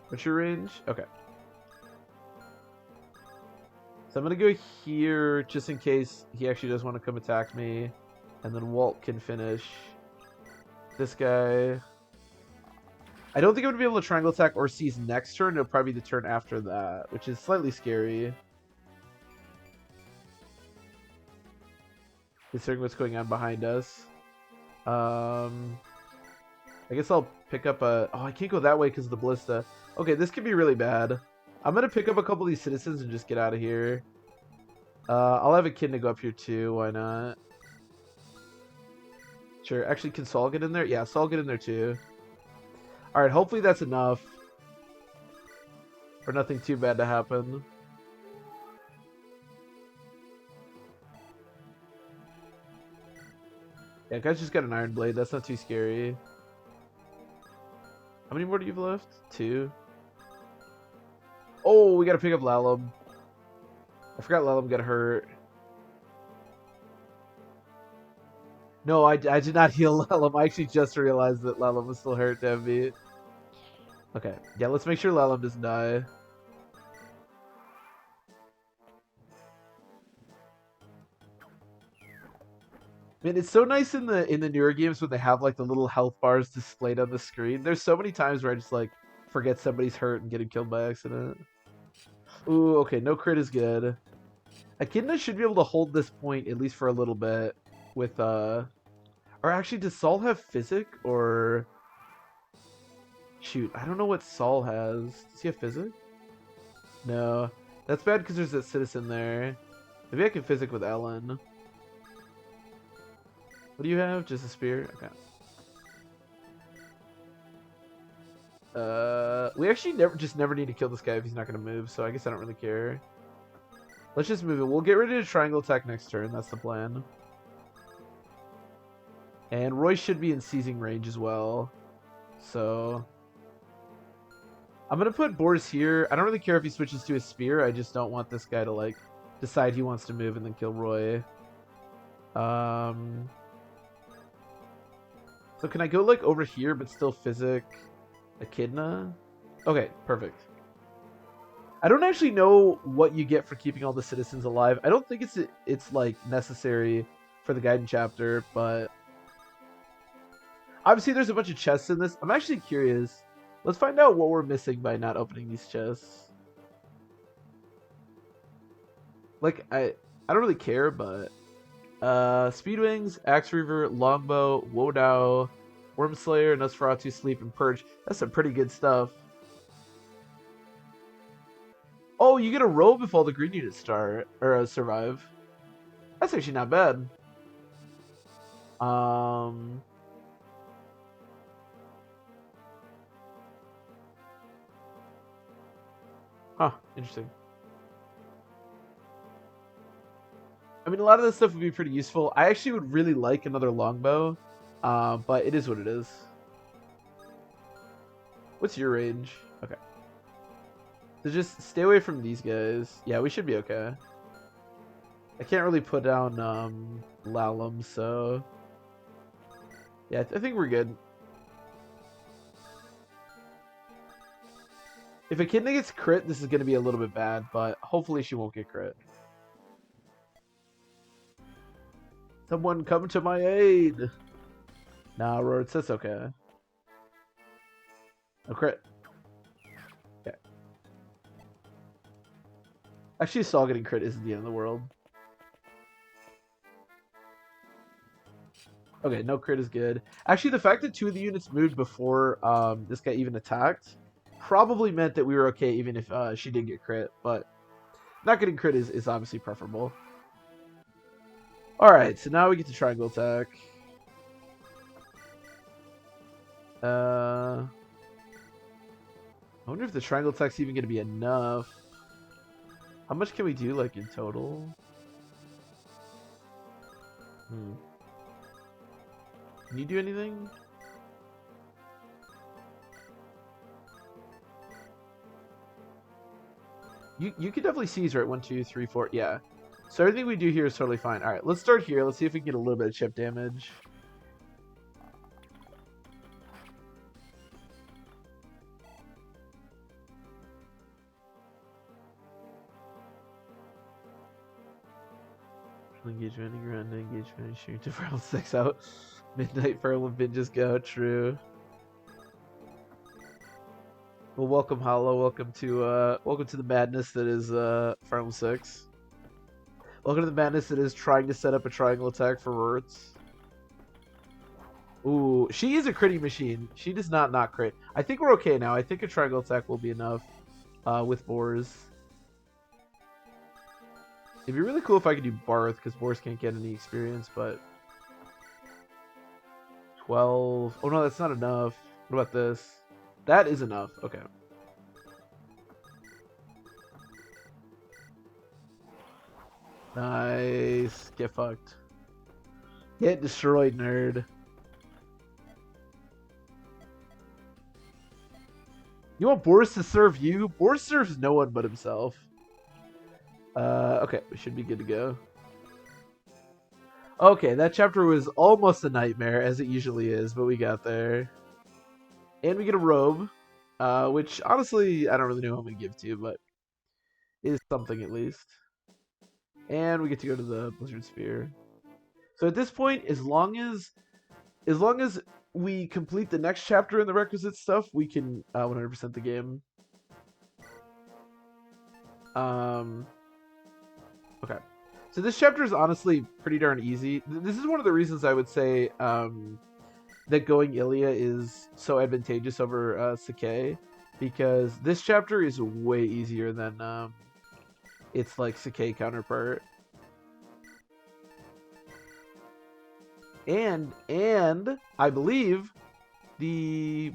What's your range? Okay. So I'm gonna go here just in case he actually does want to come attack me. And then Walt can finish this guy. I don't think I'm gonna be able to triangle attack or seize next turn. It'll probably be the turn after that, which is slightly scary. Considering what's going on behind us. I guess I'll pick up a... Oh, I can't go that way because of the ballista. Okay, this could be really bad. I'm going to pick up a couple of these citizens and just get out of here. I'll have a kid to go up here too. Why not? Sure. Actually, can Saul get in there? Yeah, Saul get in there too. Alright, hopefully that's enough. For nothing too bad to happen. Yeah, guy's just got an iron blade. That's not too scary. How many more do you have left? 2. Oh, we gotta pick up Lalum. I forgot Lalum got hurt. No, I did not heal Lalum. I actually just realized that Lalum was still hurt, damn me. Okay, yeah, let's make sure Lalum doesn't die. Man, it's so nice in the newer games when they have like the little health bars displayed on the screen. There's so many times where I just like forget somebody's hurt and getting killed by accident. Ooh, okay, no crit is good. Echidna should be able to hold this point at least for a little bit with or actually does Saul have physic or shoot, I don't know what Saul has. Does he have physic? No. That's bad because there's that citizen there. Maybe I can physic with Ellen. What do you have? Just a spear? Okay. We actually never need to kill this guy if he's not going to move, so I guess I don't really care. Let's just move it. We'll get ready to triangle attack next turn. That's the plan. And Roy should be in seizing range as well. So I'm going to put Boris here. I don't really care if he switches to a spear. I just don't want this guy to like decide he wants to move and then kill Roy. So can I go like over here but still physic Echidna? Okay, perfect. I don't actually know what you get for keeping all the citizens alive. I don't think it's like necessary for the Gaiden chapter, but obviously there's a bunch of chests in this. I'm actually curious. Let's find out what we're missing by not opening these chests. Like I don't really care, but Speedwings, Axe Reaver, Longbow, Wodao, Wormslayer, Nosferatu, Sleep, and Purge. That's some pretty good stuff. Oh, you get a robe if all the green units start or survive. That's actually not bad. Huh, interesting. I mean, a lot of this stuff would be pretty useful. I actually would really like another longbow, but it is what it is. What's your range? Okay. So just stay away from these guys. Yeah, we should be okay. I can't really put down Lalum, so yeah, I think we're good. If Echidna gets crit, this is going to be a little bit bad, but hopefully she won't get crit. Someone come to my aid! Nah, Roar, that's okay. No crit. Okay. Actually, Saul getting crit isn't the end of the world. Okay, no crit is good. Actually, the fact that 2 of the units moved before this guy even attacked probably meant that we were okay even if she did get crit, but not getting crit is obviously preferable. Alright, so now we get to triangle attack. I wonder if the triangle attack's even going to be enough. How much can we do, like, in total? Can you do anything? You could definitely seize, right? 1, 2, 3, 4. Yeah. So everything we do here is totally fine. All right, let's start here. Let's see if we can get a little bit of chip damage. Engagement, ground engagement, shooting to round 6 out. Midnight for Olympian just go. True. Well, welcome, Hollow. Welcome to the madness that is Farm 6. Welcome to the madness that is trying to set up a triangle attack for Rorts. Ooh, she is a critty machine. She does not crit. I think we're okay now. I think a triangle attack will be enough with Boars. It'd be really cool if I could do Barth, because Boars can't get any experience, but... 12... Oh no, that's not enough. What about this? That is enough. Okay. Nice. Get fucked. Get destroyed, nerd. You want Boris to serve you? Boris serves no one but himself. Okay, we should be good to go. Okay, that chapter was almost a nightmare, as it usually is, but we got there. And we get a robe, which, honestly, I don't really know who I'm going to give to, but is something at least. And we get to go to the Blizzard Sphere. So at this point, as long as we complete the next chapter in the requisite stuff, we can 100% the game. Okay. So this chapter is honestly pretty darn easy. This is one of the reasons I would say that going Ilia is so advantageous over Sakai, because this chapter is way easier than its like Sakai counterpart. And I believe the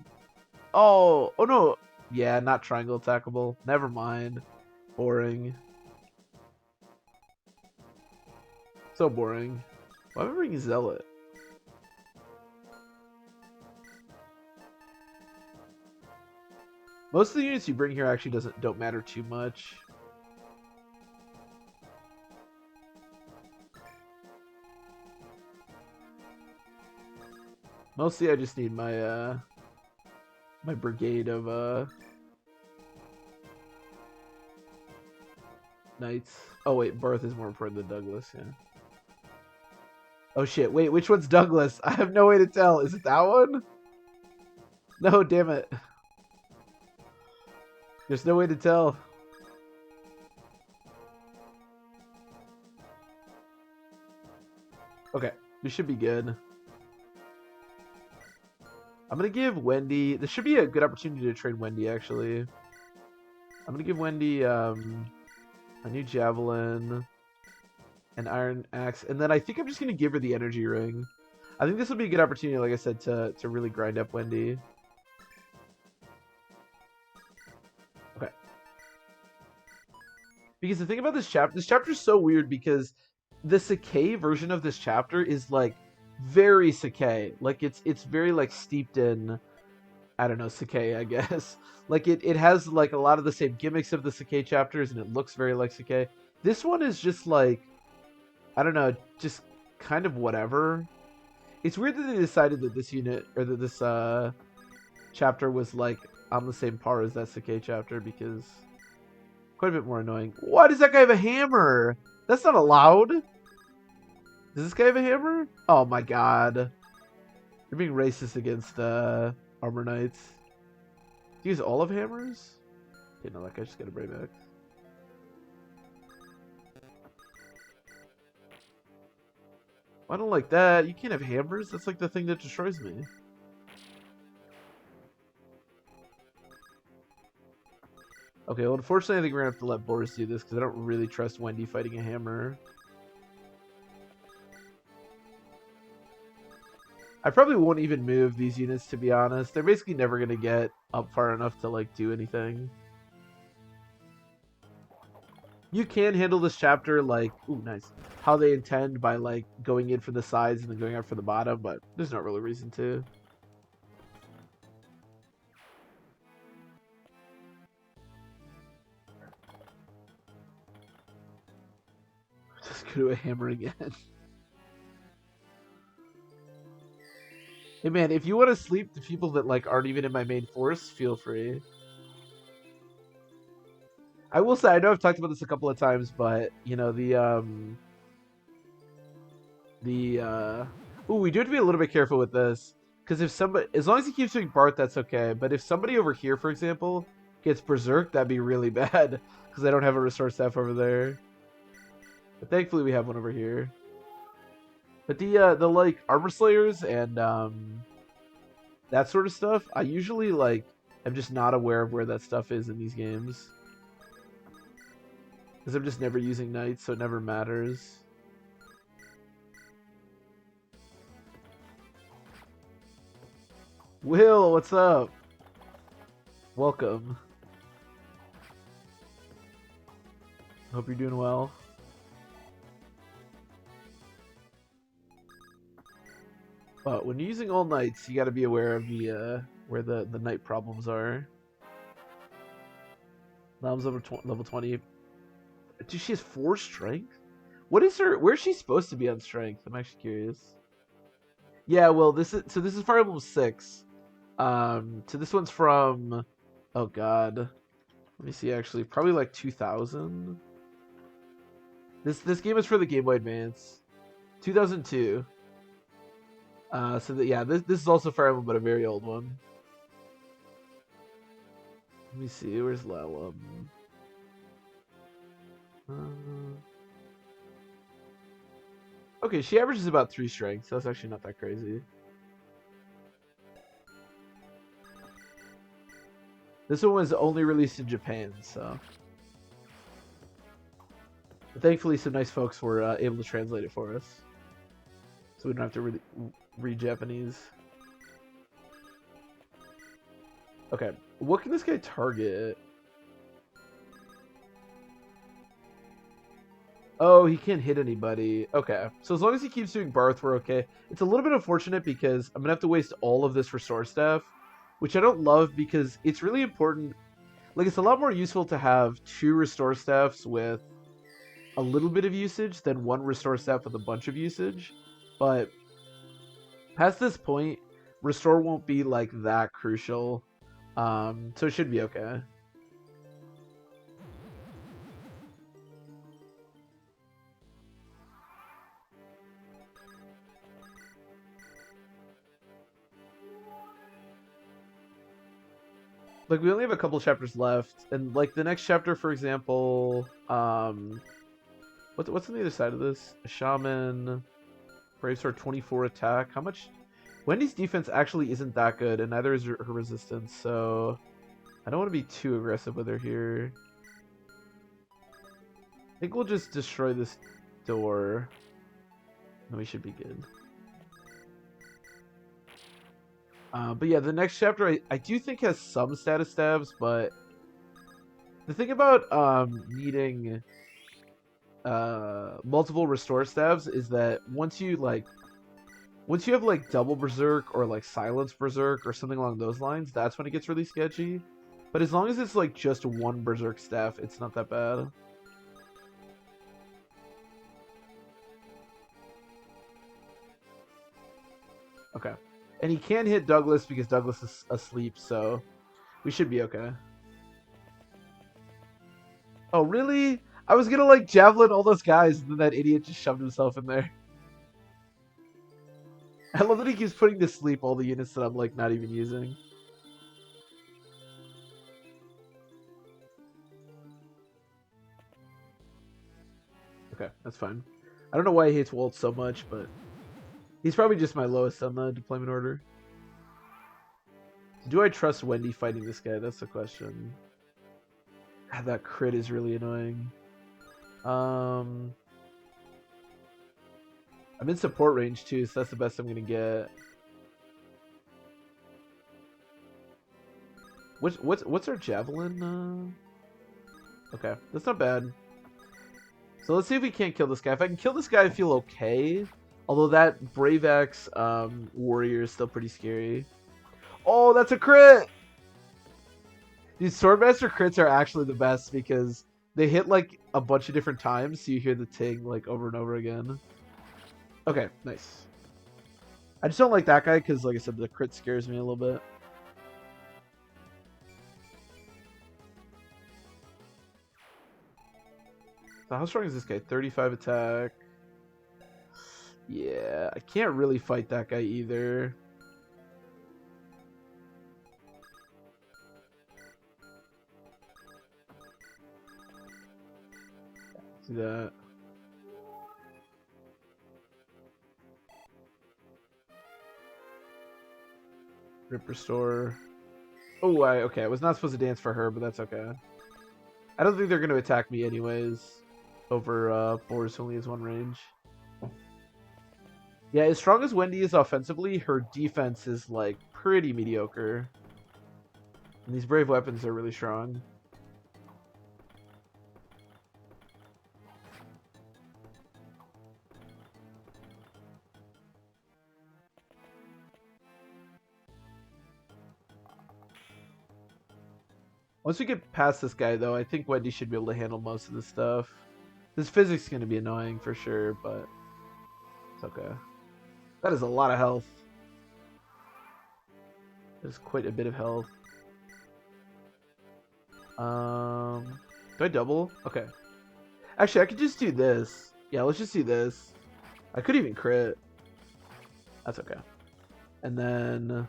oh no, yeah, not triangle attackable. Never mind. Boring. So boring. Why am I bringing Zealot? Most of the units you bring here actually don't matter too much. Mostly I just need my my brigade of knights. Oh wait, Barth is more important than Douglas, yeah. Oh shit, wait, which one's Douglas? I have no way to tell. Is it that one? No, damn it. There's no way to tell. Okay, we should be good. I'm going to give Wendy... This should be a good opportunity to train Wendy, actually. I'm going to give Wendy a new Javelin, an Iron Axe, and then I think I'm just going to give her the Energy Ring. I think this will be a good opportunity, like I said, to really grind up Wendy. Okay. Because the thing about this chapter is so weird because the Sakai version of this chapter is like very Sakai. Like it's very like steeped in, I don't know, Sakai, I guess. Like it has like a lot of the same gimmicks of the Sakai chapters and it looks very like Sakai. This one is just like, I don't know, just kind of whatever. It's weird that they decided that this unit or that this chapter was like on the same par as that Sakai chapter because quite a bit more annoying. Why does that guy have a hammer? That's not allowed. Does this guy have a hammer? Oh my god. You're being racist against Armor Knights. Do you use all of hammers? Okay, no, that guy just got a brave axe. I don't like that. You can't have hammers. That's like the thing that destroys me. Okay, well, unfortunately, I think we're going to have to let Boris do this because I don't really trust Wendy fighting a hammer. I probably won't even move these units, to be honest. They're basically never going to get up far enough to, like, do anything. You can handle this chapter, like, ooh, nice, how they intend by, like, going in from the sides and then going out for the bottom, but there's not really reason to. do a hammer again. Hey man, if you want to sleep the people that like aren't even in my main force, feel free. I will say, I know I've talked about this a couple of times, but you know ooh, we do have to be a little bit careful with this, because if somebody, as long as he keeps doing Bart, that's okay. But if somebody over here, for example, gets berserk, that'd be really bad, because I don't have a restore staff over there. But thankfully we have one over here. But the like armor slayers and that sort of stuff, I usually like am just not aware of where that stuff is in these games, because I'm just never using knights, so it never matters. Will, what's up? Welcome. Hope you're doing well. But when you're using all knights, you got to be aware of the where the knight problems are. Lam's level 20. Dude, she has 4 strength? What is her? Where's she supposed to be on strength? I'm actually curious. Yeah, well, this is Fire Emblem 6. So this one's from, oh god, let me see. Actually, probably like 2000. This game is for the Game Boy Advance, 2002. So that, yeah, this is also Fire Emblem, but a very old one. Let me see. Where's Lalum? Okay, she averages about 3 strengths. That's actually not that crazy. This one was only released in Japan, so. But thankfully, some nice folks were able to translate it for us, so we don't have to really read Japanese. Okay, what can this guy target? Oh, he can't hit anybody. Okay, so as long as he keeps doing Barth, we're okay. It's a little bit unfortunate because I'm gonna have to waste all of this restore staff, which I don't love because it's really important. Like, it's a lot more useful to have 2 restore staffs with a little bit of usage than 1 restore staff with a bunch of usage. But past this point, restore won't be like that crucial, so it should be okay. Like, we only have a couple chapters left, and like the next chapter, for example, what's on the other side of this? A shaman, Brave Sword 24 attack. How much? Wendy's defense actually isn't that good, and neither is her resistance, so I don't want to be too aggressive with her here. I think we'll just destroy this door, and we should be good. But yeah, the next chapter I do think has some status stabs, but the thing about needing multiple restore stabs is that once you have like double berserk or like silence berserk or something along those lines, that's when it gets really sketchy. But as long as it's like just 1 berserk staff, it's not that bad. Okay. And he can hit Douglas because Douglas is asleep, so we should be okay. Oh, really? I was gonna like javelin all those guys, and then that idiot just shoved himself in there. I love that he keeps putting to sleep all the units that I'm like not even using. Okay, that's fine. I don't know why he hates Walt so much, but he's probably just my lowest on the deployment order. Do I trust Wendy fighting this guy? That's the question. God, that crit is really annoying. I'm in support range too, so that's the best I'm gonna get. What's our javelin? Okay, that's not bad. So let's see if we can't kill this guy. If I can kill this guy, I feel okay. Although that Brave Axe warrior is still pretty scary. Oh, that's a crit! These Swordmaster crits are actually the best because they hit like a bunch of different times, so you hear the ting like over and over again. Okay, nice. I just don't like that guy because, like I said, the crit scares me a little bit. So how strong is this guy? 35 attack. Yeah, I can't really fight that guy either. See that? Rip restore. Oh, okay. I was not supposed to dance for her, but that's okay. I don't think they're going to attack me anyways. Over Boris only has one range. Yeah, as strong as Wendy is offensively, her defense is like pretty mediocre. And these brave weapons are really strong. Once we get past this guy, though, I think Wendy should be able to handle most of this stuff. This physics is going to be annoying for sure, but it's okay. That is a lot of health. There's quite a bit of health. Do I double? Okay. Actually, I could just do this. Yeah, let's just do this. I could even crit. That's okay. And then...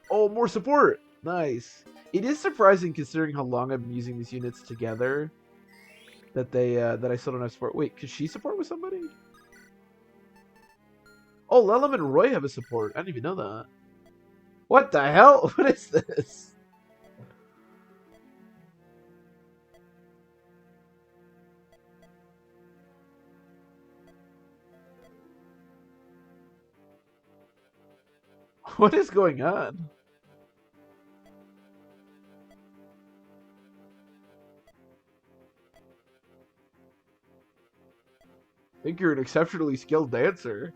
Oh, more support! Nice. It is surprising considering how long I've been using these units together that that I still don't have support. Wait, could she support with somebody? Oh, Lelum and Roy have a support. I didn't even know that. What the hell? What is this? What is going on? I think you're an exceptionally skilled dancer.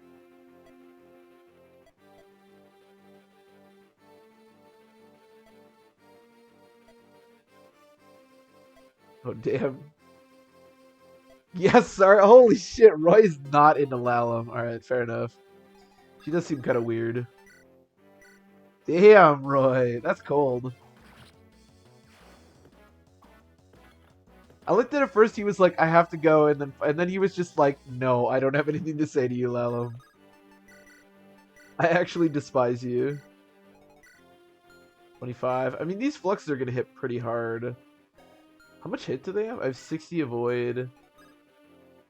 Oh, damn. Yes, sir. Holy shit. Roy's not into Lalum. Alright, fair enough. She does seem kind of weird. Damn, Roy. That's cold. I looked at it first. He was like, I have to go. And then he was just like, no, I don't have anything to say to you, Lalum. I actually despise you. 25. I mean, these fluxes are going to hit pretty hard. How much hit do they have? I have 60 avoid.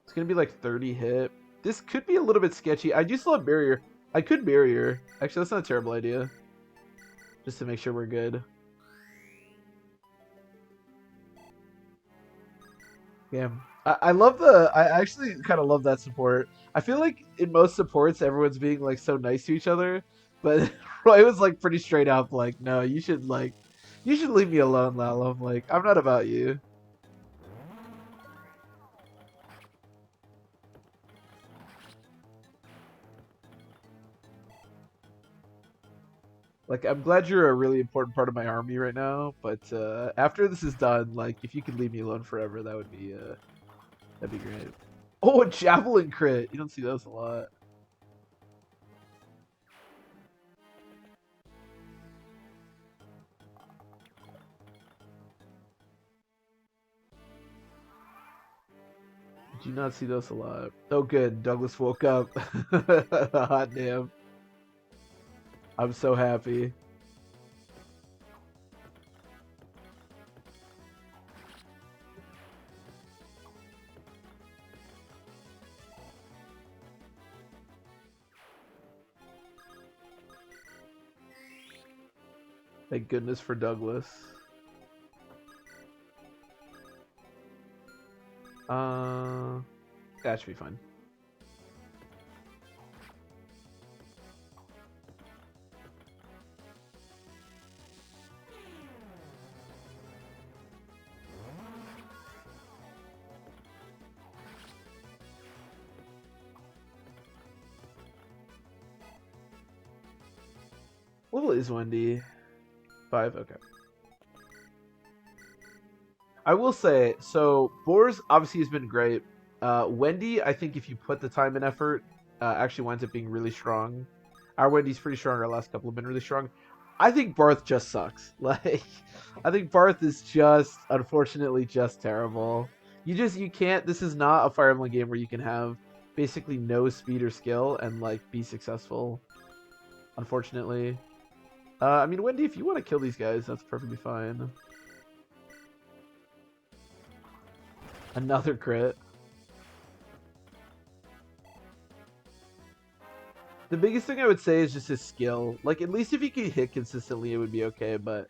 It's going to be like 30 hit. This could be a little bit sketchy. I do still have barrier. I could barrier. Actually, that's not a terrible idea. Just to make sure we're good. Yeah. I love I actually kind of love that support. I feel like in most supports, everyone's being like so nice to each other. But Roy was like pretty straight up like, no, you should leave me alone, Lalum. Like, I'm not about you. Like, I'm glad you're a really important part of my army right now, but after this is done, like, if you could leave me alone forever, that'd be great. Oh, a javelin crit! You don't see those a lot. Do you not see those a lot? Oh, good. Douglas woke up. Hot damn. I'm so happy. Thank goodness for Douglas. That should be fine. What level is Wendy? 5? Okay. I will say, so Boars obviously has been great. Wendy, I think if you put the time and effort, actually winds up being really strong. Our Wendy's pretty strong. Our last couple have been really strong. I think Barth just sucks. Like, I think Barth is just, unfortunately, just terrible. You can't. This is not a Fire Emblem game where you can have basically no speed or skill and like be successful. Unfortunately, I mean, Wendy, if you want to kill these guys, that's perfectly fine. Another crit. The biggest thing I would say is just his skill. Like, at least if he could hit consistently, it would be okay, but...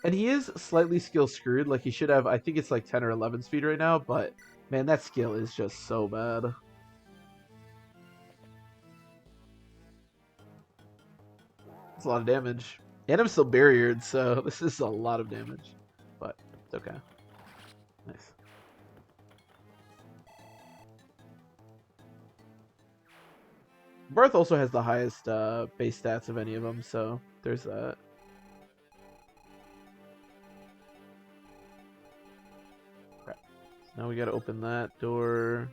And he is slightly skill screwed. Like, he should have, I think it's like 10 or 11 speed right now, but... Man, that skill is just so bad. It's a lot of damage. And I'm still barriered, so this is a lot of damage. But, it's okay. Nice. Barth also has the highest base stats of any of them, so there's that. Okay. So now we gotta open that door.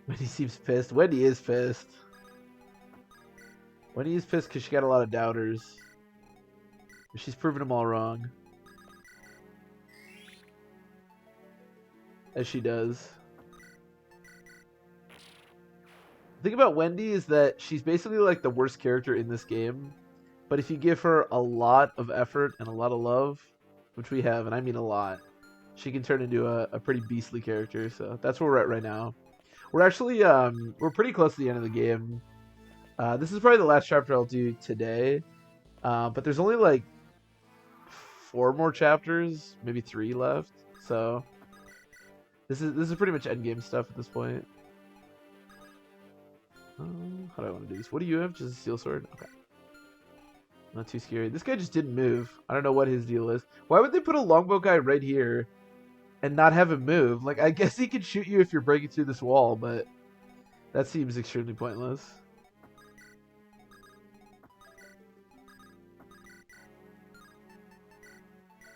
Wendy seems pissed. Wendy is pissed. Wendy is pissed because she got a lot of doubters. But she's proven them all wrong. As she does. The thing about Wendy is that she's basically like the worst character in this game. But if you give her a lot of effort and a lot of love, which we have, and I mean a lot, she can turn into a pretty beastly character. So that's where we're at right now. We're actually, we're pretty close to the end of the game. This is probably the last chapter I'll do today. But there's only like 4 more chapters, maybe 3 left. So this is pretty much endgame stuff at this point. How do I want to do this? What do you have? Just a steel sword? Okay. Not too scary. This guy just didn't move. I don't know what his deal is. Why would they put a longbow guy right here and not have him move? Like, I guess he could shoot you if you're breaking through this wall, but that seems extremely pointless.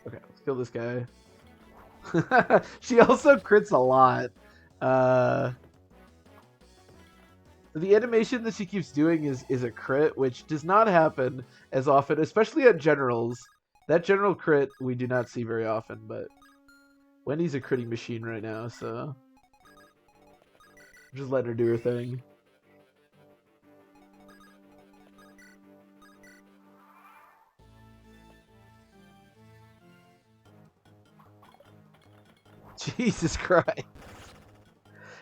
Okay, let's kill this guy. She also crits a lot. The animation that she keeps doing is a crit, which does not happen as often, especially at generals. That general crit we do not see very often, but Wendy's a critting machine right now, so just let her do her thing. Jesus Christ.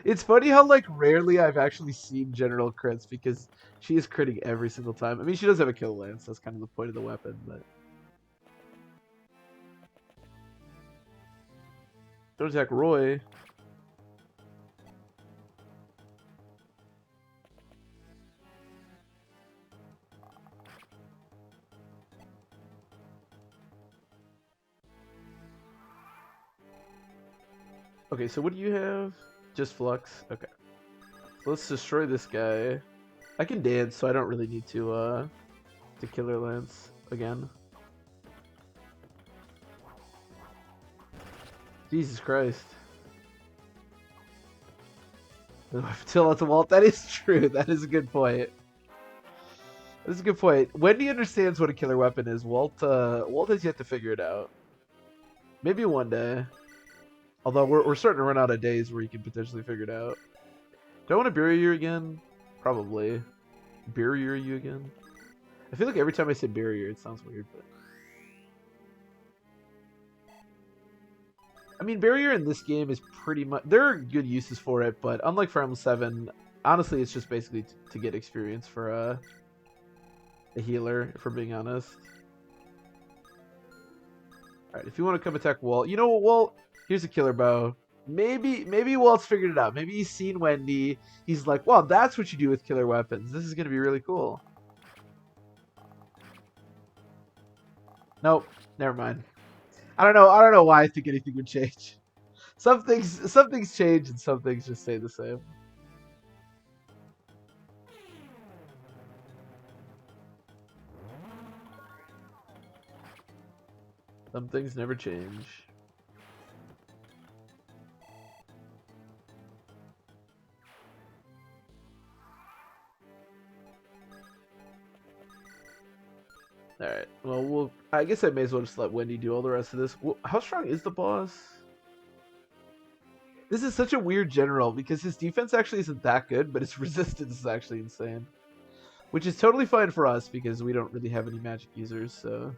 It's funny how like rarely I've actually seen general crits because she is critting every single time. I mean, she does have a kill lance. That's kind of the point of the weapon, but don't attack Roy. Okay, so what do you have? Just Flux? Okay. So let's destroy this guy. I can dance, so I don't really need to Killer Lance again. Jesus Christ. Till it's a Walt. That is true. That is a good point. That is a good point. Wendy understands what a killer weapon is. Walt has yet to figure it out. Maybe one day. Although we're starting to run out of days where you can potentially figure it out. Do I want to bury you again? Probably. Barrier you again? I feel like every time I say barrier, it sounds weird, but... I mean, barrier in this game is pretty much... There are good uses for it, but unlike Fire Emblem 7, honestly, it's just basically to get experience for a healer, if we're being honest. Alright, if you want to come attack Walt... You know what, Walt? Here's a killer bow. Maybe Walt's figured it out. Maybe he's seen Wendy. He's like, well, that's what you do with killer weapons. This is going to be really cool. Nope. Never mind. I don't know why I think anything would change. Some things change and some things just stay the same. Some things never change. Alright, well, I guess I may as well just let Wendy do all the rest of this. How strong is the boss? This is such a weird general, because his defense actually isn't that good, but his resistance is actually insane. Which is totally fine for us, because we don't really have any magic users, so...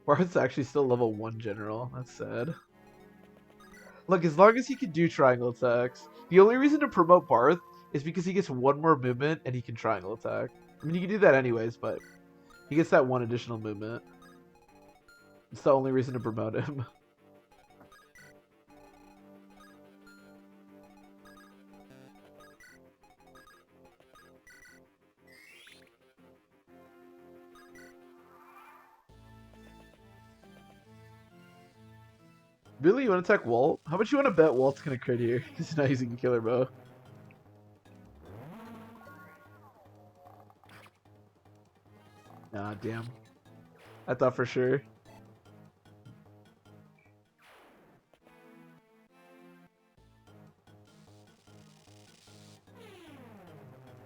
Barth's actually still level 1 general. That's sad. Look, as long as he can do triangle attacks. The only reason to promote Barth is because he gets one more movement and he can triangle attack. I mean, you can do that anyways, but he gets that one additional movement. It's the only reason to promote him. Really? You want to attack Walt? How much you want to bet Walt's going to crit here? He's not using a killer bow. Nah, damn. I thought for sure.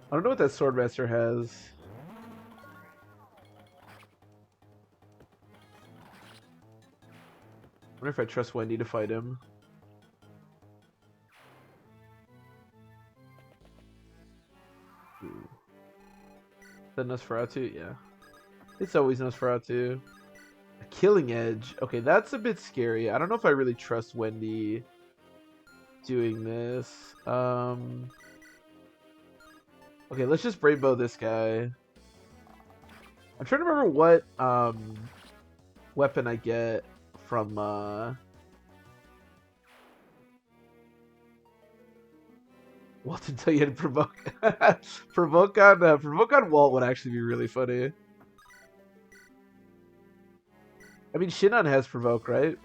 I don't know what that Swordmaster has. I wonder if I trust Wendy to fight him. Ooh. Is that Nosferatu? Yeah. It's always Nosferatu. A Killing Edge. Okay, that's a bit scary. I don't know if I really trust Wendy doing this. Okay, let's just Rainbow this guy. I'm trying to remember what weapon I get from Walt didn't tell you to provoke. provoke on Walt would actually be really funny. I mean, Shinon has provoke, right?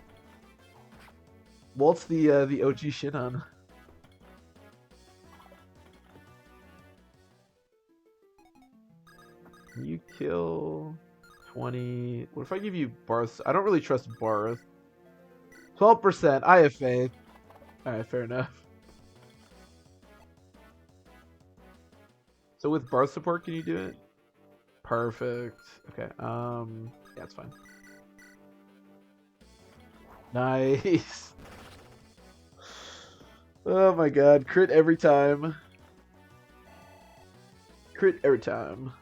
Walt's the OG Shinon. You kill 20. What if I give you Barth? I don't really trust Barth. 12%. I have faith. Alright, fair enough. So with Barth support, can you do it? Perfect. Okay. Yeah, it's fine. Nice. Oh my god. Crit every time. Crit every time.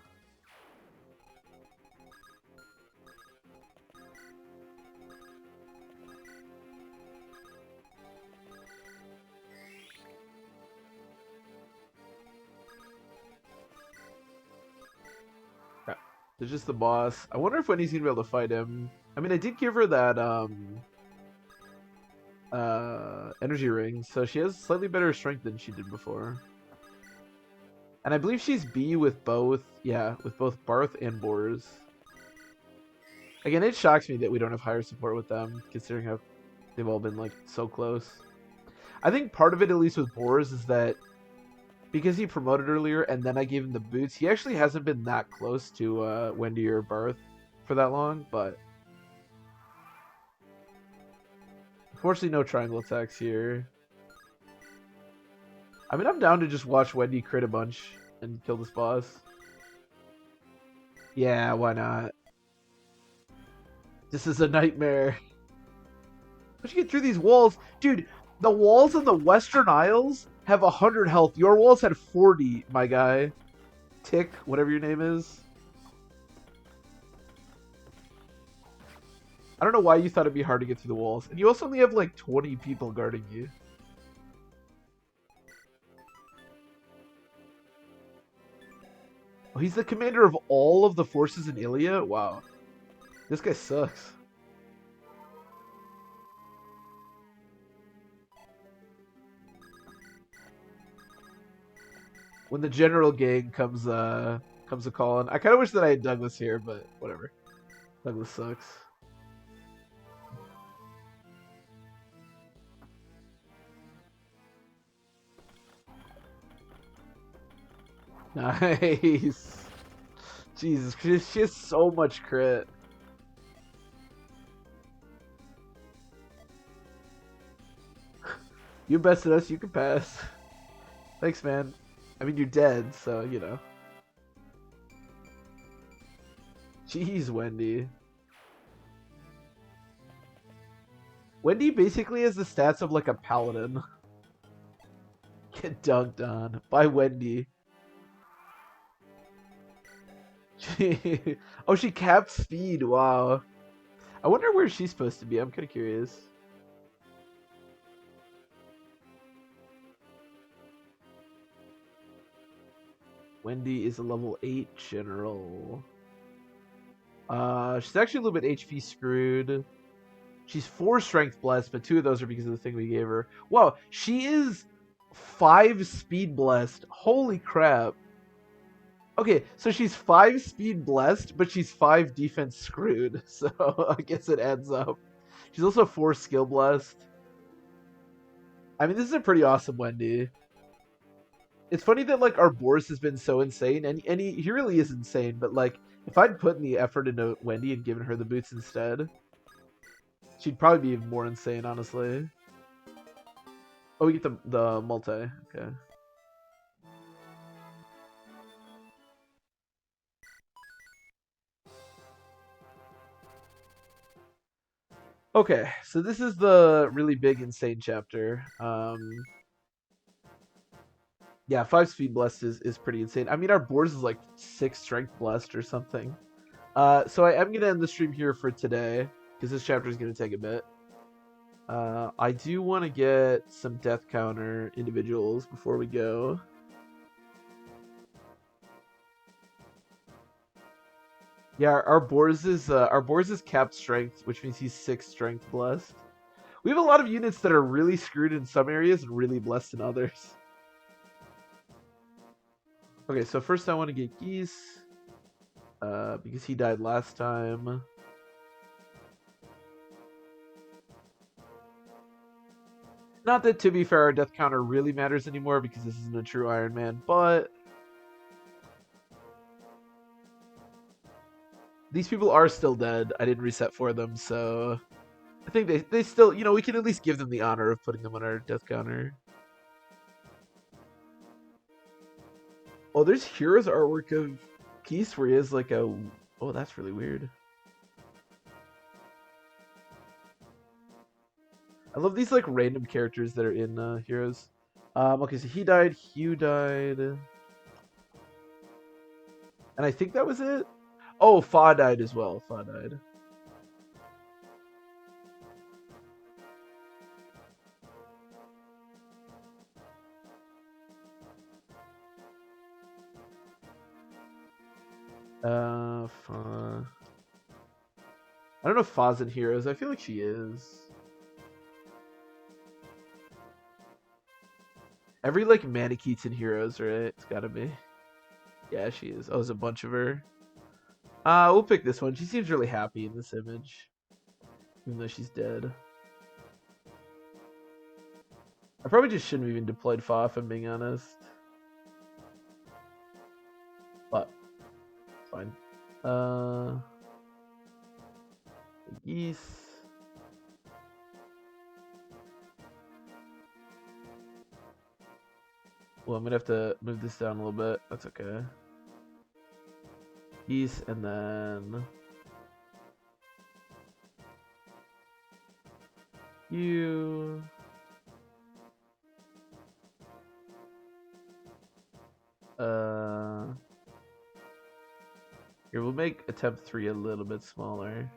There's just the boss. I wonder if Wendy's gonna be able to fight him. I mean, I did give her that energy ring, so she has slightly better strength than she did before. And I believe she's B with both, yeah, with both Barth and Boars. Again, it shocks me that we don't have higher support with them, considering how they've all been like so close. I think part of it, at least with Boars, is that because he promoted earlier and then I gave him the boots, he actually hasn't been that close to Wendy or Barth for that long, but unfortunately no triangle attacks here. I mean, I'm down to just watch Wendy crit a bunch and kill this boss. Yeah, why not? This is a nightmare. How'd you get through these walls? Dude, the walls in the Western Isles have 100 health. Your walls had 40, my guy. Tick, whatever your name is. I don't know why you thought it'd be hard to get through the walls. And you also only have like 20 people guarding you. Oh, he's the commander of all of the forces in Ilia? Wow. This guy sucks. When the general gang comes a calling. I kind of wish that I had Douglas here, but whatever. Douglas sucks. Nice. Jesus, she has so much crit. You bested us, you can pass. Thanks, man. I mean, you're dead, so, you know. Jeez, Wendy. Wendy basically has the stats of like a paladin. Get dunked on by Wendy. Oh, she capped speed. Wow. I wonder where she's supposed to be. I'm kind of curious. Wendy is a level 8 general. She's actually a little bit HP screwed. She's 4 strength blessed, but 2 of those are because of the thing we gave her. Wow, she is 5 speed blessed. Holy crap. Okay, so she's 5 speed blessed, but she's 5 defense screwed. So I guess it adds up. She's also 4 skill blessed. I mean, this is a pretty awesome Wendy. It's funny that like our Boris has been so insane, and he really is insane. But like, if I'd put in the effort into Wendy and given her the boots instead, she'd probably be even more insane, honestly. Oh, we get the multi. Okay. Okay, so this is the really big insane chapter. Yeah, 5 speed blessed is pretty insane. I mean, our Boris is like 6 strength blessed or something. So I am gonna end the stream here for today because this chapter is gonna take a bit. I do want to get some death counter individuals before we go. Yeah, our Boris is capped strength, which means he's 6 strength blessed. We have a lot of units that are really screwed in some areas and really blessed in others. Okay, so first I want to get Geese, because he died last time. Not that, to be fair, our death counter really matters anymore because this isn't a true Iron Man, but these people are still dead. I didn't reset for them, so I think they still, you know, we can at least give them the honor of putting them on our death counter. Oh, there's Hero's artwork of Geese where he has like a... Oh, that's really weird. I love these like random characters that are in Heroes. Okay, so he died, Hugh died. And I think that was it. Oh, Fa died as well. Fa died. Fa. I don't know if Fa's in Heroes. I feel like she is. Every like Maniquite's in Heroes, right? It's gotta be. Yeah, she is. Oh, there's a bunch of her. We'll pick this one. She seems really happy in this image, even though she's dead. I probably just shouldn't have even deployed Fa, if I'm being honest. But fine. Geese. Well, I'm gonna have to move this down a little bit. That's okay. Geese, and then you. Here, we'll make attempt 3 a little bit smaller.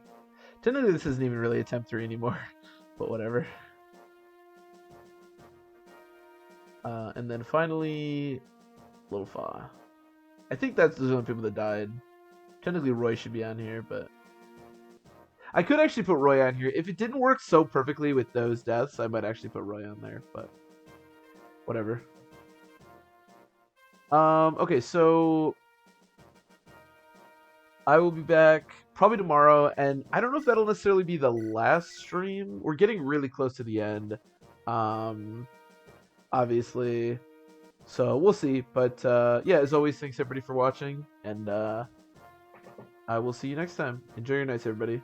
Technically, this isn't even really attempt 3 anymore, but whatever. And then finally, Little Fa. I think that's the only people that died. Technically, Roy should be on here, but I could actually put Roy on here. If it didn't work so perfectly with those deaths, I might actually put Roy on there, but whatever. Okay, so I will be back probably tomorrow, and I don't know if that'll necessarily be the last stream. We're getting really close to the end, obviously, so we'll see. But yeah, as always, thanks everybody for watching, and I will see you next time. Enjoy your nights, everybody.